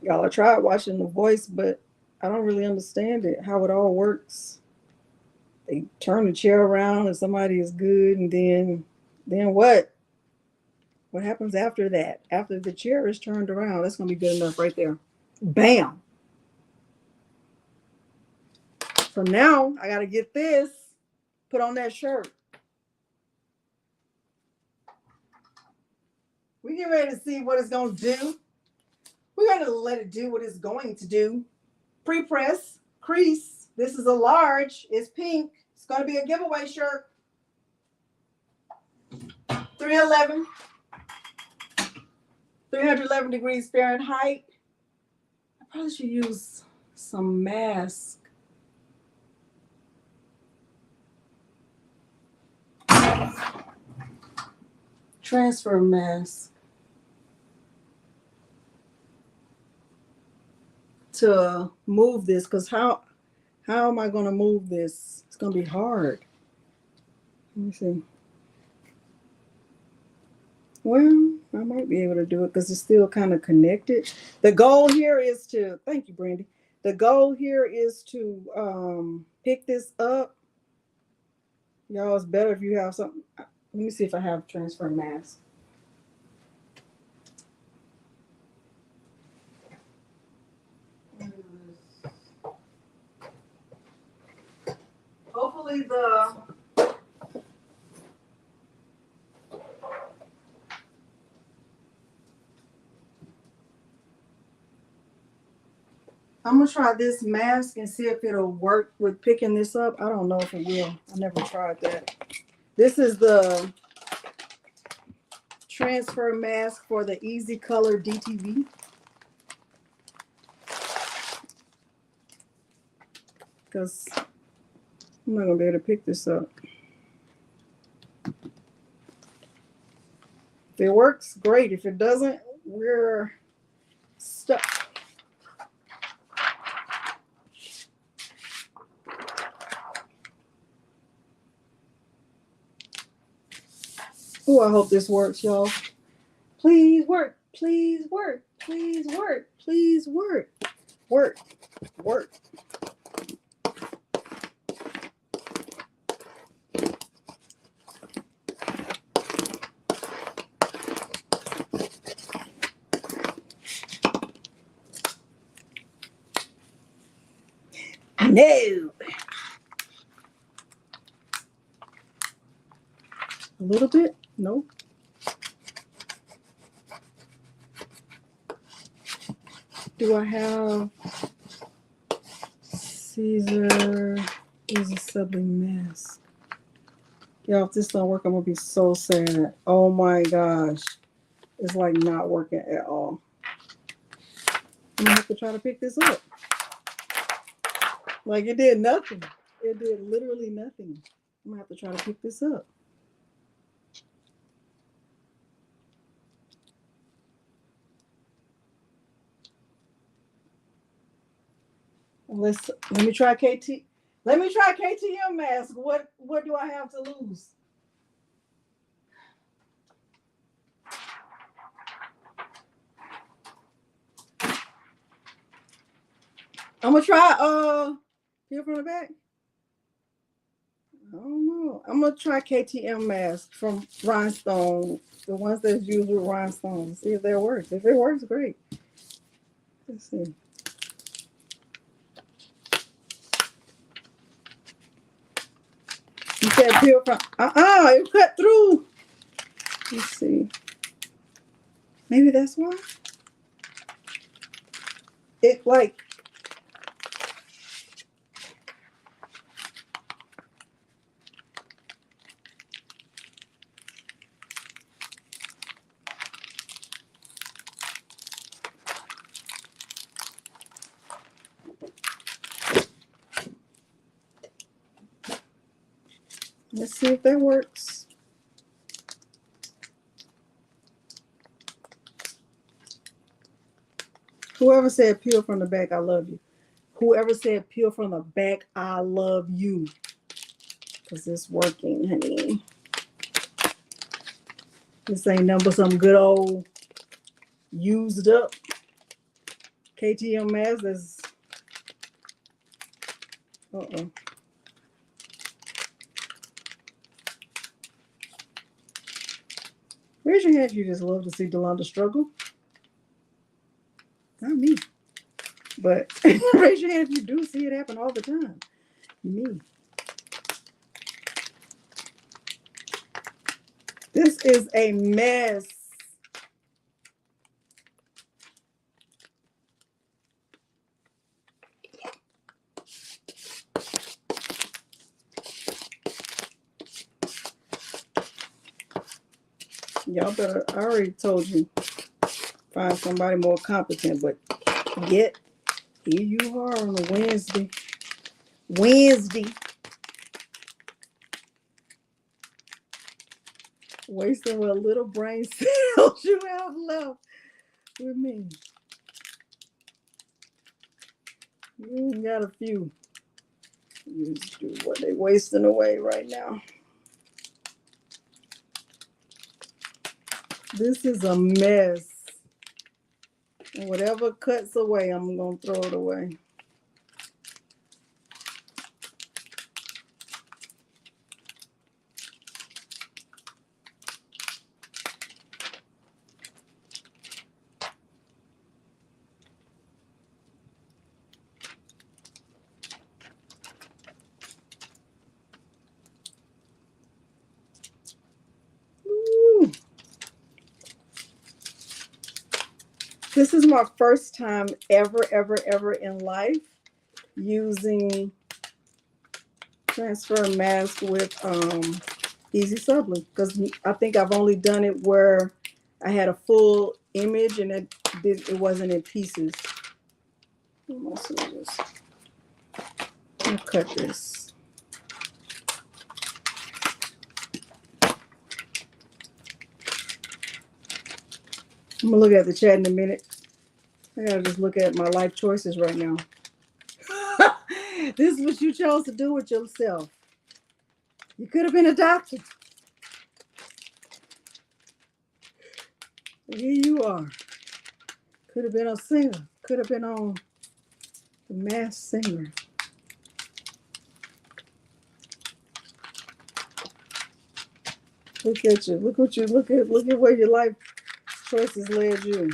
Y'all, I tried watching The Voice, but I don't really understand it, how it all works. They turn the chair around and somebody is good, and then what? What happens after that? After the chair is turned around, that's gonna be good enough right there. Bam. So now I gotta get this, put on that shirt. We get ready to see what it's gonna do. We're gonna let it do what it's going to do. Pre-press, crease. This is a large, it's pink. It's gonna be a giveaway shirt. 311 degrees Fahrenheit. I probably should use some mask. Transfer mask to move this, because how am I going to move this? It's going to be hard. Let me see. Well, I might be able to do it because it's still kind of connected. The goal here is to, thank you, Brandy. The goal here is to pick this up. Y'all, it's better if you have something. Let me see if I have transfer mask. Hopefully I'm gonna try this mask and see if it'll work with picking this up. I don't know if it will. I never tried that. This is the transfer mask for the Easy Color DTV. Because I'm not gonna be able to pick this up. If it works, great. If it doesn't, we're stuck. Oh, I hope this works, y'all. Please work. Please work. Please work. Please work. Work. Work. No. A little bit? No. Do I have Siser EasySubli mask? Y'all, if this don't work, I'm gonna be so sad. Oh my gosh. It's like not working at all. I'm gonna have to try to pick this up. Like it did nothing. It did literally nothing. I'm gonna have to try to pick this up. Let me try KT. Let me try KTM mask. What do I have to lose? I'm gonna try peel from the back. I don't know. I'm gonna try KTM mask from rhinestone, the ones that's used with rhinestones. See if that works. If it works, great. Let's see. You said peel from it cut through. Let's see. Maybe that's why. It like let's see if that works. Whoever said peel from the back, I love you. Whoever said peel from the back, I love you. Because it's working, honey. This ain't number some good old used up KTM mask. That's Raise your hand if you just love to see Delonda struggle. Not me. But raise your hand if you do see it happen all the time. Me. This is a mess. Y'all better, I already told you, find somebody more competent, but yet, here you are on a Wednesday. Wasting what little brain cells you have left with me. You got a few. You just do what they wasting away right now. This is a mess. And whatever cuts away, I'm going to throw it away. Ooh. This is my first time ever in life using transfer mask with EasySubli, because I think I've only done it where I had a full image and it wasn't in pieces. I'll cut this. I'm gonna look at the chat in a minute. I gotta just look at my life choices right now. This is what you chose to do with yourself. You could have been a doctor. Here you are. Could have been a singer. Could have been on The Masked Singer. Look at you. Look at where your life choices led you.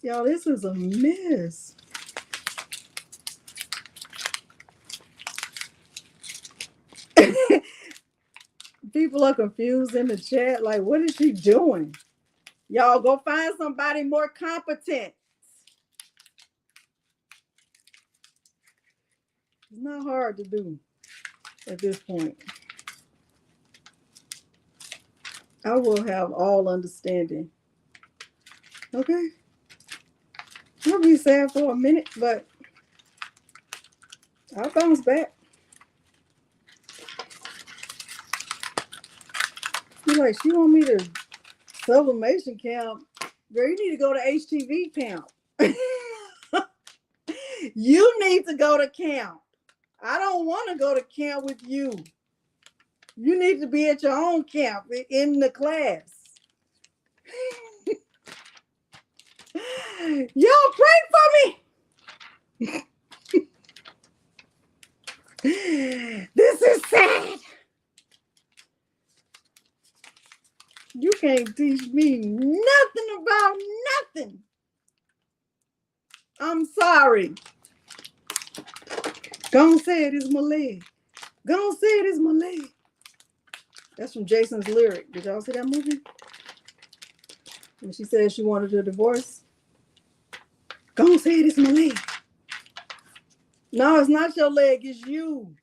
Y'all, this is a mess. People are confused in the chat. Like, what is she doing? Y'all, go find somebody more competent. It's not hard to do at this point. I will have all understanding. Okay? I'll be sad for a minute, but I'll bounce back. You're like, she want me to Sublimation Camp. Girl, you need to go to HTV camp. You need to go to camp. I don't want to go to camp with you. You need to be at your own camp in the class. Y'all pray for me. This is sad. You can't teach me nothing about nothing. I'm sorry. Gonna say it is my leg. Gonna say it is my leg. That's from Jason's lyric. Did y'all see that movie? When she said she wanted a divorce. Gonna say it is my leg. No, it's not your leg. It's you.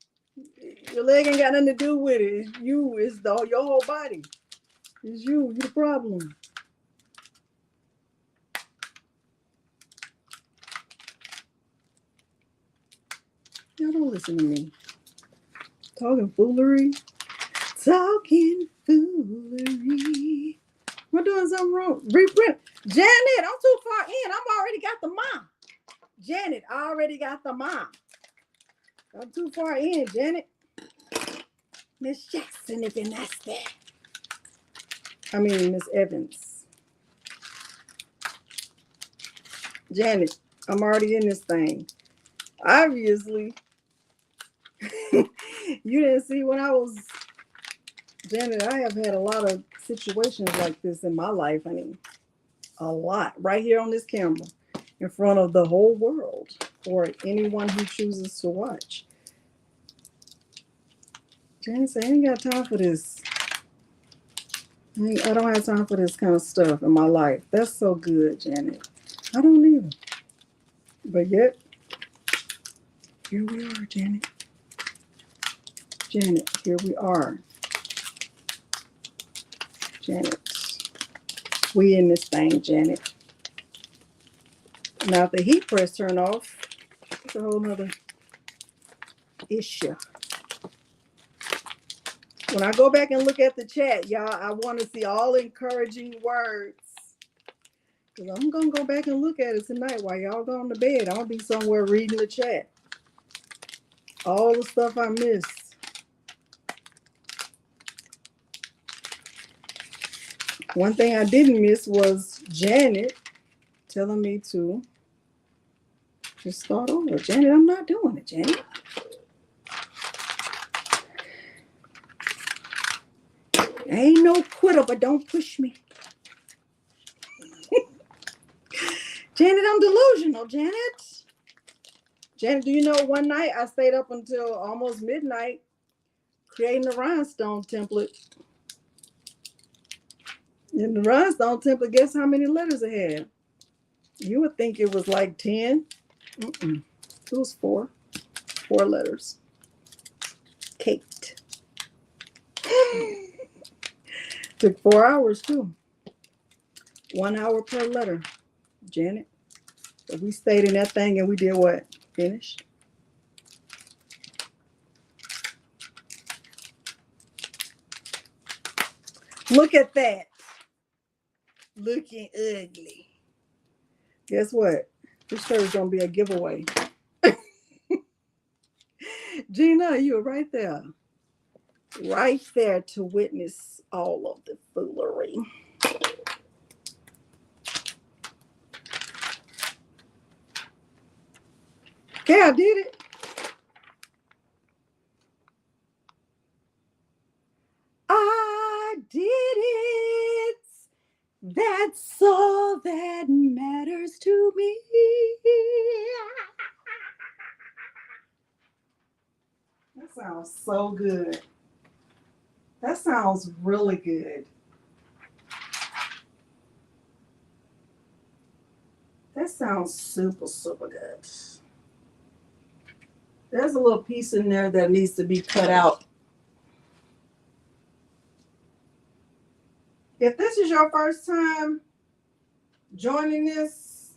Your leg ain't got nothing to do with it. It's you. It's your whole body. It's you. You the problem. Y'all don't listen to me. Talking foolery. Talking foolery. Am I doing something wrong? Reprint. Janet, I'm too far in. I'm already got the mom. Janet, I already got the mom. I'm too far in, Janet. Miss Jackson, if you're nasty. I mean, Miss Evans. Janet, I'm already in this thing. Obviously, you didn't see when I was, Janet, I have had a lot of situations like this in my life. I mean, a lot. Right here on this camera. In front of the whole world. Or anyone who chooses to watch. Janet said, I ain't got time for this. I don't have time for this kind of stuff in my life. That's so good, Janet. I don't either. But yet, here we are, Janet. Janet, here we are. Janet. We in this thing, Janet. Now, if the heat press turn off, it's a whole nother issue. When I go back and look at the chat, y'all, I want to see all encouraging words. Because I'm going to go back and look at it tonight while y'all going to bed. I'll be somewhere reading the chat. All the stuff I missed. One thing I didn't miss was Janet telling me to just start over. Janet, I'm not doing it, Janet. I ain't no quitter, but don't push me. Janet, I'm delusional, Janet. Janet, do you know one night I stayed up until almost midnight creating the rhinestone template. And the rhinestone template, guess how many letters it had? You would think it was like 10. It was 4. 4 letters. Caked. Took 4 hours too. 1 hour per letter, Janet. So we stayed in that thing and we did what? Finished. Look at that. Looking ugly. Guess what? This shirt is going to be a giveaway. Gina, you were right there. Right there to witness all of the foolery. Okay, I did it. I did it. That's all that matters to me. That sounds so good. That sounds really good. That sounds super, super good. There's a little piece in there that needs to be cut out. If this is your first time joining this,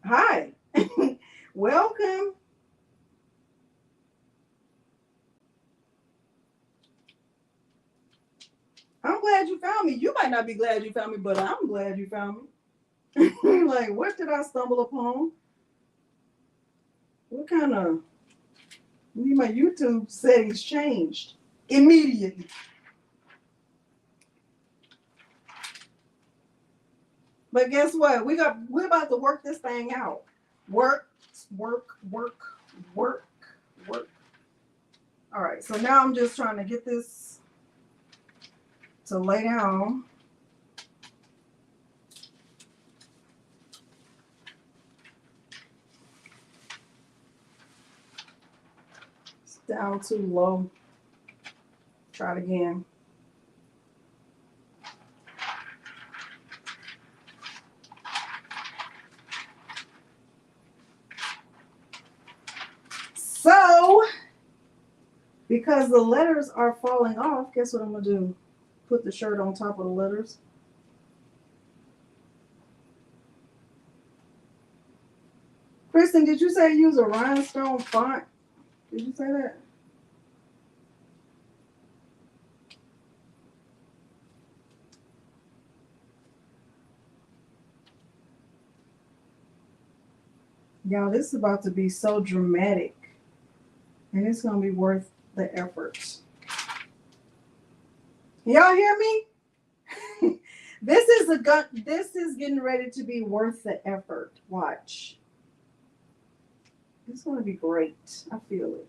hi, welcome. I'm glad glad you found me. You might not be glad you found me, but I'm glad you found me. Like, what did I stumble upon? What kind of... My YouTube settings changed immediately. But guess what? We're about to work this thing out. Work. All right, so now I'm just trying to get this to lay down. It's down too low. Try it again. So, because the letters are falling off, guess what I'm going to do? Put the shirt on top of the letters. Kristen, did you say use a rhinestone font? Did you say that? Y'all, this is about to be so dramatic. And it's going to be worth the effort. Y'all hear me? This is getting ready to be worth the effort. Watch. It's going to be great. I feel it.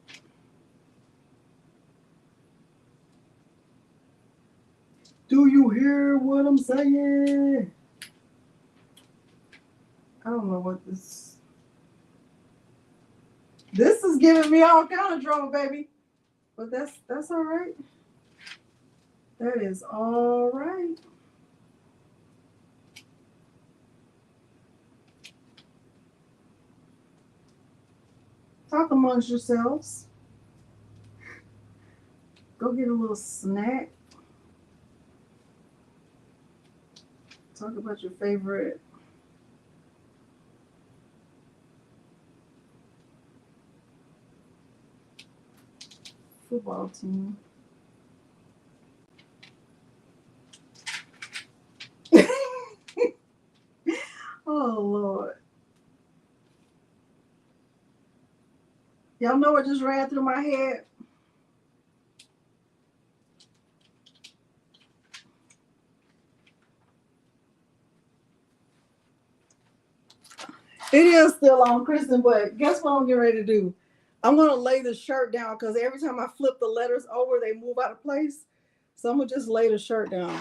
Do you hear what I'm saying? I don't know what this... This is giving me all kind of trouble, baby. But that's all right. That is all right. Talk amongst yourselves. Go get a little snack. Talk about your favorite football team. Oh, Lord. Y'all know what just ran through my head? It is still on, Kristen, but guess what I'm getting ready to do? I'm going to lay the shirt down because every time I flip the letters over, they move out of place. So I'm going to just lay the shirt down.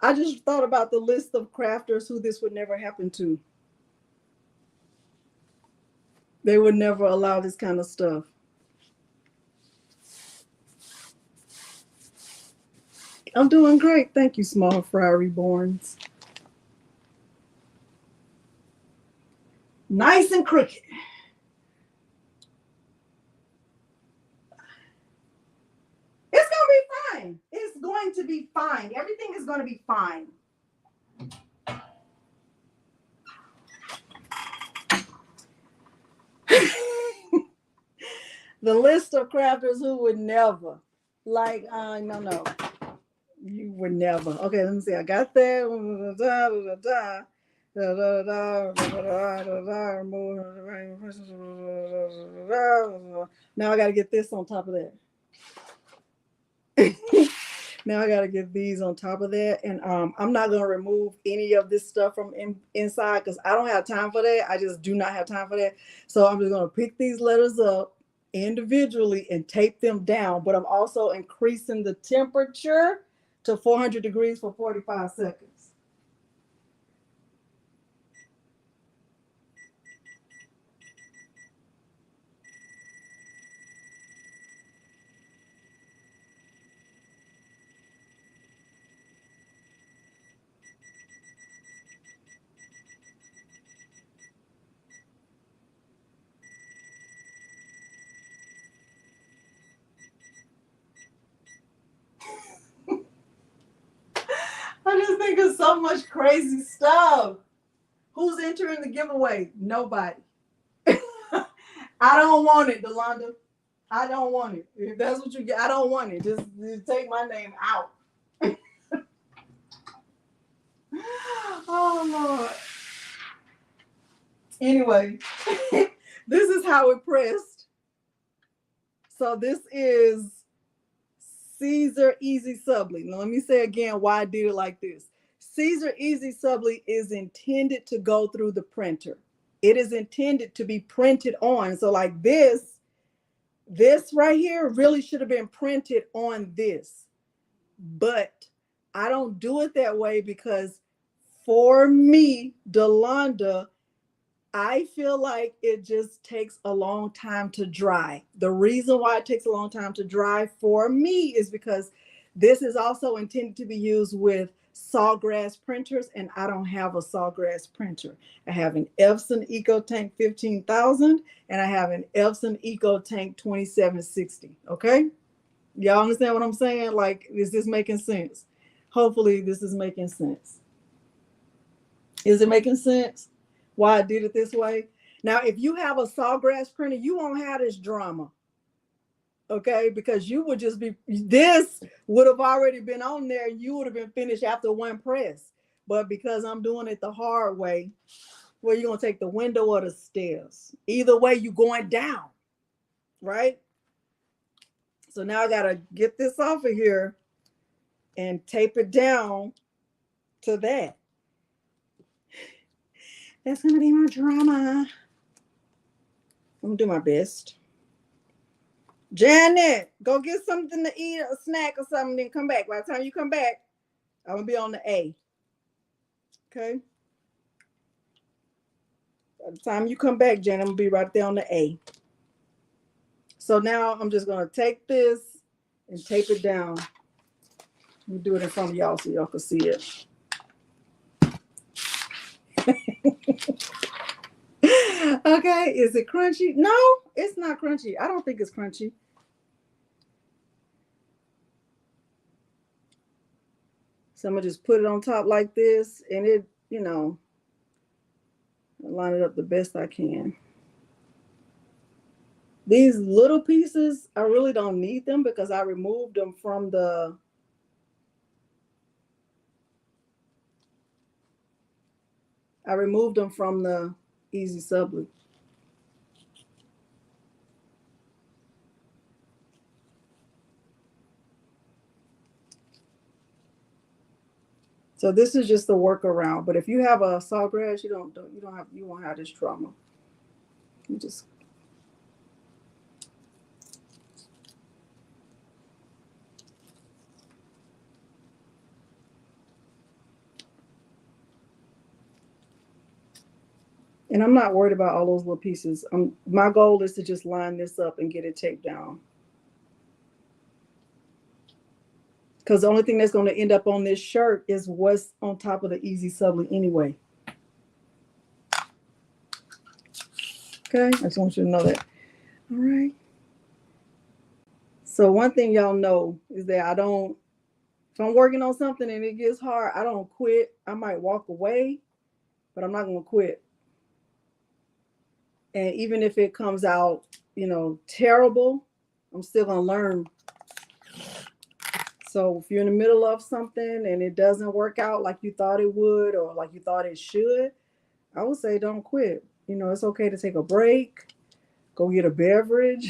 I just thought about the list of crafters who this would never happen to. They would never allow this kind of stuff. I'm doing great. Thank you, small fry reborns. Nice and crooked. It's going to be fine. It's going to be fine. Everything is going to be fine. The list of crafters who would never, like, no. You would never. Okay, let me see. I got that. Now I got to get this on top of that. Now I got to get these on top of that. And I'm not going to remove any of this stuff from inside because I don't have time for that. I just do not have time for that. So I'm just going to pick these letters up individually and tape them down. But I'm also increasing the temperature to 400 degrees for 45 seconds. I just think of so much crazy stuff. Who's entering the giveaway? Nobody. I don't want it, Delonda. I don't want it. If that's what you get, I don't want it. Just take my name out. Oh Lord. Anyway, this is how it pressed. So this is Siser EasySubli. Now let me say again why I did it like this. Siser EasySubli is intended to go through the printer. It is intended to be printed on. So like this right here really should have been printed on this. But I don't do it that way because for me, Delonda, I feel like it just takes a long time to dry. The reason why it takes a long time to dry for me is because this is also intended to be used with sawgrass printers, and I don't have a sawgrass printer. I have an Epson EcoTank 15,000 and I have an Epson EcoTank 2760. Okay? Y'all understand what I'm saying? Like, is this making sense? Hopefully this is making sense. Is it making sense? Why I did it this way? Now, if you have a sawgrass printer, you won't have this drama. Okay, because you would just be, this would have already been on there and you would have been finished after one press. But because I'm doing it the hard way, well, you're going to take the window or the stairs. Either way, you're going down, right? So now I got to get this off of here and tape it down to that. That's going to be my drama. I'm going to do my best. Janet, go get something to eat, a snack or something, then come back. By the time you come back, I'm going to be on the A. Okay? By the time you come back, Janet, I'm going to be right there on the A. So now I'm just going to take this and tape it down. Let me do it in front of y'all so y'all can see it. Okay, is it crunchy? No, it's not crunchy. I don't think it's crunchy. So I'm gonna just put it on top like this, and it, you know, line it up the best I can. These little pieces, I really don't need them because I removed them from the EasySubli. So this is just the workaround. But if you have a sawgrass, you won't have this trauma. You just and I'm not worried about all those little pieces. My goal is to just line this up and get it taped down. Because the only thing that's going to end up on this shirt is what's on top of the EasySubli anyway. Okay, I just want you to know that. All right. So one thing y'all know is that if I'm working on something and it gets hard, I don't quit. I might walk away, but I'm not going to quit. And even if it comes out, terrible, I'm still going to learn. So if you're in the middle of something and it doesn't work out like you thought it would or like you thought it should, I would say don't quit. It's okay to take a break, go get a beverage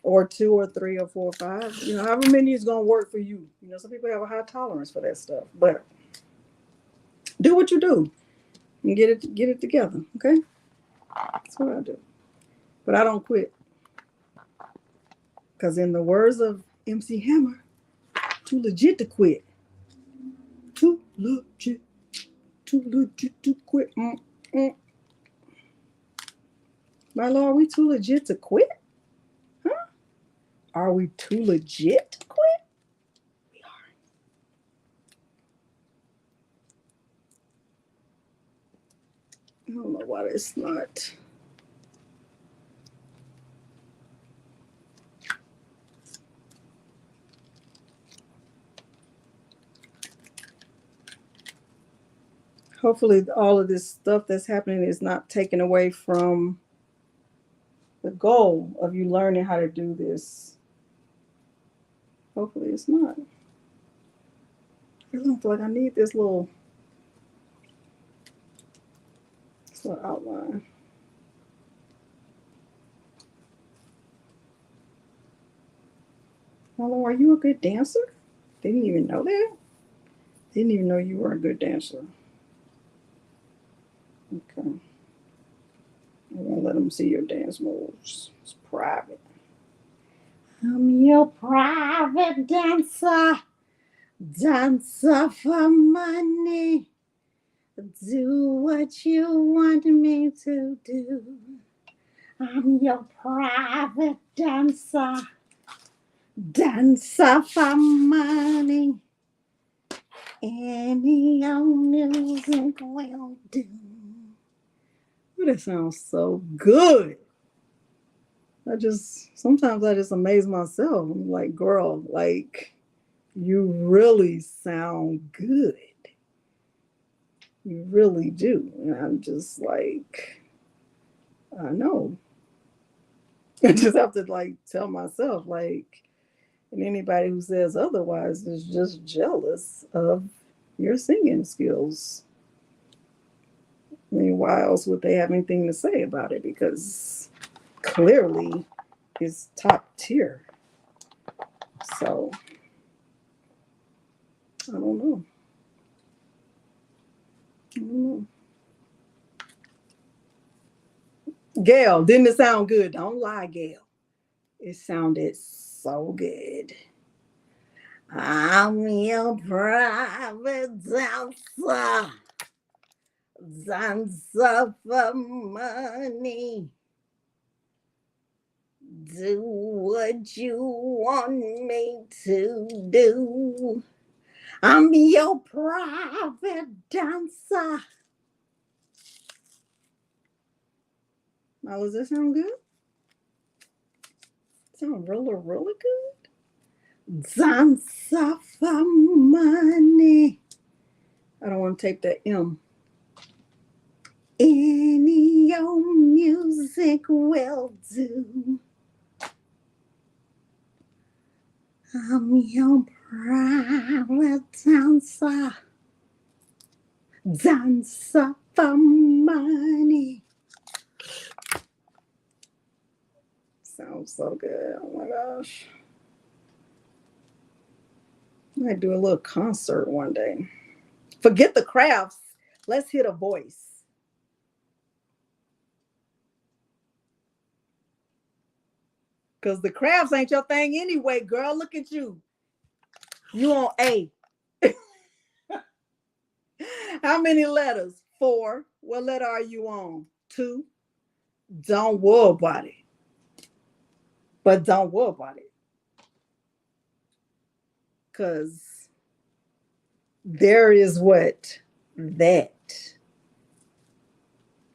or 2 or 3 or 4 or 5, however many is going to work for you. Some people have a high tolerance for that stuff, but do what you do and get it together. Okay. That's what I do. But I don't quit. Because in the words of MC Hammer, too legit to quit. Too legit to quit. Milo, are we too legit to quit? Huh? Are we too legit to quit? We are. I don't know why it's not. Hopefully all of this stuff that's happening is not taken away from the goal of you learning how to do this. Hopefully it's not. I don't feel like I need this little So outline. Milo, are you a good dancer? Didn't even know that. Didn't even know you were a good dancer. Okay. I won't let them see your dance moves. It's private. I'm your private dancer. Dancer for money. Do what you want me to do. I'm your private dancer. Dancer for money. Any old music will do. Oh, that sounds so good. Sometimes I just amaze myself. I'm like, girl, like, you really sound good. You really do. And I'm just like, I know. I just have to like tell myself, like, and anybody who says otherwise is just jealous of your singing skills. I mean, why else would they have anything to say about it? Because clearly it's top tier. So I don't know. Gail, didn't it sound good? Don't lie, Gail. It sounded so good. I'm your private dancer. Dancer for money. Do what you want me to do. I'm your private dancer. Now, does that sound good? Sound really, really good? Dancer for money. I don't want to take that M. Any old music will do. I'm your private dancer. Dancer for money. Sounds so good. Oh my gosh. I might do a little concert one day. Forget the crafts. Let's hit a voice. Because the crafts ain't your thing anyway, girl. Look at you. You on A. How many letters? 4. What letter are you on? 2. Don't worry about it. But don't worry about it. Because there is what? That.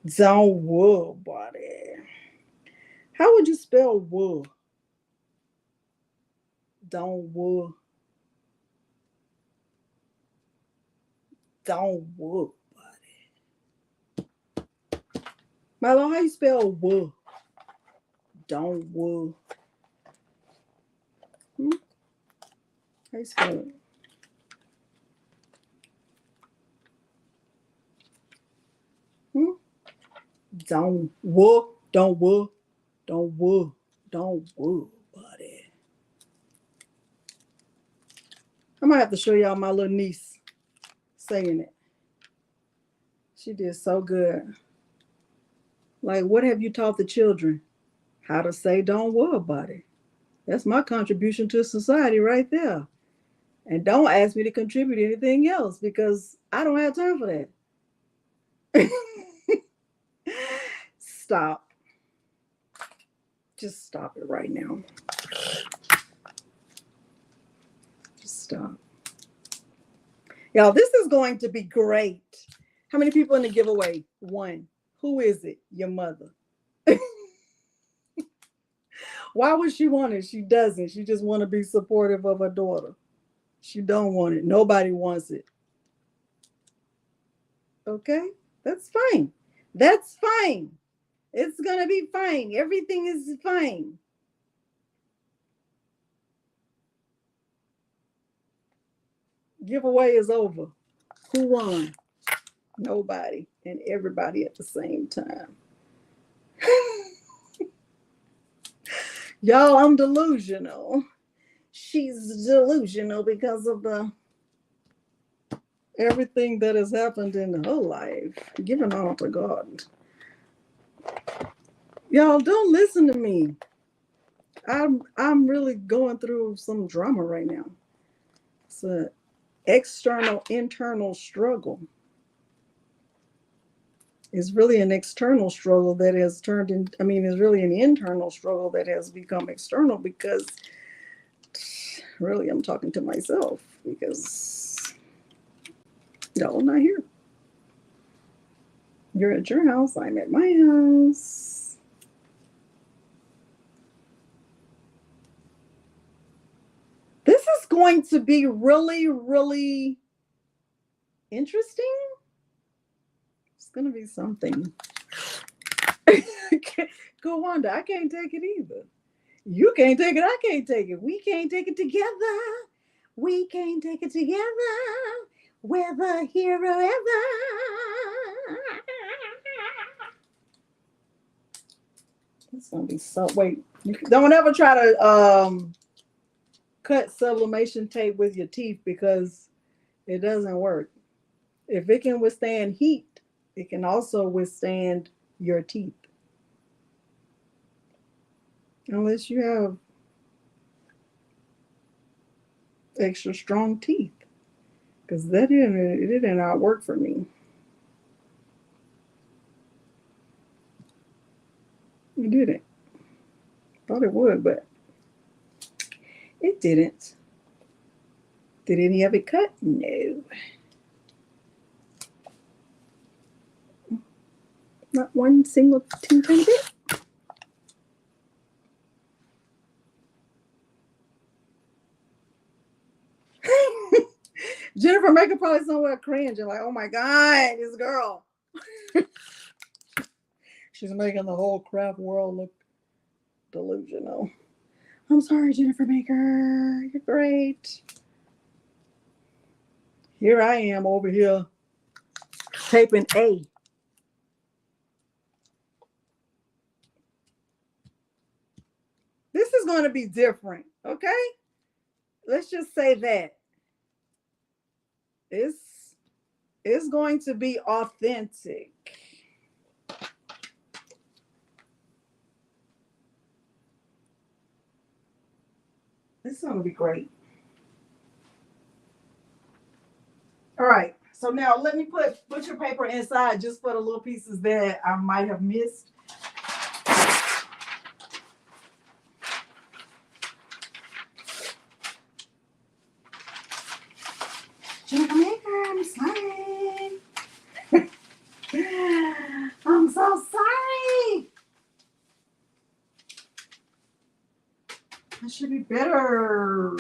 Don't worry about it. How would you spell wool? Don't worry. Don't worry about it. Milo, how you spell wool? Don't worry. How you spell it? Don't worry. Don't worry. Don't worry. Don't worry about it. I might have to show y'all my little niece saying it. She did so good. Like, what have you taught the children? How to say don't worry about it. That's my contribution to society right there. And don't ask me to contribute anything else because I don't have time for that. Stop. Just stop it right now. Just stop. Y'all, this is going to be great. How many people in the giveaway? 1. Who is it? Your mother. Why would she want it? She doesn't. She just want to be supportive of her daughter. She don't want it. Nobody wants it. Okay? That's fine. That's fine. It's going to be fine. Everything is fine. Giveaway is over. Who won? Nobody and everybody at the same time. Y'all, I'm delusional. She's delusional because of the everything that has happened in her life. Giving all to God. Y'all, don't listen to me. I'm really going through some drama right now. It's an external, internal struggle. It's really an external struggle that has turned in, I mean, it's really an internal struggle that has become external because really I'm talking to myself because y'all not here. You're at your house, I'm at my house. This is going to be really, really interesting. It's going to be something. Go Wanda, I can't take it either. You can't take it, I can't take it. We can't take it together. We can't take it together. Whether here or ever. It's gonna be so. Wait, don't ever try to cut sublimation tape with your teeth because it doesn't work. If it can withstand heat, it can also withstand your teeth. Unless you have extra strong teeth, because it did not work for me. It didn't. Thought it would, but it didn't. Did any of it cut? No. Not one single teeny bit. Jennifer Maker probably somewhere cringing, like, oh my God, this girl. She's making the whole craft world look delusional. I'm sorry, Jennifer Maker. You're great. Here I am over here taping A. This is going to be different, okay? Let's just say that. It's going to be authentic. This is going to be great. All right. So now let me put your paper inside just for the little pieces that I might have missed. Jennifer Maker, I'm sorry. I'm so sorry. I should be better.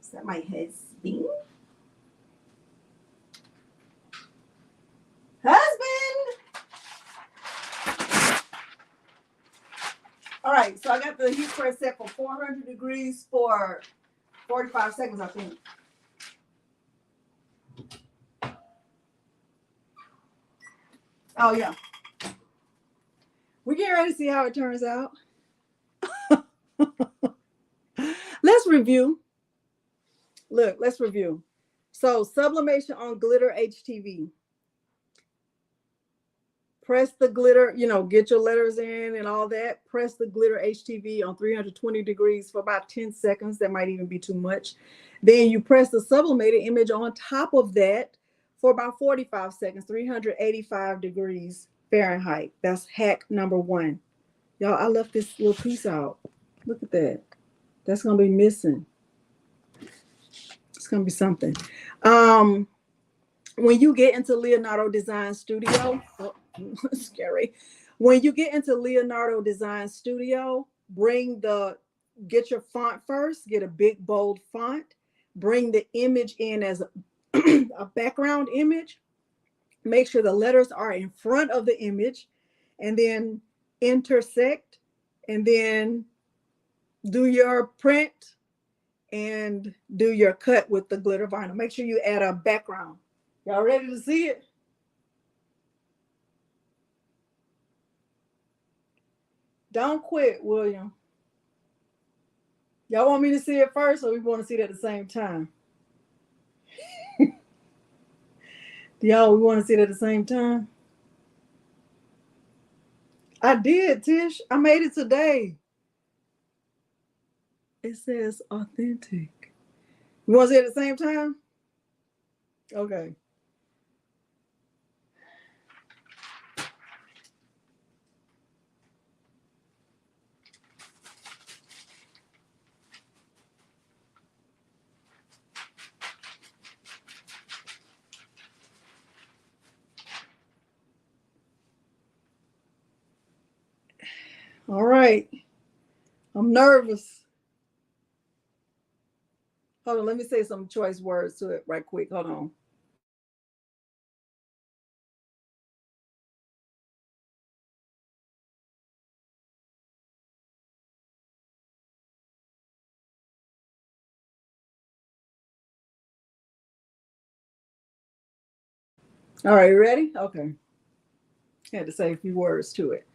Is that my husband? Husband! All right, so I got the heat press set for 400 degrees for 45 seconds, I think. Oh, yeah. We're getting ready to see how it turns out. Let's review. Look, let's review. So, sublimation on Glitter Htv. Press the glitter, get your letters in and all that. Press the Glitter Htv on 320 degrees for about 10 seconds. That might even be too much. Then you press the sublimated image on top of that for about 45 seconds, 385 degrees Fahrenheit. That's hack number 1. Y'all, I left this little piece out. Look at that. That's going to be missing. It's going to be something. When you get into Leonardo Design Studio, scary. When you get into Leonardo Design Studio, get your font first, get a big bold font, bring the image in as a background image, make sure the letters are in front of the image, and then intersect, and then do your print and do your cut with the glitter vinyl. Make sure you add a background. Y'all ready to see it? Don't quit, William. Y'all want me to see it first, or we want to see it at the same time? Y'all, we want to see it at the same time? I did, Tish. I made it today. It says authentic. You want to see it at the same time? Okay. All right. I'm nervous. Hold on. Let me say some choice words to it right quick. Hold on. All right. You ready? Okay. Had to say a few words to it.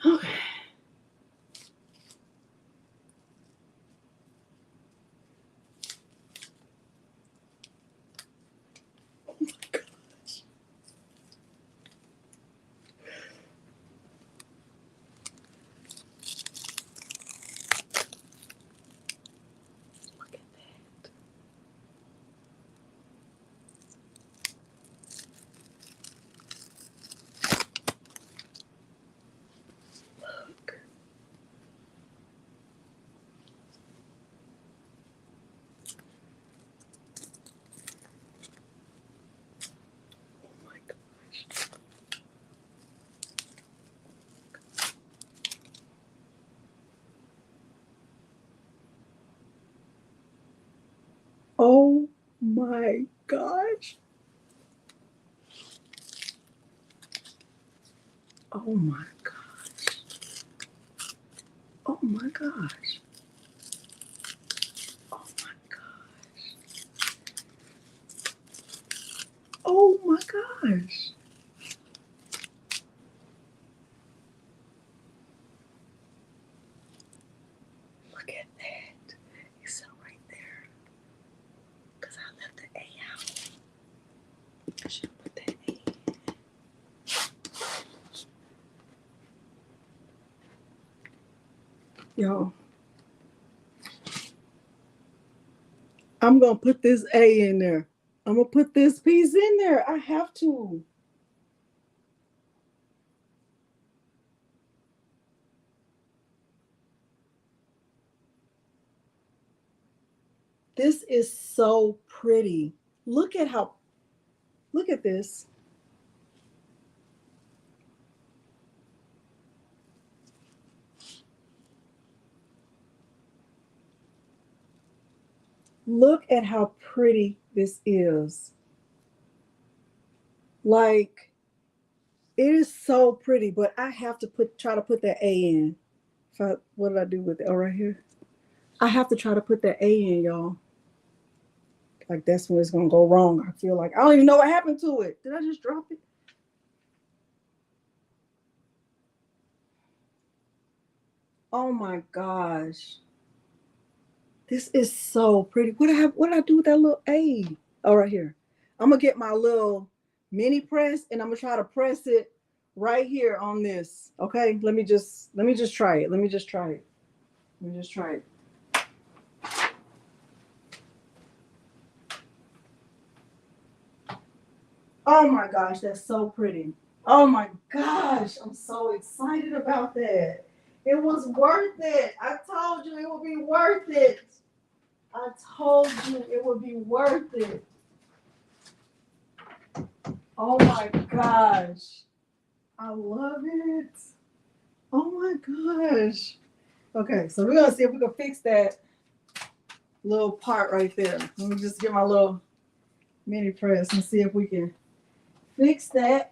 Okay. Oh my gosh. Oh my gosh. Oh my gosh. Oh my gosh. Oh my gosh. Look at that. It's right there. Because I left the A out. I should put that A in. Y'all, I'm going to put this A in there. I'm going to put this piece in there. I have to. This is so pretty. Look at this. Look at how pretty this is. Like, it is so pretty, but I have to try to put that A in. What did I do with it? Oh, right here. I have to try to put that A in, y'all. Like, that's when it's going to go wrong. I feel like I don't even know what happened to it. Did I just drop it? Oh my gosh. This is so pretty. What did I do with that little A? Oh, right here. I'm gonna get my little mini press and I'm gonna try to press it right here on this. Okay, let me just try it. Let me just try it. Let me just try it. Oh my gosh, that's so pretty. Oh my gosh, I'm so excited about that. It was worth it. I told you it would be worth it. I told you it would be worth it. Oh my gosh. I love it. Oh my gosh. Okay, so we're gonna see if we can fix that little part right there. Let me just get my little mini press and see if we can fix that.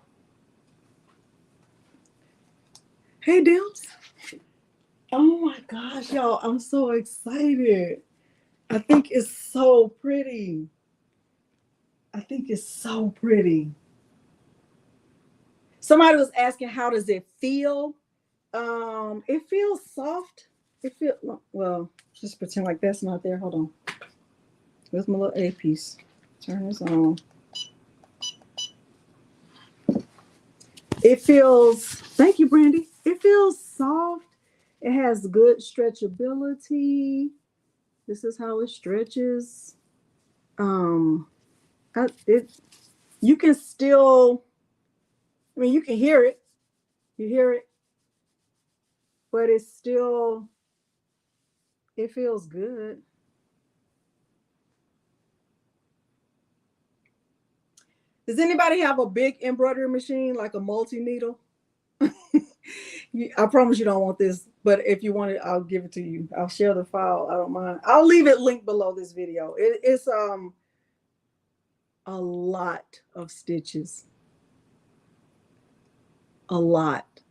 Hey, Dims. Oh my gosh, y'all. I'm so excited. I think it's so pretty. I think it's so pretty. Somebody was asking, how does it feel? It feels soft. It feels, well, just pretend like that's not there. Hold on. Where's my little A piece? Turn this on. It feels, thank you, Brandy. It feels soft. It has good stretchability. This is how it stretches. You can still, I mean, you can hear it. You hear it, but it's still, it feels good. Does anybody have a big embroidery machine, like a multi-needle? I promise you don't want this, but if you want it, I'll give it to you. I'll share the file. I don't mind. I'll leave it linked below this video. It's a lot of stitches. A lot.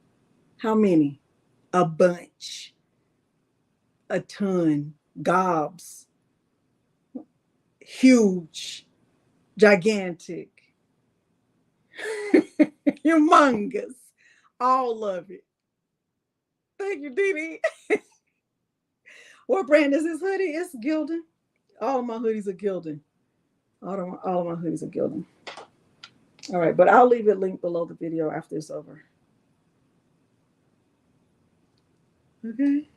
How many? A bunch. A ton. Gobs. Huge. Gigantic. Humongous. All of it. Thank you, Dee Dee. What brand is this hoodie? It's Gildan. All of my hoodies are Gildan. All of my hoodies are Gildan. All right, but I'll leave it linked below the video after it's over. Okay.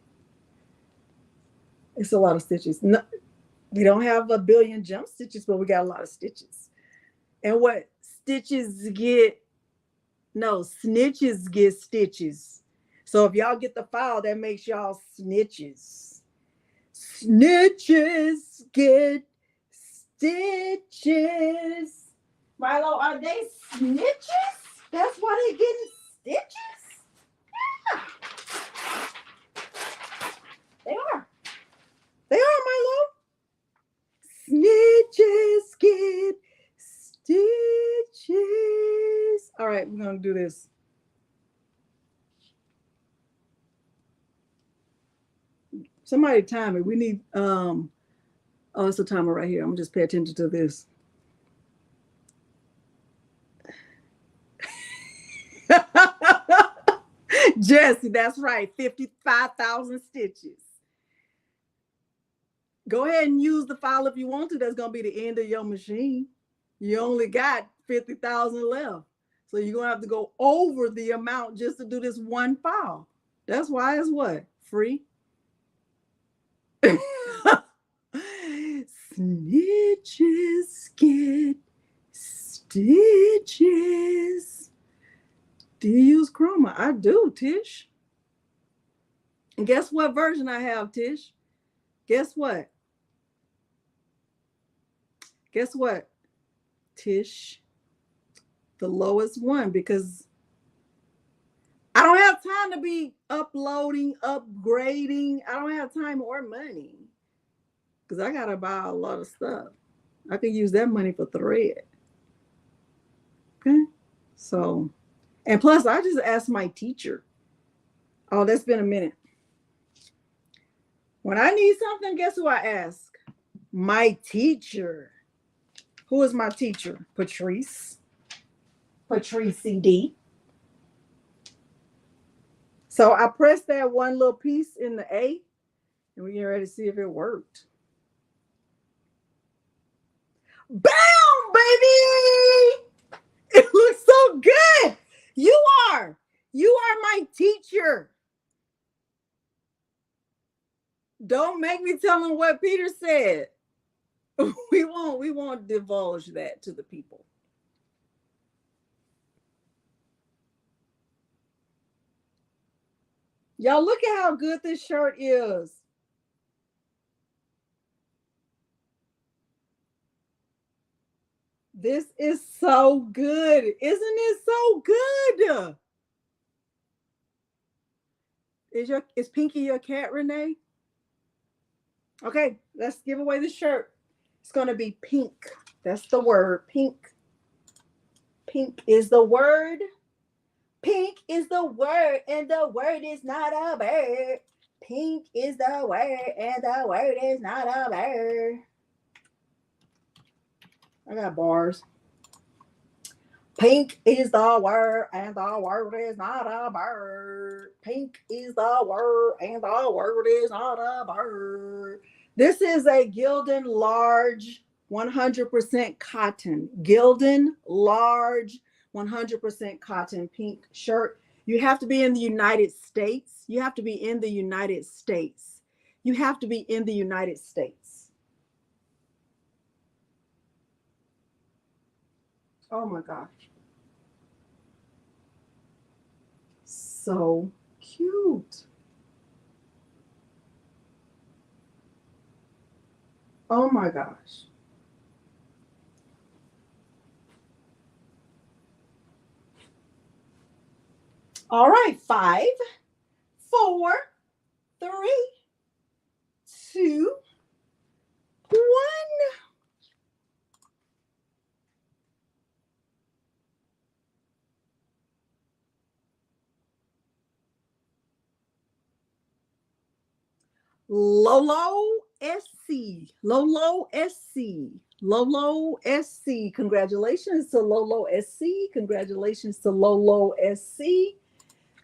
It's a lot of stitches. No, we don't have a billion jump stitches, but we got a lot of stitches. And what stitches get, no, snitches get stitches. So if y'all get the file, that makes y'all snitches. Snitches get stitches. Milo, are they snitches? That's why they getting stitches? Yeah. They are. They are, Milo. Snitches get stitches. All right, we're going to do this. Somebody time it. We need, oh, it's a timer right here. I'm just pay attention to this. Jesse, that's right. 55,000 stitches. Go ahead and use the file if you want to. That's going to be the end of your machine. You only got 50,000 left. So you're going to have to go over the amount just to do this one file. That's why it's what? Free? Snitches get stitches. Do you use Chroma? I do, Tish. And guess what version I have, Tish? Guess what? Guess what, Tish? The lowest one, because I don't have time to be uploading, upgrading. I don't have time or money because I got to buy a lot of stuff. I could use that money for thread. Okay. So, and plus I just asked my teacher. Oh, that's been a minute. When I need something, guess who I ask? My teacher. Who is my teacher? Patrice. Patrice CD. So I pressed that one little piece in the A, and we get ready to see if it worked. Bam, baby! It looks so good. You are my teacher. Don't make me tell them what Peter said. We won't divulge that to the people. Y'all look at how good this shirt is. This is so good. Isn't it so good? Is Pinky your cat, Renee? Okay, let's give away the shirt. It's going to be pink. That's the word, pink. Pink is the word. Pink is the word, and the word is not a bird. Pink is the word, and the word is not a bird. I got bars. Pink is the word, and the word is not a bird. Pink is the word, and the word is not a bird. This is a Gildan large 100% cotton. Gildan large 100% cotton pink shirt. You have to be in the United States. You have to be in the United States. You have to be in the United States. Oh my gosh. So cute. Oh my gosh. All right, 5, 4, 3, 2, 1. Lolo SC. Lolo SC. Lolo SC. Congratulations to Lolo SC. Congratulations to Lolo SC.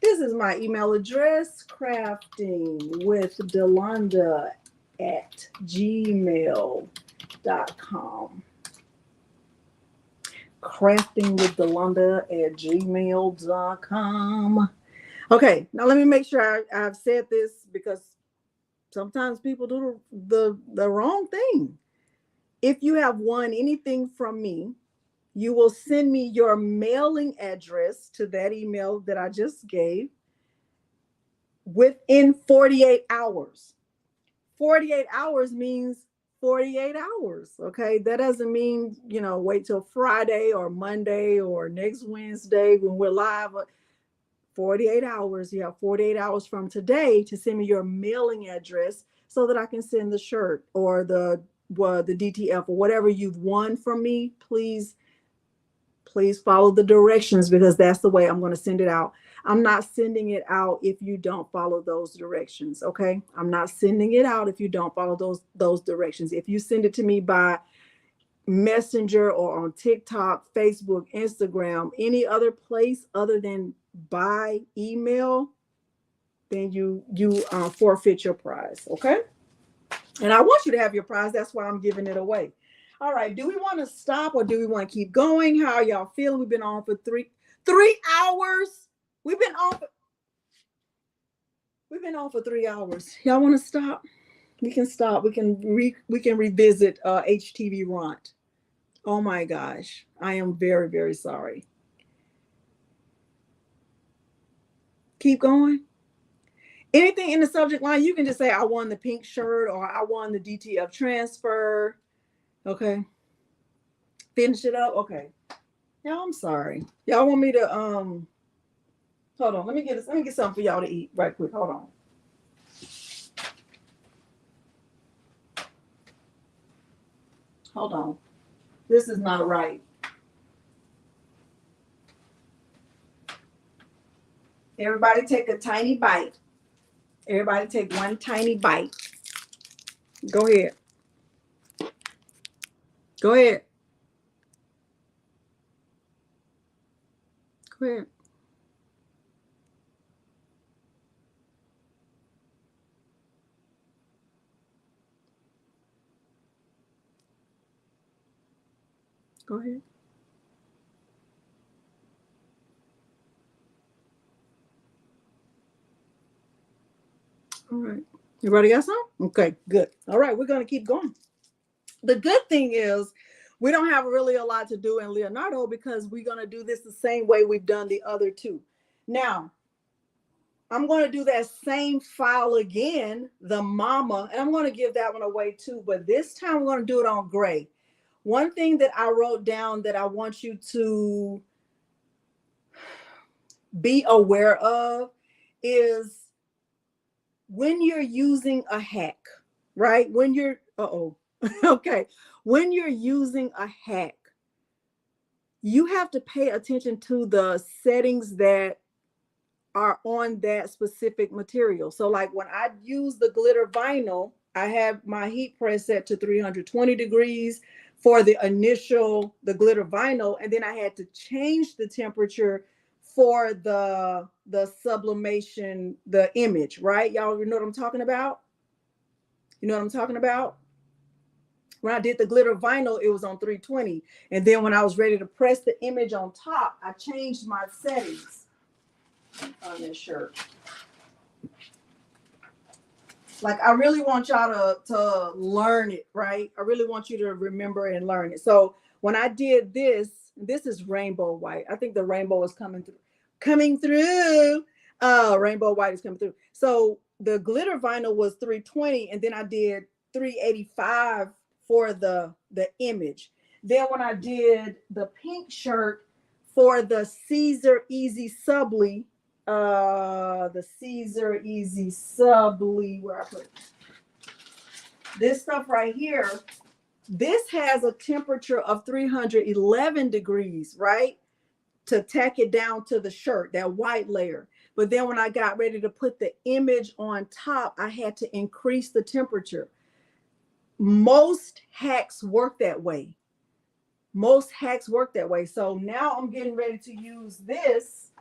This is my email address, craftingwithdelonda@gmail.com. craftingwithdelonda@gmail.com. Okay, now let me make sure I've said this because sometimes people do the wrong thing. If you have won anything from me, you will send me your mailing address to that email that I just gave within 48 hours. 48 hours means 48 hours. Okay. That doesn't mean, wait till Friday or Monday or next Wednesday when we're live. 48 hours. You have 48 hours from today to send me your mailing address so that I can send the shirt or the DTF or whatever you've won from me. Please follow the directions because that's the way I'm going to send it out. I'm not sending it out if you don't follow those directions. Okay. I'm not sending it out if you don't follow those directions. If you send it to me by Messenger or on TikTok, Facebook, Instagram, any other place other than by email, then you forfeit your prize. Okay. And I want you to have your prize. That's why I'm giving it away. All right. Do we want to stop or do we want to keep going? How are y'all feeling? We've been on for three hours. We've been on for 3 hours. Y'all want to stop? We can stop. We can revisit HTV Ront. Oh my gosh. I am very, very sorry. Keep going. Anything in the subject line, you can just say, I won the pink shirt or I won the DTF transfer. Okay. Finish it up. Okay. Y'all, I'm sorry. Y'all want me to, hold on. Let me get something for y'all to eat right quick. Hold on. Hold on. This is not right. Everybody take a tiny bite. Everybody take one tiny bite. Go ahead. Go ahead. Go ahead. Go ahead. All right. Everybody got some? Okay, good. All right, we're going to keep going. The good thing is we don't have really a lot to do in Leonardo because we're going to do this the same way we've done the other two. Now, I'm going to do that same file again, the mama, and I'm going to give that one away too, but this time we're going to do it on gray. One thing that I wrote down that I want you to be aware of is when you're using a hack, right? When you're, okay. When you're using a hack, you have to pay attention to the settings that are on that specific material. So like when I use the glitter vinyl, I have my heat press set to 320 degrees for the glitter vinyl, and then I had to change the temperature for the sublimation, the image, right? Y'all know what I'm talking about? You know what I'm talking about? When I did the glitter vinyl, it was on 320. And then when I was ready to press the image on top, I changed my settings on this shirt. Like, I really want y'all to learn it, right? I really want you to remember and learn it. So when I did this is rainbow white. I think the rainbow is coming through. Rainbow white is coming through. So the glitter vinyl was 320, and then I did 385 for the image. Then when I did the pink shirt for the Siser EasySubli, the Siser EasySubli, where I put this stuff right here, this has a temperature of 311 degrees, right? To tack it down to the shirt, that white layer. But then when I got ready to put the image on top, I had to increase the temperature. Most hacks work that way. So now I'm getting ready to use this,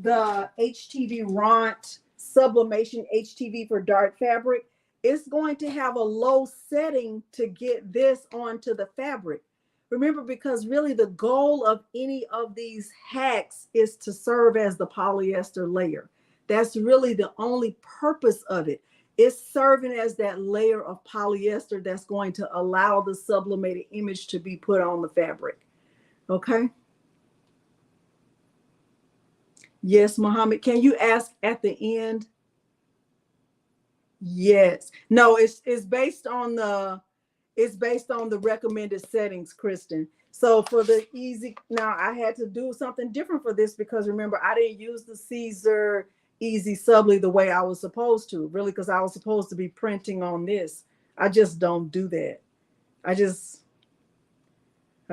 the HTV Ront Sublimation HTV for dark fabric. It's going to have a low setting to get this onto the fabric. Remember, because really the goal of any of these hacks is to serve as the polyester layer. That's really the only purpose of it. It's serving as that layer of polyester that's going to allow the sublimated image to be put on the fabric. Okay? Yes, Muhammad. Can you ask at the end? Yes. No, it's based on the recommended settings, Kristen. So for the easy, now I had to do something different for this because remember, I didn't use the Siser EasySubli the way I was supposed to, really, because I was supposed to be printing on this. I just don't do that. I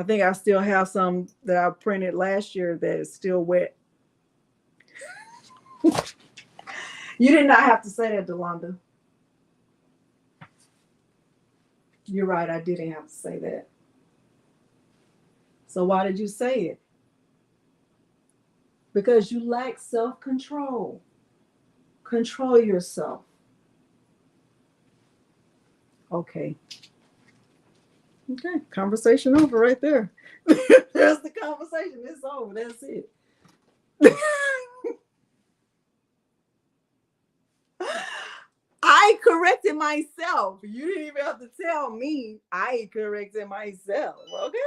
think I still have some that I printed last year that is still wet. You did not have to say that, Delonda. You're right, I didn't have to say that. So why did you say it? Because you lack self-control. Control yourself. Okay. Okay, conversation over right there. There's the conversation. It's over. That's it. I corrected myself. You didn't even have to tell me. I corrected myself. Okay?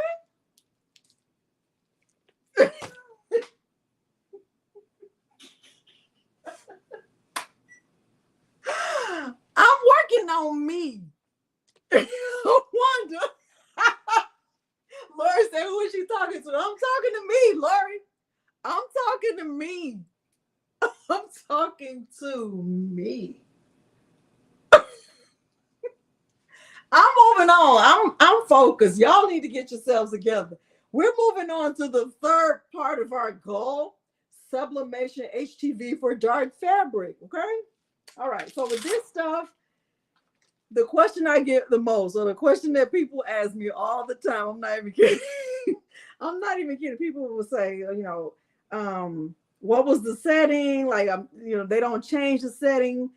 I'm working on me. Wanda. Lori said, who is she talking to? I'm talking to me, Lori. I'm talking to me. I'm talking to me. I'm moving on. I'm focused. Y'all need to get yourselves together. We're moving on to the third part of our goal, Sublimation HTV for dark fabric. Okay? All right. So with this stuff, the question I get the most, or the question that people ask me all the time, I'm not even kidding. I'm not even kidding. People will say, what was the setting? Like, they don't change the setting.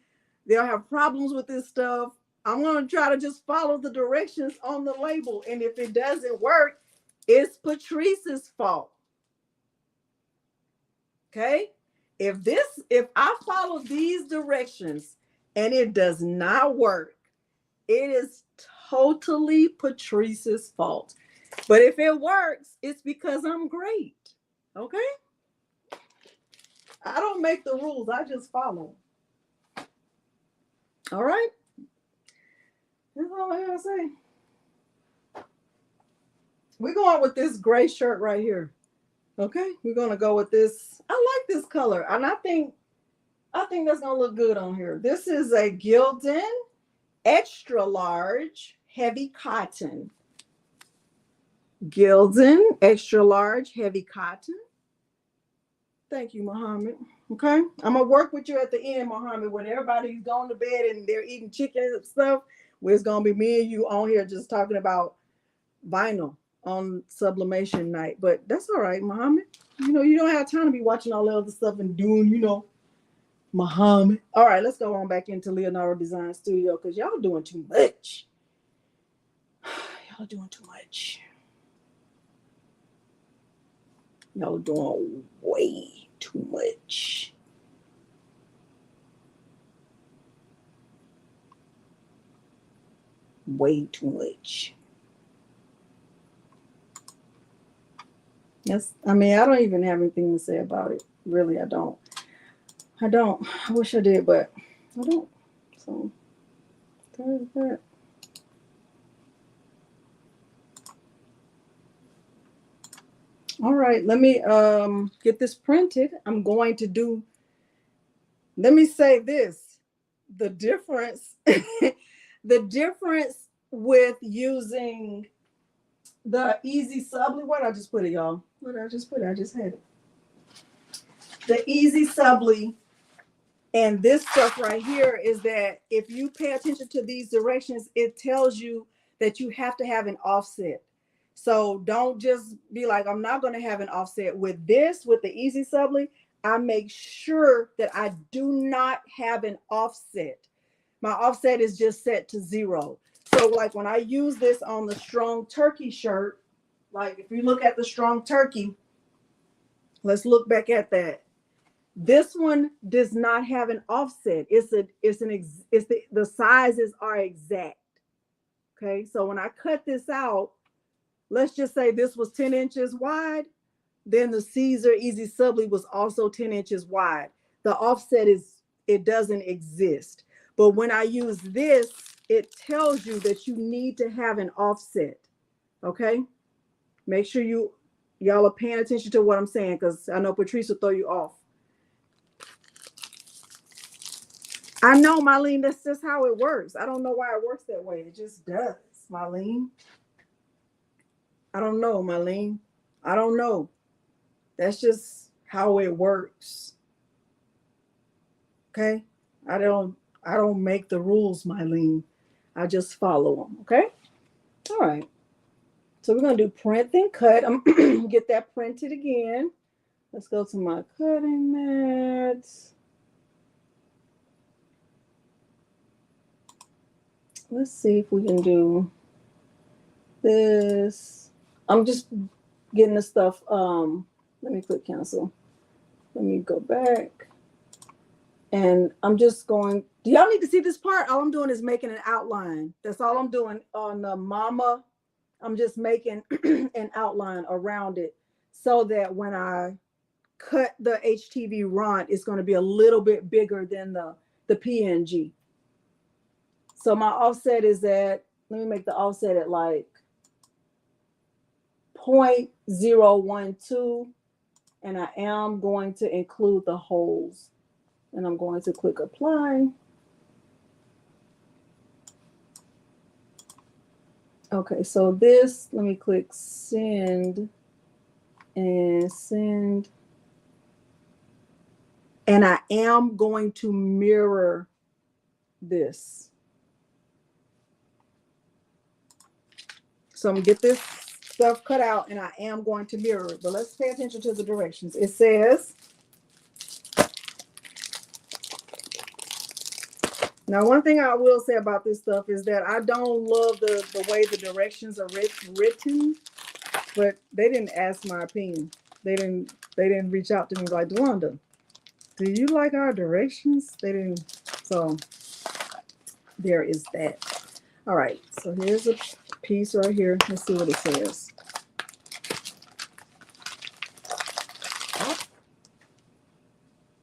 They'll have problems with this stuff. I'm going to try to just follow the directions on the label. And if it doesn't work, it's Patrice's fault. Okay? If I follow these directions and it does not work, it is totally Patrice's fault. But if it works, it's because I'm great. Okay? I don't make the rules. I just follow. All right? That's all I gotta say. We're going with this gray shirt right here. Okay? We're gonna go with this. I like this color. And I think that's gonna look good on here. This is a Gildan extra large heavy cotton. Gildan extra large heavy cotton. Thank you, Muhammad. Okay, I'm gonna work with you at the end, Muhammad. When everybody's going to bed and they're eating chicken and stuff, where it's gonna be me and you on here just talking about vinyl on sublimation night, but that's all right, Muhammad. You know, you don't have time to be watching all the other stuff and doing, you know, Muhammad. All right, let's go on back into Leonardo Design Studio because y'all doing too much. Y'all doing too much. Y'all doing way too much. Way too much. Yes, I mean, I don't even have anything to say about it. Really, I don't. I wish I did, but I don't. So there's that. All right, let me get this printed. I'm going to do, let me say this, the difference, the difference with using the EasySubli, what did I just put it, y'all? What did I just put it? I just had it. The EasySubli and this stuff right here is that if you pay attention to these directions, it tells you that you have to have an offset. So don't just be like, I'm not going to have an offset. With this, with the EasySubli, I make sure that I do not have an offset. My offset is just set to 0. So like when I use this on the Strong Turkey shirt, like if you look at the Strong Turkey, let's look back at that. This one does not have an offset. The sizes are exact. Okay, so when I cut this out, let's just say this was 10 inches wide, then the Siser EasySubli was also 10 inches wide. The offset it doesn't exist. But when I use this, it tells you that you need to have an offset. Okay, make sure y'all are paying attention to what I'm saying, because I know Patrice will throw you off. I know, Marlene, that's just how it works. I don't know why it works that way. It just does, Marlene. I don't know, Marlene. I don't know. That's just how it works. Okay? I don't make the rules, Marlene. I just follow them. Okay? All right. So we're going to do print then cut. I'm going to get that printed again. Let's go to my cutting mats. Let's see if we can do this. I'm just getting the stuff. Let me click cancel. Let me go back. And I'm just going, do y'all need to see this part? All I'm doing is making an outline. That's all I'm doing on the mama. I'm just making an outline around it so that when I cut the HTV run, it's going to be a little bit bigger than the PNG. So my offset is at, let me make the offset at like 0.012, and I am going to include the holes. And I'm going to click apply. Okay, so this, let me click send and send. And I am going to mirror this. So I'm going to get this stuff cut out and I am going to mirror it. But let's pay attention to the directions. It says, now one thing I will say about this stuff is that I don't love the way the directions are written, but they didn't ask my opinion. They didn't reach out to me like, Delonda, do you like our directions? They didn't. So there is that. All right, so here's a piece right here. Let's see what it says.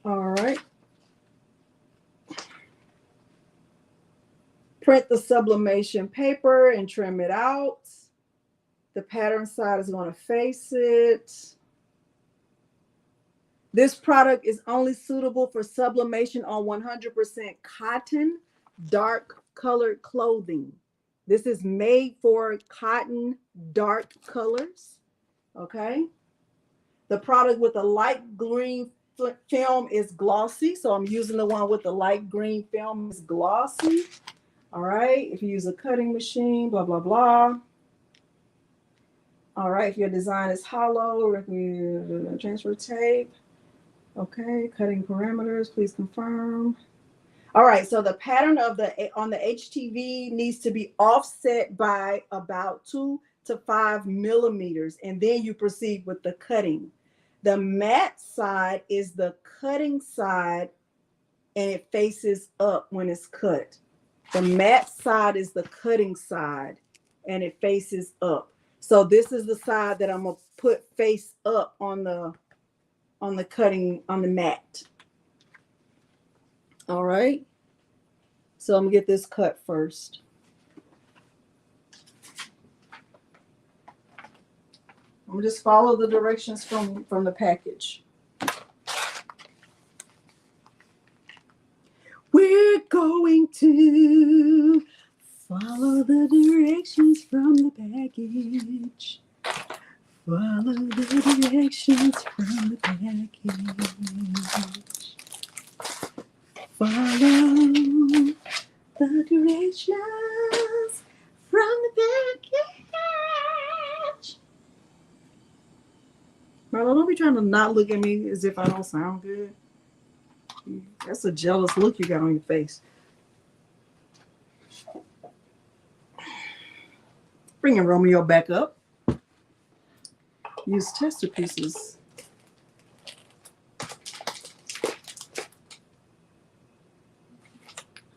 All right. Print the sublimation paper and trim it out. The pattern side is going to face it. This product is only suitable for sublimation on 100% cotton, dark colored clothing. This is made for cotton, dark colors. Okay. The product with the light green film is glossy. So I'm using the one with the light green film is glossy. All right. If you use a cutting machine, blah, blah, blah. All right, if your design is hollow, recommend transfer tape. Okay, cutting parameters, please confirm. All right, so the pattern of on the HTV needs to be offset by about 2 to 5 millimeters, and then you proceed with the cutting. The matte side is the cutting side, and it faces up when it's cut. The matte side is the cutting side, and it faces up. So this is the side that I'm gonna put face up on the cutting on the matte. All right. So I'm gonna get this cut first. I'm gonna just follow the directions from the package. We're going to follow the directions from the package. Follow the directions from the package. Follow the directions from the package. Milo, don't be trying to not look at me as if I don't sound good. That's a jealous look you got on your face. Bringing Romeo back up. Use tester pieces.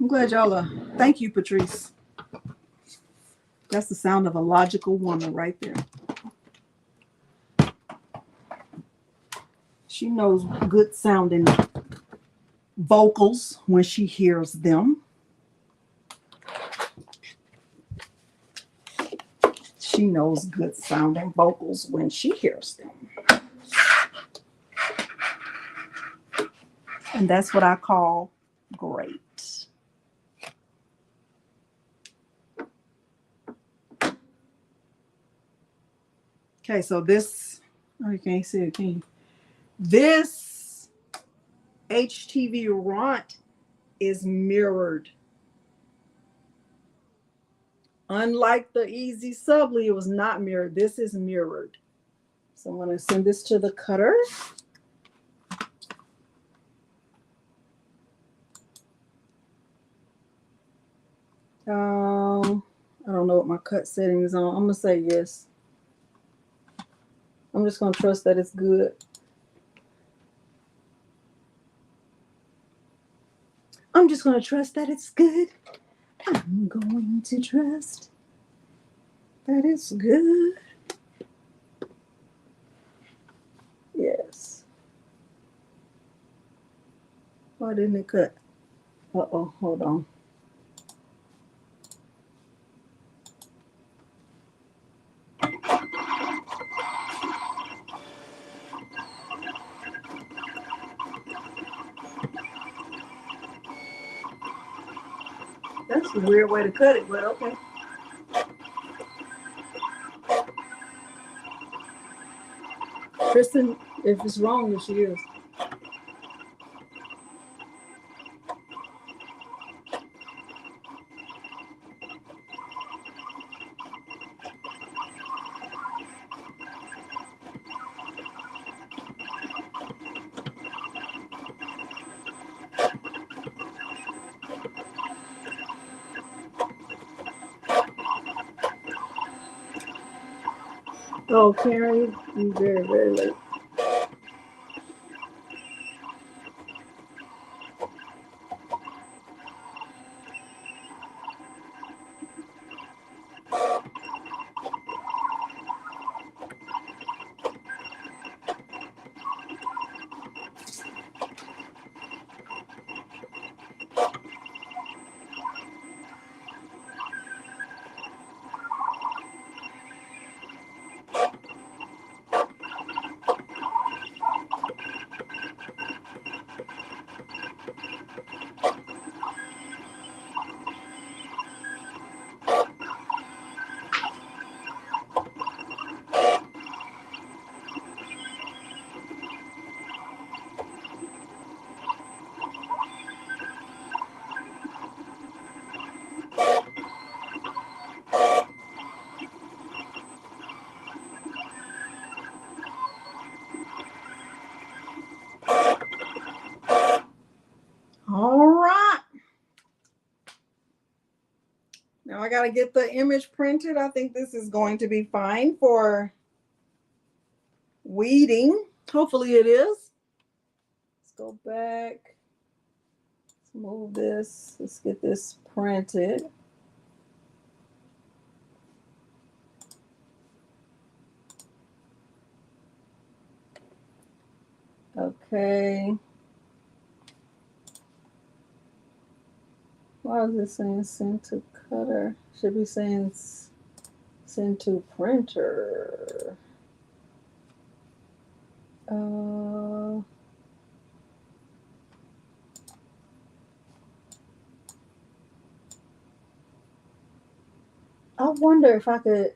I'm glad y'all are. Thank you, Patrice. That's the sound of a logical woman right there. She knows good sounding vocals when she hears them. She knows good sounding vocals when she hears them. And that's what I call great. Okay, so this, oh, you can't see it, can you? This HTV ront is mirrored. Unlike the EasySubli, it was not mirrored. This is mirrored. So I'm going to send this to the cutter. I don't know what my cut setting is on. I'm going to say yes. I'm just going to trust that it's good. I'm just going to trust that it's good. I'm going to trust that it's good. Yes. Why didn't it cut? Uh-oh, hold on. That's a weird way to cut it, but okay. Kristen, if it's wrong, then she is. Oh, Karen, you're very, very late. I gotta get the image printed. I think this is going to be fine for weeding. Hopefully it is. Let's go back. Let's move this. Let's get this printed. Okay. Why is it saying send to cutter? Should be saying send to printer. I wonder if I could.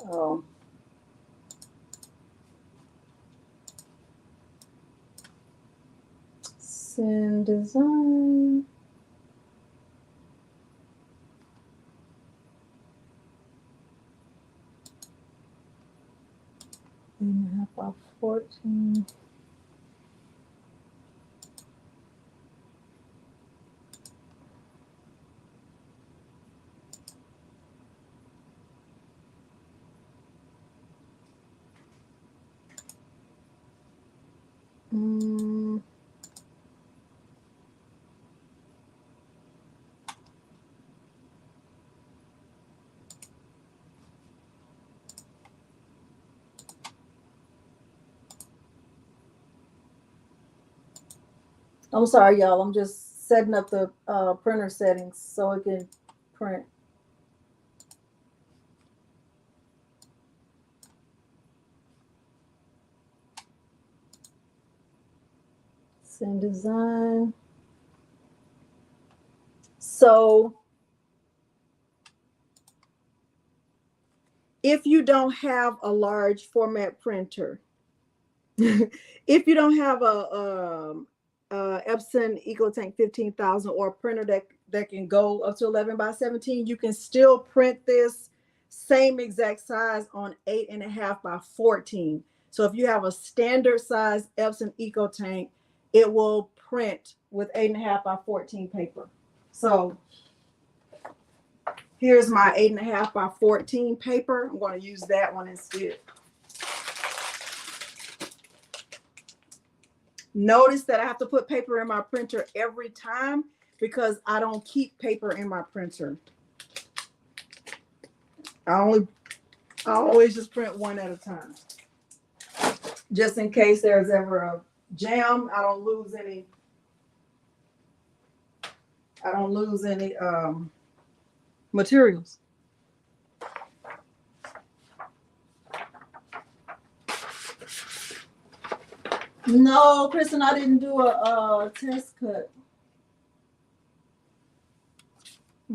Oh. Send design. 8.5 by 14. I'm sorry, y'all. I'm just setting up the printer settings so it can print. Send design. So if you don't have a large format printer, if you don't have a Epson EcoTank 15,000 or a printer that can go up to 11 by 17, you can still print this same exact size on 8.5 by 14. So if you have a standard size Epson EcoTank, it will print with 8.5 by 14 paper. So here's my 8.5 by 14 paper. I'm going to use that one instead. Notice that I have to put paper in my printer every time because I don't keep paper in my printer. I always just print one at a time. Just in case there's ever a jam, I don't lose any materials. No, Kristen, I didn't do a test cut.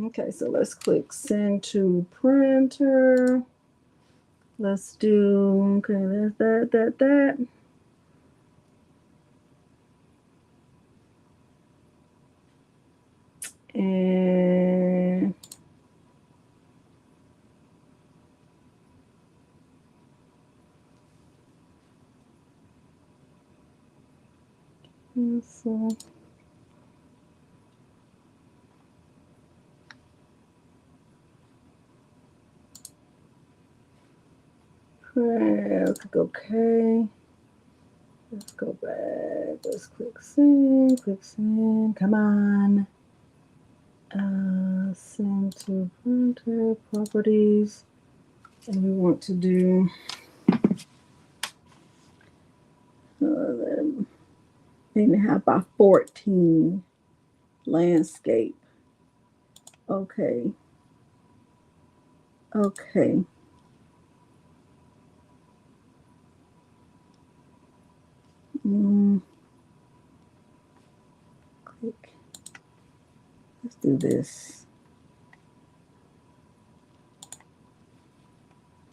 Okay, so let's click send to printer. Let's do, okay, there's that. And so click OK. Let's go back. Let's click send. Come on. Send to printer properties. And we want to do 8.5 by 14 landscape. Okay. Okay. Click. Let's do this.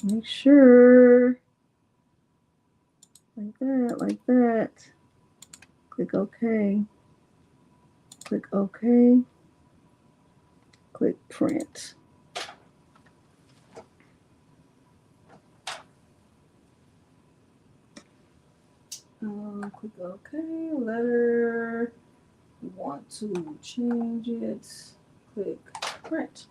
Make sure. Like that. Click OK. Click OK. Click print. Click OK. Letter. We want to change it. Click print.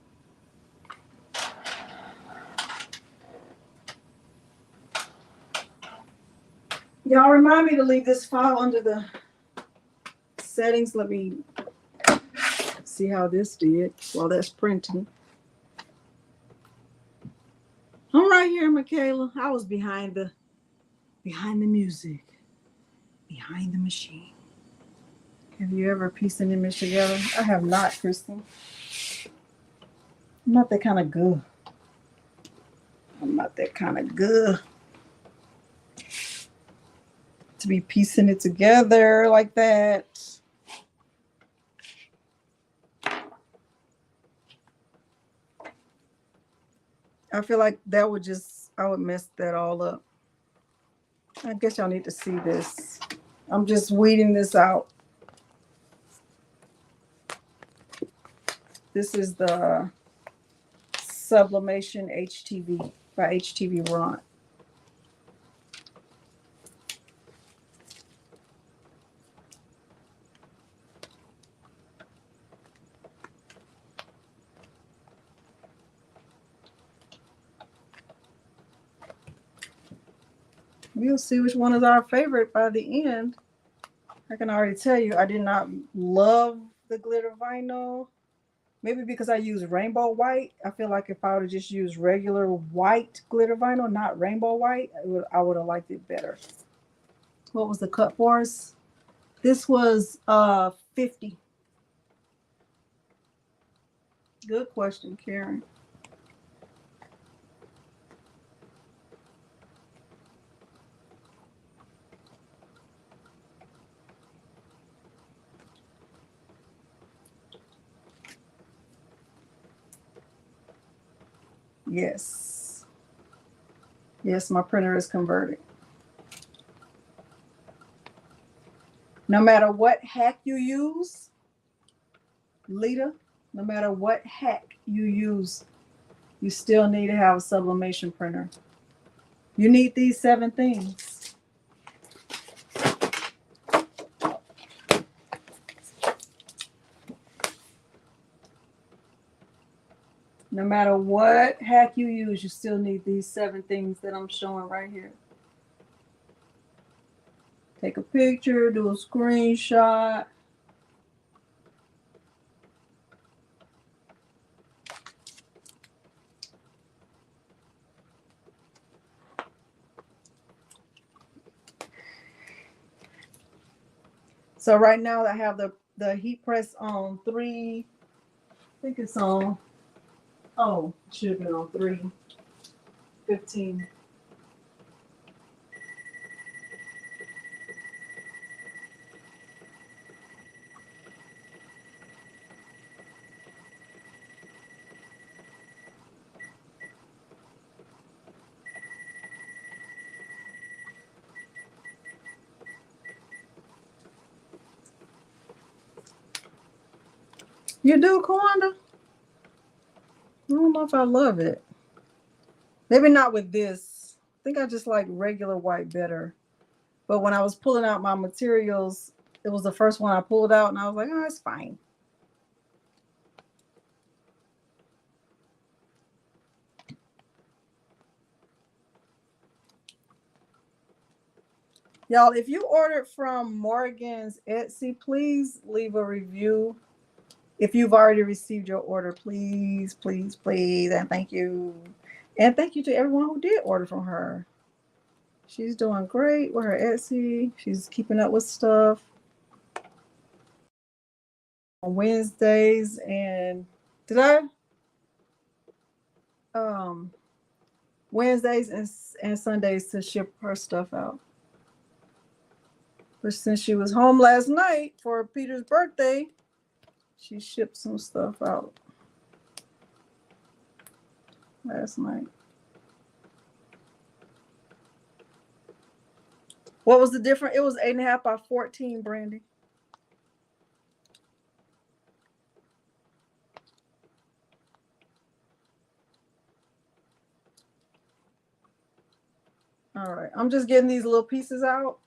Y'all remind me to leave this file under the settings. Let me see how this did while that's printing. I'm right here, Michaela. I was behind the music, behind the machine. Have you ever pieced an image together? I have not, Kristen. I'm not that kind of good. I'm not that kind of good to be piecing it together like that. I feel like that would just, I would mess that all up. I guess y'all need to see this. I'm just weeding this out. This is the Sublimation HTV by HTV Ron. We'll see which one is our favorite by the end. I can already tell you I did not love the glitter vinyl. Maybe because I use rainbow white. I feel like if I would have just used regular white glitter vinyl, not rainbow white, I would have liked it better. What was the cut for us? This was 50. Good question, Karen. Yes. Yes, my printer is converting. No matter what hack you use, Lita, no matter what hack you use, you still need to have a sublimation printer. You need these 7 things. No matter what hack you use, you still need these 7 things that I'm showing right here. Take a picture, do a screenshot. So right now I have the heat press on 3. I think it's on, oh, it should have been on 3:15. You do, Kawanda? I don't know if I love it. Maybe not with this. I think I just like regular white better. But when I was pulling out my materials, it was the first one I pulled out, and I was like, oh, it's fine. Y'all, if you ordered from Morgan's Etsy, please leave a review. If you've already received your order, please, please, please, and thank you. And thank you to everyone who did order from her. She's doing great with her Etsy. She's keeping up with stuff. On Wednesdays and Wednesdays and Sundays to ship her stuff out. But since she was home last night for Peter's birthday, she shipped some stuff out last night. What was the difference? It was 8.5 by 14, Brandy. All right, I'm just getting these little pieces out.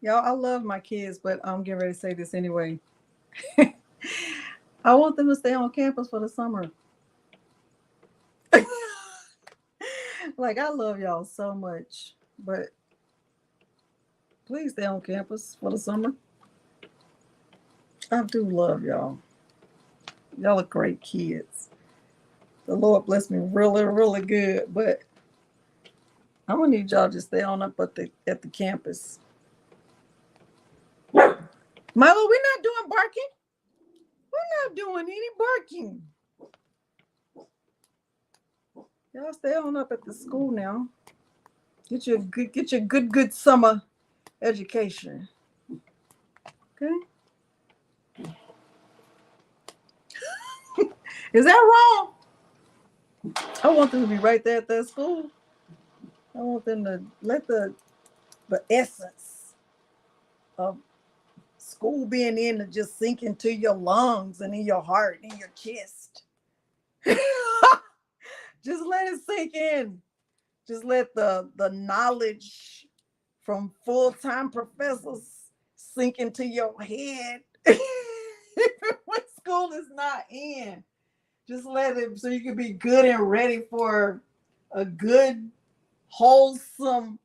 Y'all, I love my kids, but I'm getting ready to say this anyway. I want them to stay on campus for the summer. Like, I love y'all so much, but please stay on campus for the summer. I do love y'all. Y'all are great kids. The Lord bless me really, really good, but I'm gonna need y'all to stay on up at the campus. Milo, we're not doing barking. We're not doing any barking. Y'all stay on up at the school now. Get your good summer education. Okay? Is that wrong? I want them to be right there at that school. I want them to let the essence of school being in to just sink into your lungs and in your heart and in your chest. Just let it sink in. Just let the knowledge from full-time professors sink into your head. When school is not in, just let it so you can be good and ready for a good, wholesome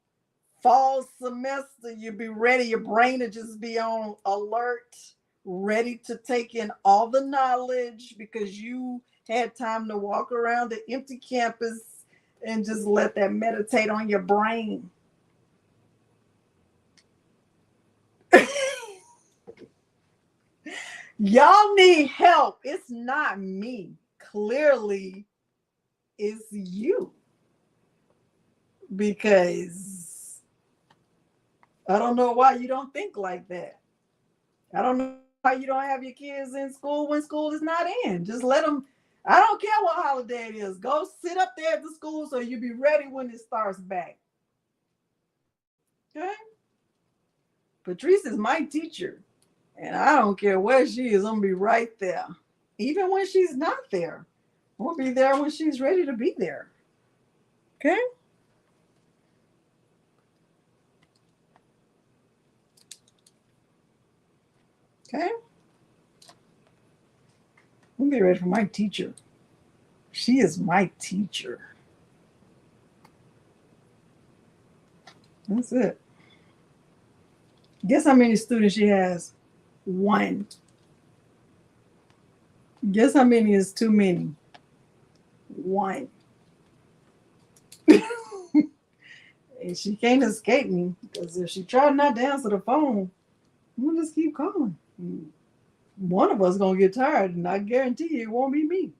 fall semester. You'll be ready. Your brain will just be on alert, ready to take in all the knowledge because you had time to walk around the empty campus and just let that meditate on your brain. Y'all need help. It's not me. Clearly, it's you. Because I don't know why you don't think like that. I don't know why you don't have your kids in school when school is not in. Just let them. I don't care what holiday it is. Go sit up there at the school so you be ready when it starts back. Okay? Patrice is my teacher. And I don't care where she is. I'm going to be right there. Even when she's not there. I'm going to be there when she's ready to be there. Okay? Okay? I'm be ready for my teacher. She is my teacher. That's it. Guess how many students she has? One. Guess how many is too many? One. And she can't escape me because if she tried not to answer the phone, I'm gonna just keep calling. One of us gonna get tired, and I guarantee you it won't be me.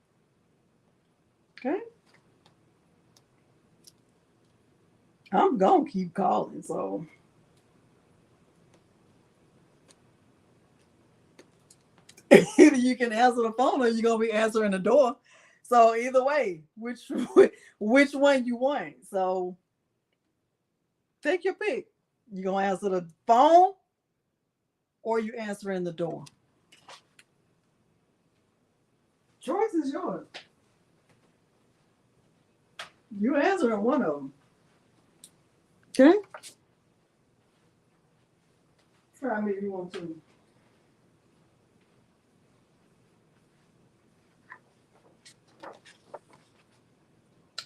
Okay? I'm gonna keep calling, so either you can answer the phone or you're gonna be answering the door. So either way, which one you want. So take your pick. You gonna answer the phone or you answering the door. Choice is yours. You answering one of them. Okay? Try me if you want to.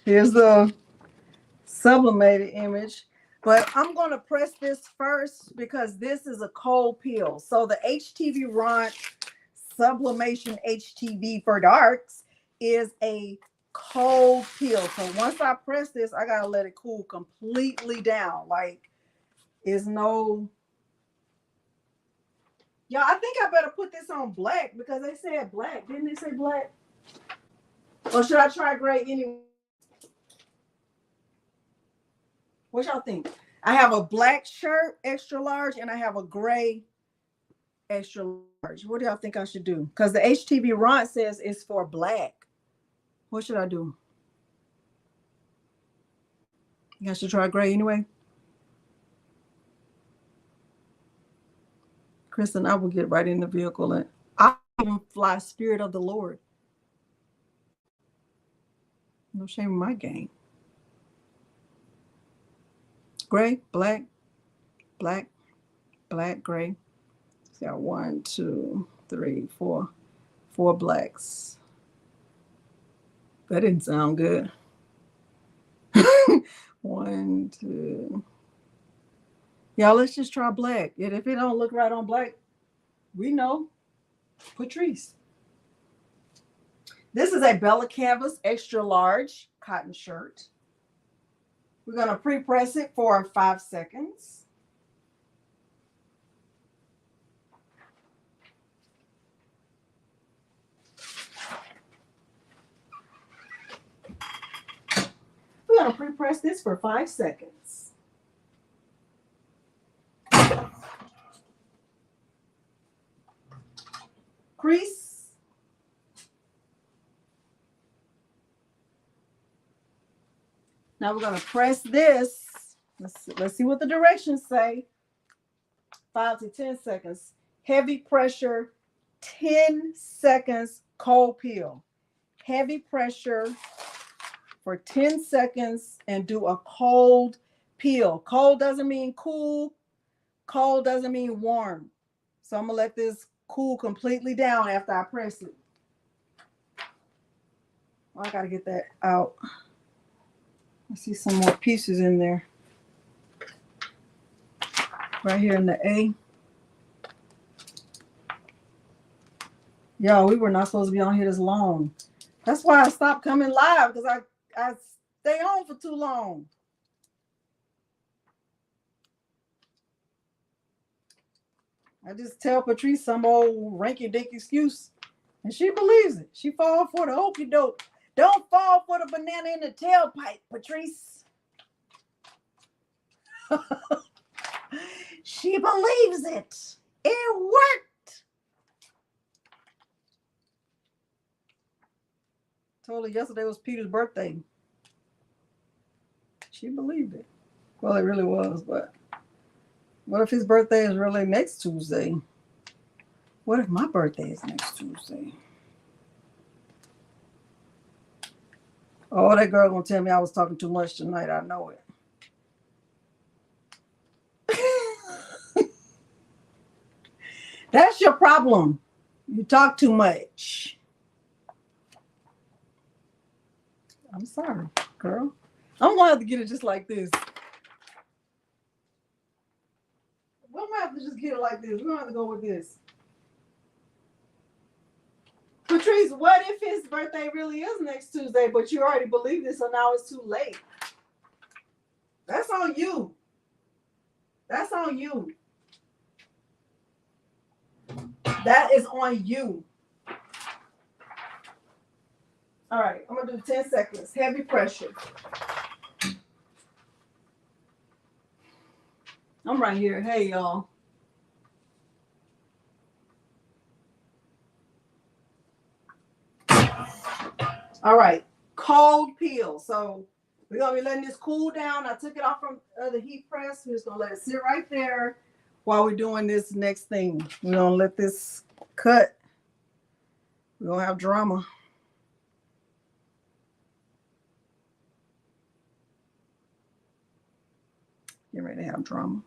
Here's the sublimated image, but I'm going to press this first because this is a cold peel. So the HTV Ront Sublimation HTV for darks is a cold peel. So once I press this, I got to let it cool completely down. Like, it's no... Y'all, I think I better put this on black because they said black. Didn't they say black? Or should I try gray anyway? What y'all think? I have a black shirt, extra large, and I have a gray, extra large. What do y'all think I should do? Because the HTV Ront says it's for black. What should I do? You guys should try gray anyway. Kristen, I will get right in the vehicle and I'll even fly Spirit of the Lord. No shame in my game. Gray, black, black, black, gray. So got 1, 2, 3, 4. 4 blacks. That didn't sound good. 1, 2. Y'all, let's just try black. And if it don't look right on black, we know. Patrice. This is a Bella Canvas extra large cotton shirt. We're going to pre-press it for 5 seconds. We're going to pre-press this for 5 seconds. Crease. Now we're going to press this. Let's see what the directions say. 5 to 10 seconds. Heavy pressure, 10 seconds, cold peel. Heavy pressure for 10 seconds and do a cold peel. Cold doesn't mean cool. Cold doesn't mean warm. So I'm going to let this cool completely down after I press it. Oh, I got to get that out. I see some more pieces in there. Right here in the A. Yo, we were not supposed to be on here this long. That's why I stopped coming live, because I stay on for too long. I just tell Patrice some old ranky-dink excuse, and she believes it. She falls for the okey doke. Don't fall for the banana in the tailpipe, Patrice. She believes it. It worked. Told her yesterday was Peter's birthday. She believed it. Well, it really was, but what if his birthday is really next Tuesday? What if my birthday is next Tuesday? Oh, that girl gonna tell me I was talking too much tonight. I know it. That's your problem. You talk too much. I'm sorry, girl. I'm gonna have to get it just like this. We're gonna have to just get it like this. We're gonna have to go with this. Patrice, what if his birthday really is next Tuesday, but you already believe this, so now it's too late? That's on you. That's on you. That is on you. All right, I'm gonna do 10 seconds. Heavy pressure. I'm right here. Hey, y'all. All right, cold peel. So we're gonna be letting this cool down. I took it off from the heat press. We're just gonna let it sit right there while we're doing this next thing. We're gonna let this cut. We're gonna have drama. Get ready to have drama.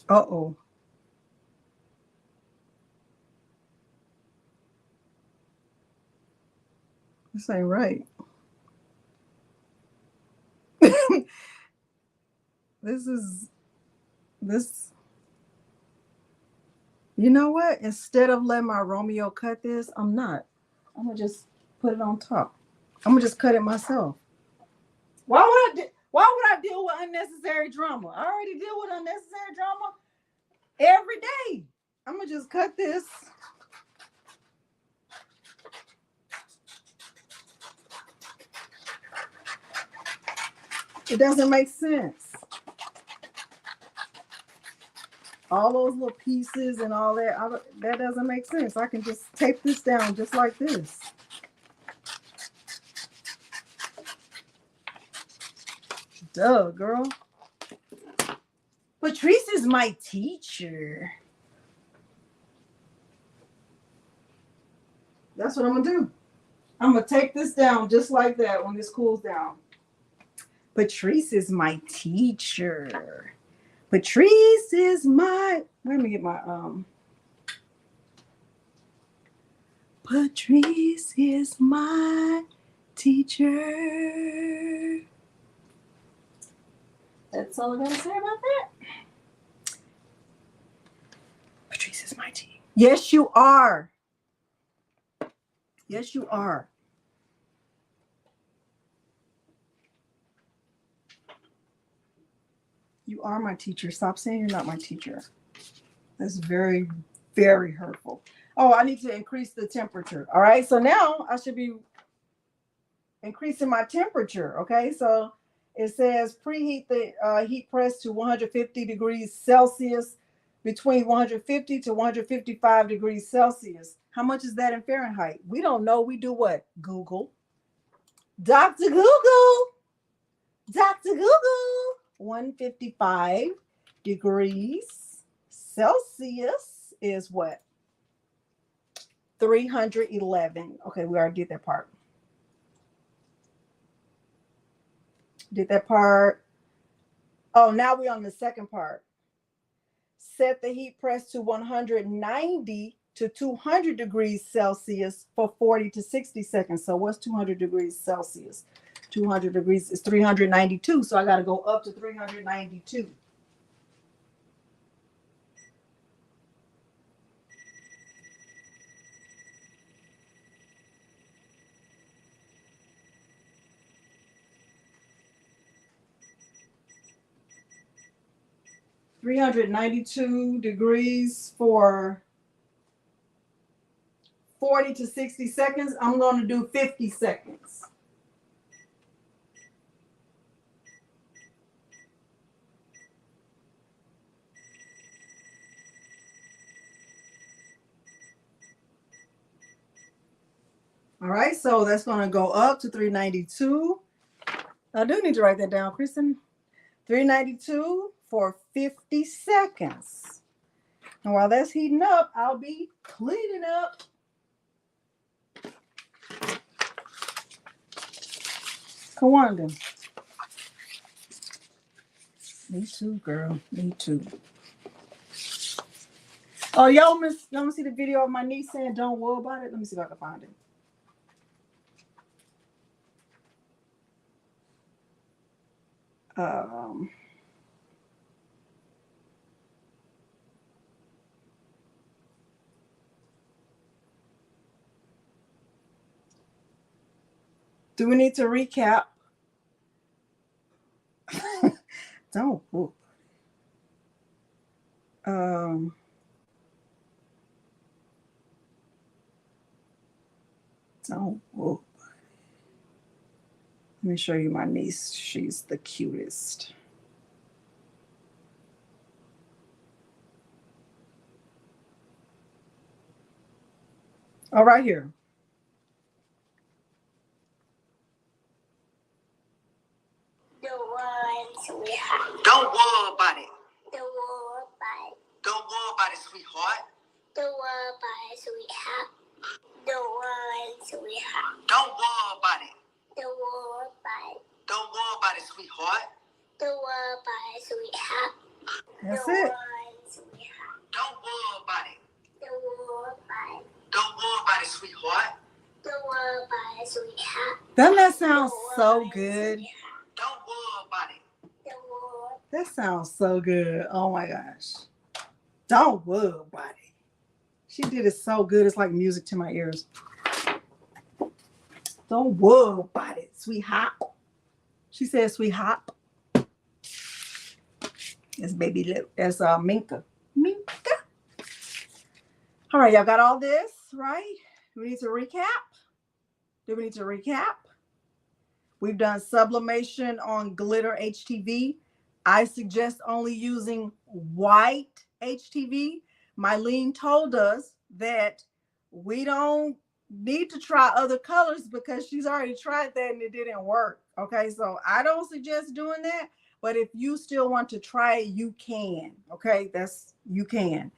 Uh-oh. This ain't right. This. You know what? Instead of letting my Romeo cut this, I'm not. I'm going to just put it on top. I'm going to just cut it myself. Why would I deal with unnecessary drama? I already deal with unnecessary drama every day. I'm going to just cut this. It doesn't make sense. All those little pieces and all that, that doesn't make sense. I can just tape this down just like this. Duh, girl. Patrice is my teacher. That's what I'm gonna do. I'm gonna take this down just like that when this cools down. Patrice is my teacher. Patrice is my, let me get my Patrice is my teacher. That's all I gotta say about that. Patrice is my teacher. Yes, you are. Yes, you are. You are my teacher. Stop saying you're not my teacher. That's very, very hurtful. Oh, I need to increase the temperature. All right. So now I should be increasing my temperature. Okay. So it says preheat the heat press to 150 degrees Celsius, between 150 to 155 degrees Celsius. How much is that in Fahrenheit? We don't know. We do what? Google. Dr. Google. Dr. Google. 155 degrees Celsius is what? 311. Okay, we already did that part. Did that part. Oh, now we're on the second part. Set the heat press to 190 to 200 degrees Celsius for 40 to 60 seconds. So what's 200 degrees Celsius? 200 degrees is 392. So I got to go up to 392. degrees for 40 to 60 seconds. I'm going to do 50 seconds. All right, so that's going to go up to 392. I do need to write that down, Kristen. 392 for 50 seconds. And while that's heating up, I'll be cleaning up. Kawanda. Me too, girl. Me too. Oh, y'all want to see the video of my niece saying don't worry about it? Let me see if I can find it. Do we need to recap? Don't whoop. Don't whoop. Let me show you my niece. She's the cutest. Oh, right here. Don't worry about it. Don't worry about it. Don't worry about it, sweetheart. Don't worry about it, sweetheart. Don't worry, sweetheart. Don't worry about it. Don't worry about it. Don't worry about it, sweetheart. Don't worry about it, sweetheart. That's it. Don't worry about it. Don't worry about it. Don't worry about it, sweetheart. Don't worry about it, sweetheart. Doesn't that sound so good? Don't worry about it. That sounds so good. Oh my gosh. Don't worry about it. She did it so good. It's like music to my ears. Don't worry about it, sweetheart. She said, sweetheart. It's baby lip. That's Minka. Minka. All right, y'all got all this, right? We need to recap. Do we need to recap? We've done sublimation on Glitter Htv. I suggest only using white HTV. Mylene told us that we don't need to try other colors because she's already tried that and it didn't work. Okay, so I don't suggest doing that, but if you still want to try it, you can. Okay, you can.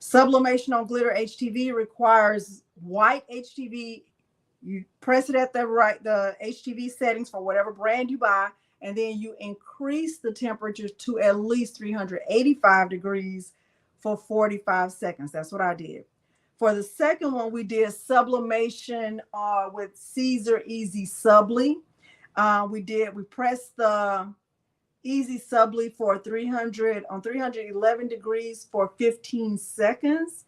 Sublimation on Glitter Htv requires white HTV. You press it at the HTV settings for whatever brand you buy, and then you increase the temperature to at least 385 degrees for 45 seconds. That's what I did. For the second one, we did sublimation with Siser EasySubli. We pressed the EasySubli for 311 degrees for 15 seconds.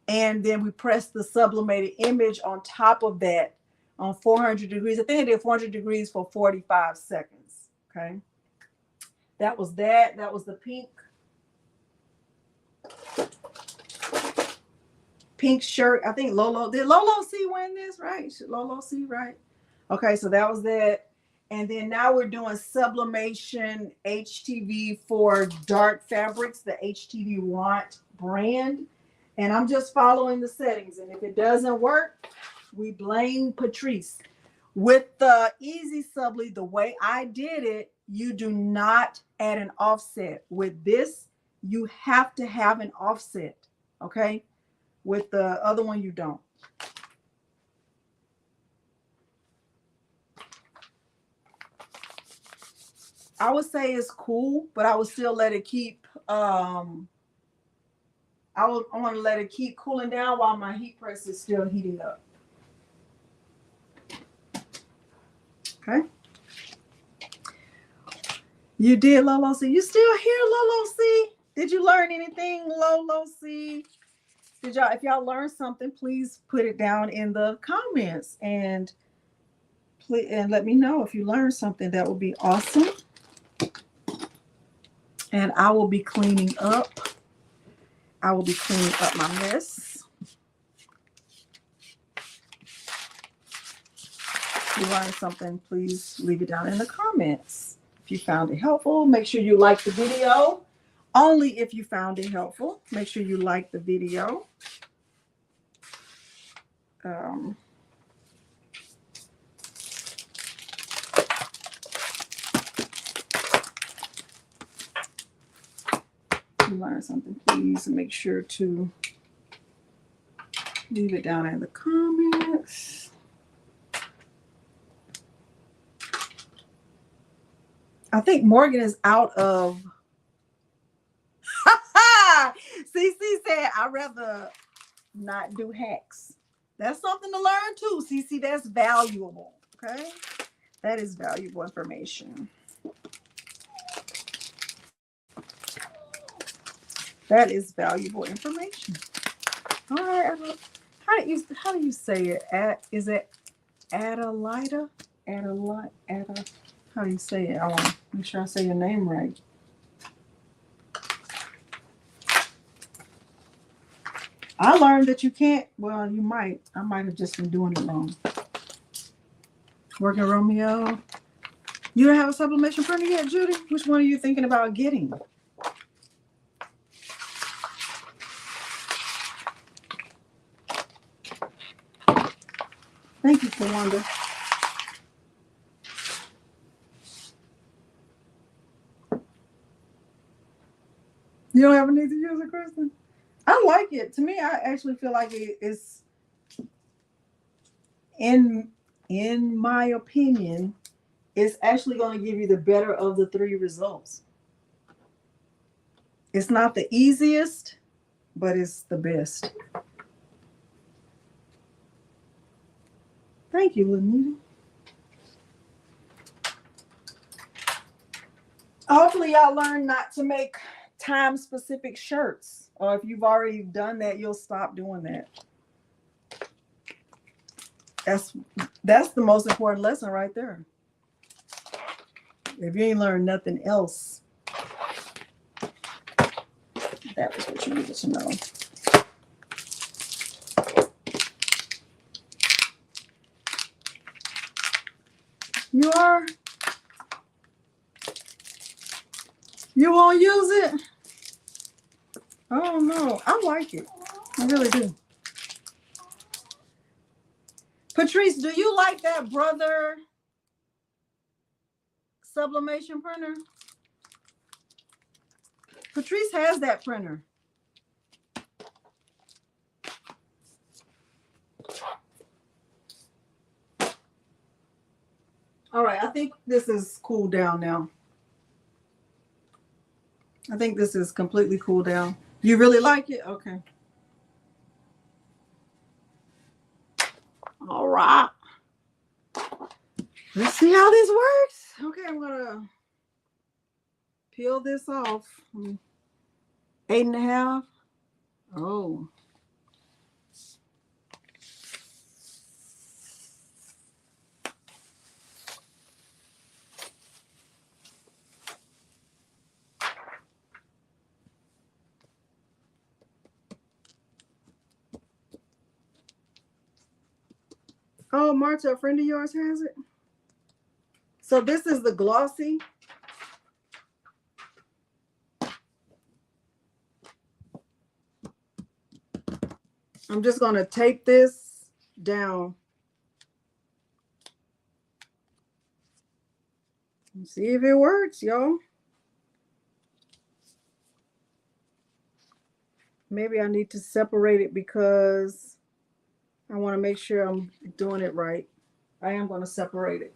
And then we pressed the sublimated image on top of that on 400 degrees. I think I did 400 degrees for 45 seconds. Okay. That was that. That was the pink shirt. I think Lolo, did Lolo C win this, right? Should Lolo C, right? Okay, so that was that. And then now we're doing Sublimation HTV for dark fabrics, the HTV Want brand. And I'm just following the settings. And if it doesn't work, we blame Patrice. With the EasySubli, the way I did it, you do not add an offset. With this, you have to have an offset, okay? With the other one, you don't. I would say it's cool, but I would still let it keep, I want to let it keep cooling down while my heat press is still heating up. Okay. You did, Lolo C. You still here, Lolo C? Did you learn anything, Lolo C? Did y'all, if y'all learned something, please put it down in the comments and please, and let me know if you learned something. That would be awesome. And I will be cleaning up. I will be cleaning up my mess. If you learned something, please leave it down in the comments. If you found it helpful, make sure you like the video. Only if you found it helpful. Make sure you like the video. If you learned something, please make sure to leave it down in the comments. I think Morgan is out of. CC said, I'd rather not do hacks. That's something to learn too, CC. That's valuable. Okay. That is valuable information. That is valuable information. All right. How do you say it? Is it Adelita? How do you say it? I want to make sure I say your name right. I learned that you can't. Well, you might. I might have just been doing it wrong. Working Romeo. You don't have a sublimation printer yet, Judy? Which one are you thinking about getting? Thank you, Delonda. You don't ever need to use it, Kristen? I like it. To me, I actually feel like it is, in my opinion, it's actually going to give you the better of the three results. It's not the easiest, but it's the best. Thank you, Lenita. Hopefully y'all learn not to make time-specific shirts. Or if you've already done that, you'll stop doing that. That's the most important lesson right there. If you ain't learned nothing else, that was what you needed to know. You are? You won't use it? Oh no, I like it. I really do. Patrice, do you like that Brother sublimation printer? Patrice has that printer. All right, I think this is cooled down now. I think this is completely cooled down. You really like it? Okay. All right. Let's see how this works. Okay, I'm gonna peel this off. 8.5. Oh. Oh, Marta, a friend of yours has it. So this is the glossy. I'm just going to tape this down. See if it works, y'all. Maybe I need to separate it because I want to make sure I'm doing it right. I am going to separate it.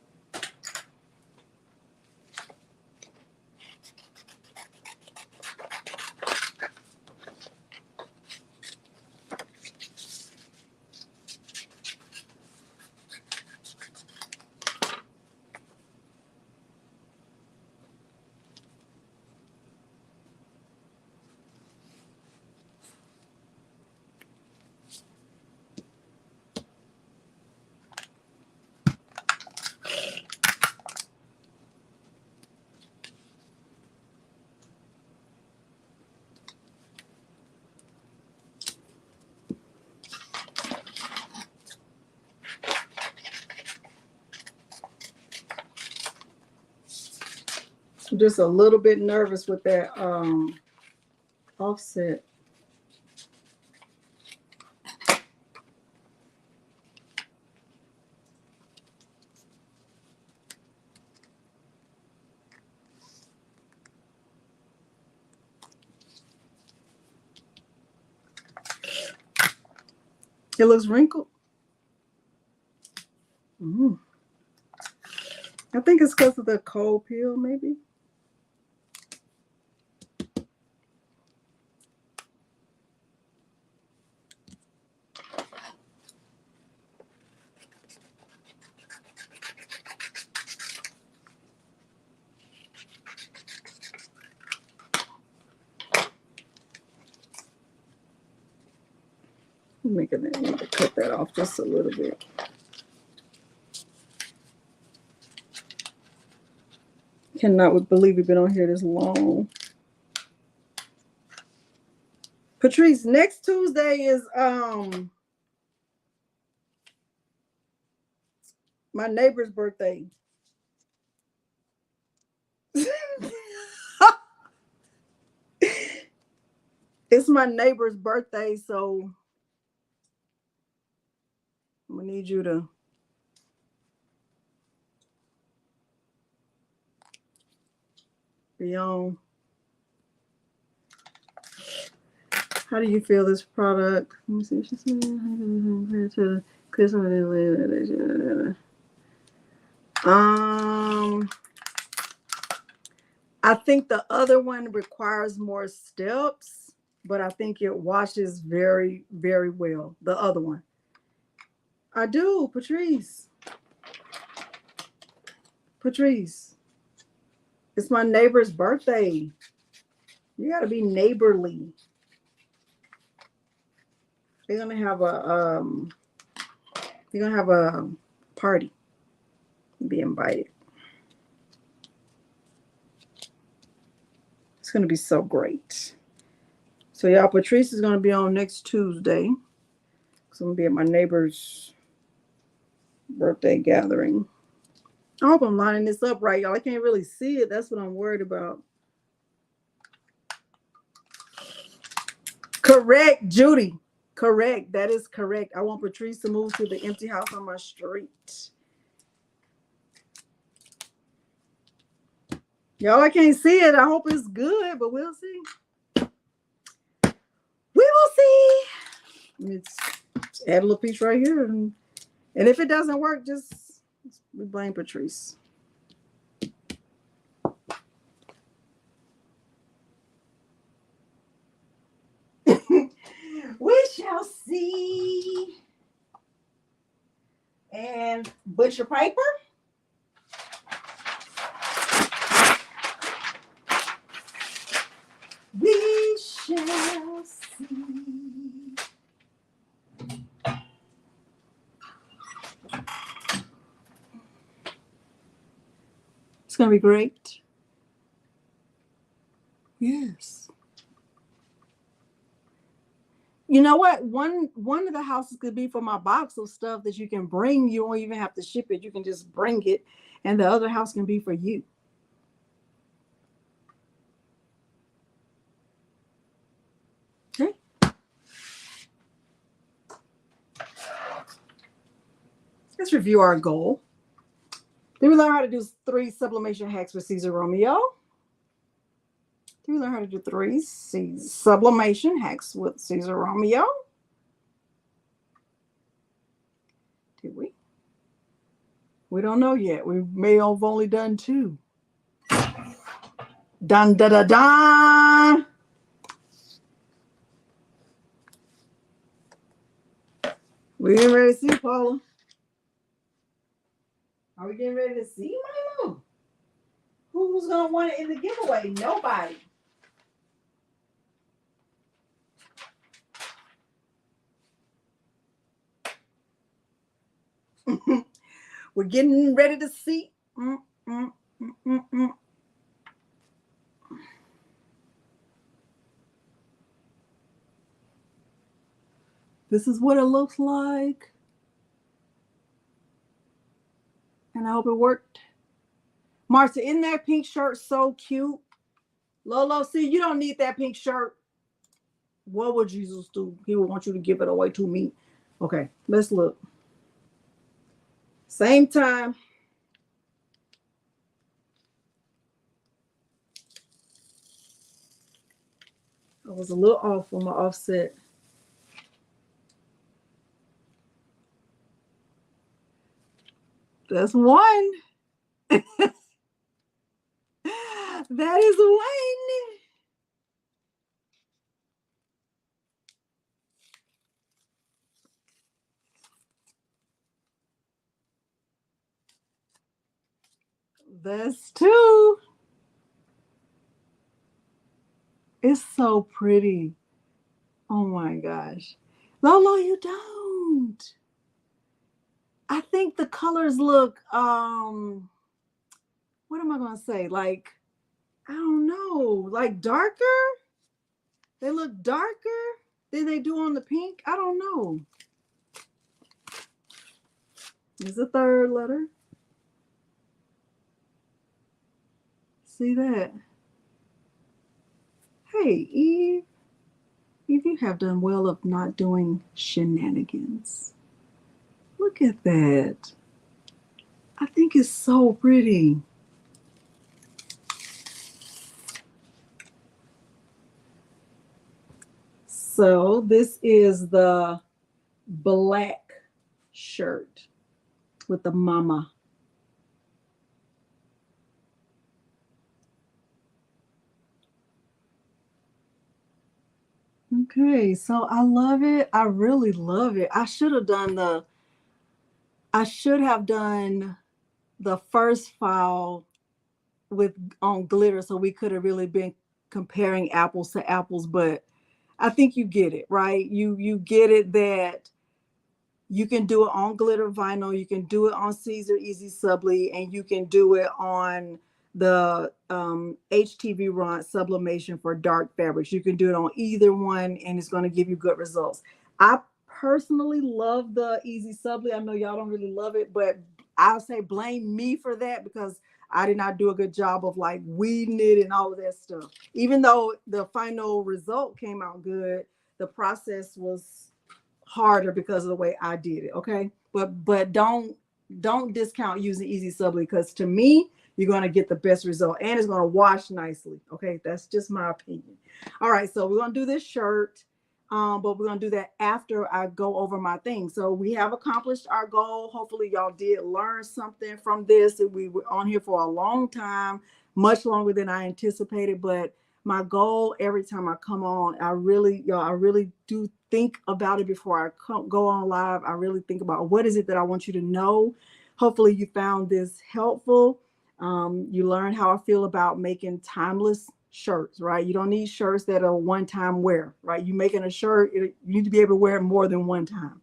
I'm just a little bit nervous with that offset. It looks wrinkled. I think it's because of the cold peel, maybe. I need to cut that off just a little bit. Cannot believe we've been on here this long. Patrice, next Tuesday is my neighbor's birthday. It's my neighbor's birthday, so I'm gonna need you to be on. How do you feel this product? Let me see what she said. I think the other one requires more steps, but I think it washes very, very well. The other one. I do, Patrice. Patrice. It's my neighbor's birthday. You gotta be neighborly. They're gonna have a party. Be invited. It's gonna be so great. So y'all, Patrice is gonna be on next Tuesday. So I'm gonna be at my neighbor's birthday gathering. I hope I'm lining this up right, y'all. I can't really see it. That's what I'm worried about. Correct, Judy. Correct. That is correct. I want Patrice to move to the empty house on my street. Y'all, I can't see it. I hope it's good, but we'll see. We will see. Let's add a little piece right here. And if it doesn't work, just we blame Patrice. We shall see. And butcher paper. We shall see. It's going to be great. Yes. You know what? One of the houses could be for my box of stuff that you can bring. You won't even have to ship it. You can just bring it. And the other house can be for you. Okay. Let's review our goal. Then we learn how to do 3 sublimation hacks with Siser Romeo. Then we learn how to do 3 sublimation hacks with Siser Romeo. Did we? We don't know yet. We may have only done 2. Dun da da da. We getting ready to see, Paula. Are we getting ready to see, Milo? Who's gonna want it in the giveaway? Nobody. We're getting ready to see. This is what it looks like. And I hope it worked. Marcia, isn't that pink shirt so cute? Lolo, see, you don't need that pink shirt. What would Jesus do? He would want you to give it away to me. Okay, let's look. Same time. I was a little off on my offset. That's 1. That is 1. That's 2. It's so pretty. Oh my gosh. Lolo, you don't. I think the colors look, what am I going to say? Like, I don't know, like darker? They look darker than they do on the pink. I don't know. There's the 3rd letter. See that? Hey, Eve. Eve, you have done well of not doing shenanigans. Look at that. I think it's so pretty. So this is the black shirt with the mama. Okay, so I love it. I really love it. I should have done the first file on glitter, so we could have really been comparing apples to apples, but I think you get it, right? You get it that you can do it on glitter vinyl, you can do it on Siser EasySubli, and you can do it on the HTV Rod sublimation for dark fabrics. You can do it on either one, and it's going to give you good results. I personally love the EasySubli. I know y'all don't really love it, but I'll say blame me for that because I did not do a good job of like weeding it and all of that stuff. Even though the final result came out good, the process was harder because of the way I did it. Okay. But don't discount using EasySubli, because to me, you're going to get the best result and it's going to wash nicely. Okay. That's just my opinion. All right. So we're going to do this shirt. But we're going to do that after I go over my thing. So we have accomplished our goal. Hopefully y'all did learn something from this. We were on here for a long time, much longer than I anticipated. But my goal every time I come on, I really do think about it before I go on live. I really think about what is it that I want you to know. Hopefully you found this helpful. You learned how I feel about making timeless shirts, right? You don't need shirts that are one-time wear, right? You making a shirt, you need to be able to wear it more than one time.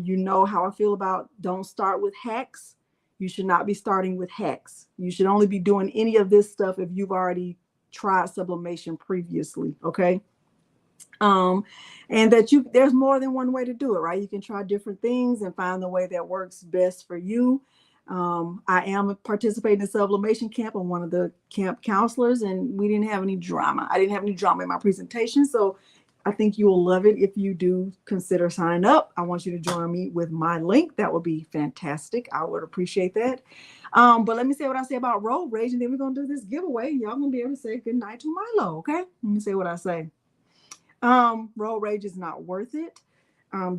You know how I feel about don't start with hacks. You should not be starting with hacks. You should only be doing any of this stuff if you've already tried sublimation previously, okay? And that there's more than one way to do it, right? You can try different things and find the way that works best for you. I am participating in Sublimation Camp. I'm one of the camp counselors, and we didn't have any drama. I didn't have any drama in my presentation, so I think you will love it. If you do consider signing up, I want you to join me with my link. That would be fantastic. I would appreciate that. But let me say what I say about road rage, and then we're going to do this giveaway. Y'all going to be able to say good night to Milo, okay? Let me say what I say. Road rage is not worth it.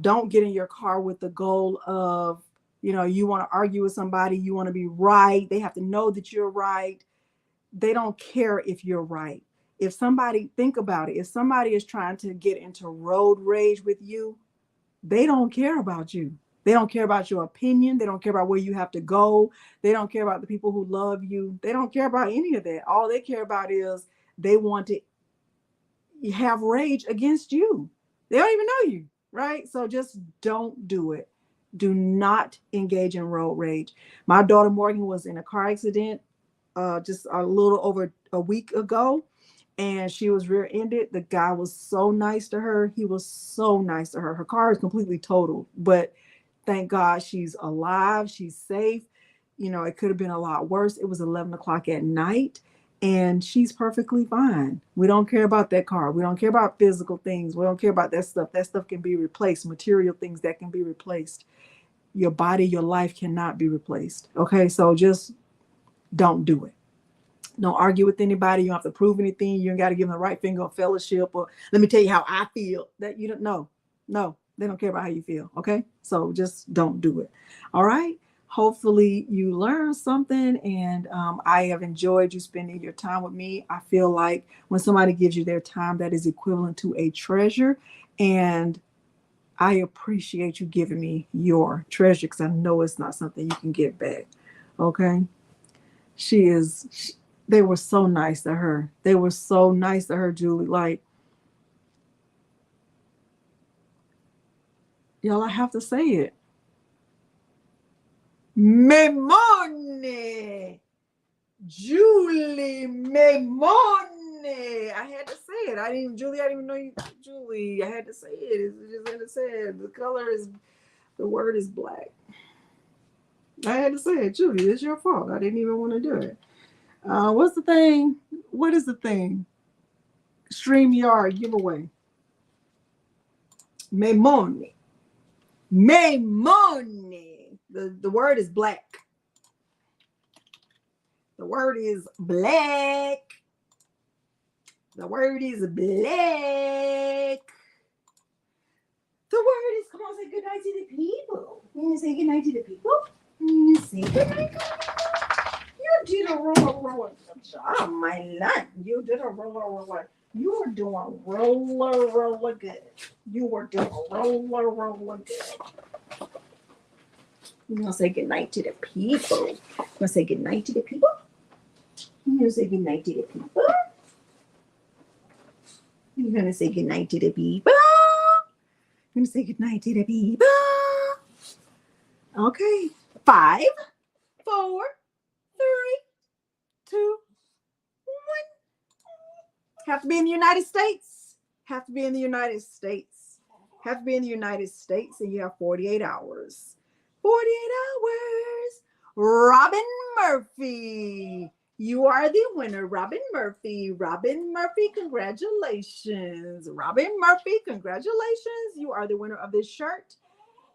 Don't get in your car with the goal of, you want to argue with somebody, you want to be right. They have to know that you're right. They don't care if you're right. If somebody, think about it, if somebody is trying to get into road rage with you, they don't care about you. They don't care about your opinion. They don't care about where you have to go. They don't care about the people who love you. They don't care about any of that. All they care about is they want to have rage against you. They don't even know you, right? So just don't do it. Do not engage in road rage. My daughter Morgan was in a car accident just a little over a week ago, and she was rear-ended. The guy was so nice to her. He was so nice to her. Her car is completely totaled, but thank God she's alive. She's safe. It could have been a lot worse. It was 11 o'clock at night, and she's perfectly fine. We don't care about that car. We don't care about physical things. We don't care about that stuff. That stuff can be replaced. Material things that can be replaced. Your body, your life cannot be replaced. Okay, so just don't do it. Don't argue with anybody. You don't have to prove anything. You ain't got to give them the right finger of fellowship or let me tell you how I feel. That you don't know. No, they don't care about how you feel. Okay, so just don't do it. All right. Hopefully you learned something, and I have enjoyed you spending your time with me. I feel like when somebody gives you their time, that is equivalent to a treasure, and I appreciate you giving me your treasure because I know it's not something you can get back. Okay. They were so nice to her. They were so nice to her, Julie. Like, y'all, I have to say it. Memone. Julie Memone. I had to say it. I didn't even know you, Julie. I had to say it. It's just had to say it. The word is black. I had to say it, Julie. It's your fault. I didn't even want to do it. What's the thing? What is the thing? StreamYard giveaway. Memone. Memone. The word is black. The word is black. The word is black. The word is, come on, say good night to the people. You want to say good night to the people? You say good night to the people. You did a roller job, my life. You did a roller. You were doing roller good. You were doing roller good. You want to say good night to the people? You want to say good night to the people? You want to say good night to the people? You're going to say good night to the people? You're going to say good night to the people? Okay. 5, 4, 3, 2, 1. Have to be in the United States. Have to be in the United States. Have to be in the United States, and you have 48 hours. 48 hours. Robin Murphy. You are the winner, Robin Murphy. Robin Murphy, congratulations. Robin Murphy, congratulations. You are the winner of this shirt.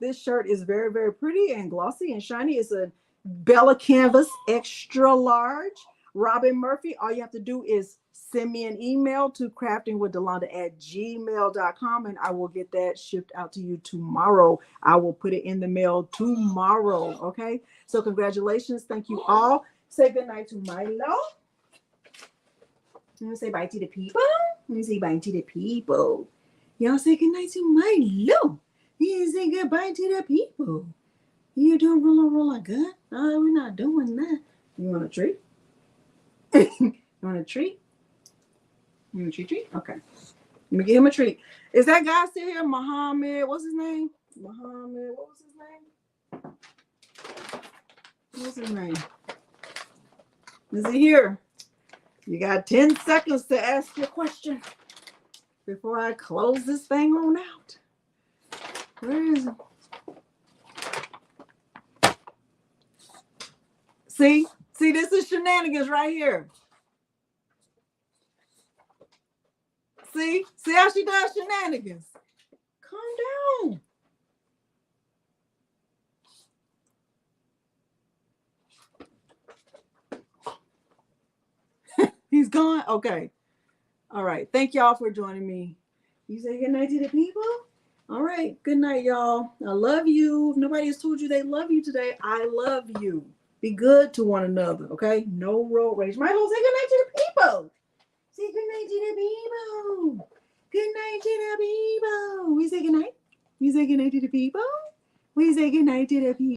This shirt is very, very pretty and glossy and shiny. It's a Bella Canvas extra large. Robin Murphy, all you have to do is send me an email to craftingwithdelonda@gmail.com and I will get that shipped out to you tomorrow. I will put it in the mail tomorrow. Okay. So congratulations. Thank you all. Say goodnight to Milo. You want to say bye to the people? Let me say bye to the people. Y'all say goodnight to Milo. You say goodbye to the people. You doing roll good? No, we're not doing that. You want a treat? You want a treat? You want a treat? Okay. Let me get him a treat. Is that guy still here? Muhammad. What's his name? Muhammad. What was his name? What's his name? Is he here? You got 10 seconds to ask your question before I close this thing on out. Where is it? See, this is shenanigans right here. See how she does shenanigans. Calm down. He's gone? Okay. All right. Thank y'all for joining me. You say good night to the people? All right. Good night, y'all. I love you. If nobody has told you they love you today, I love you. Be good to one another, okay? No road rage. Michael, say good night to the people. Say good night to the people. Good night to the people. We say good night. You say good night to the people. We say good night to the people.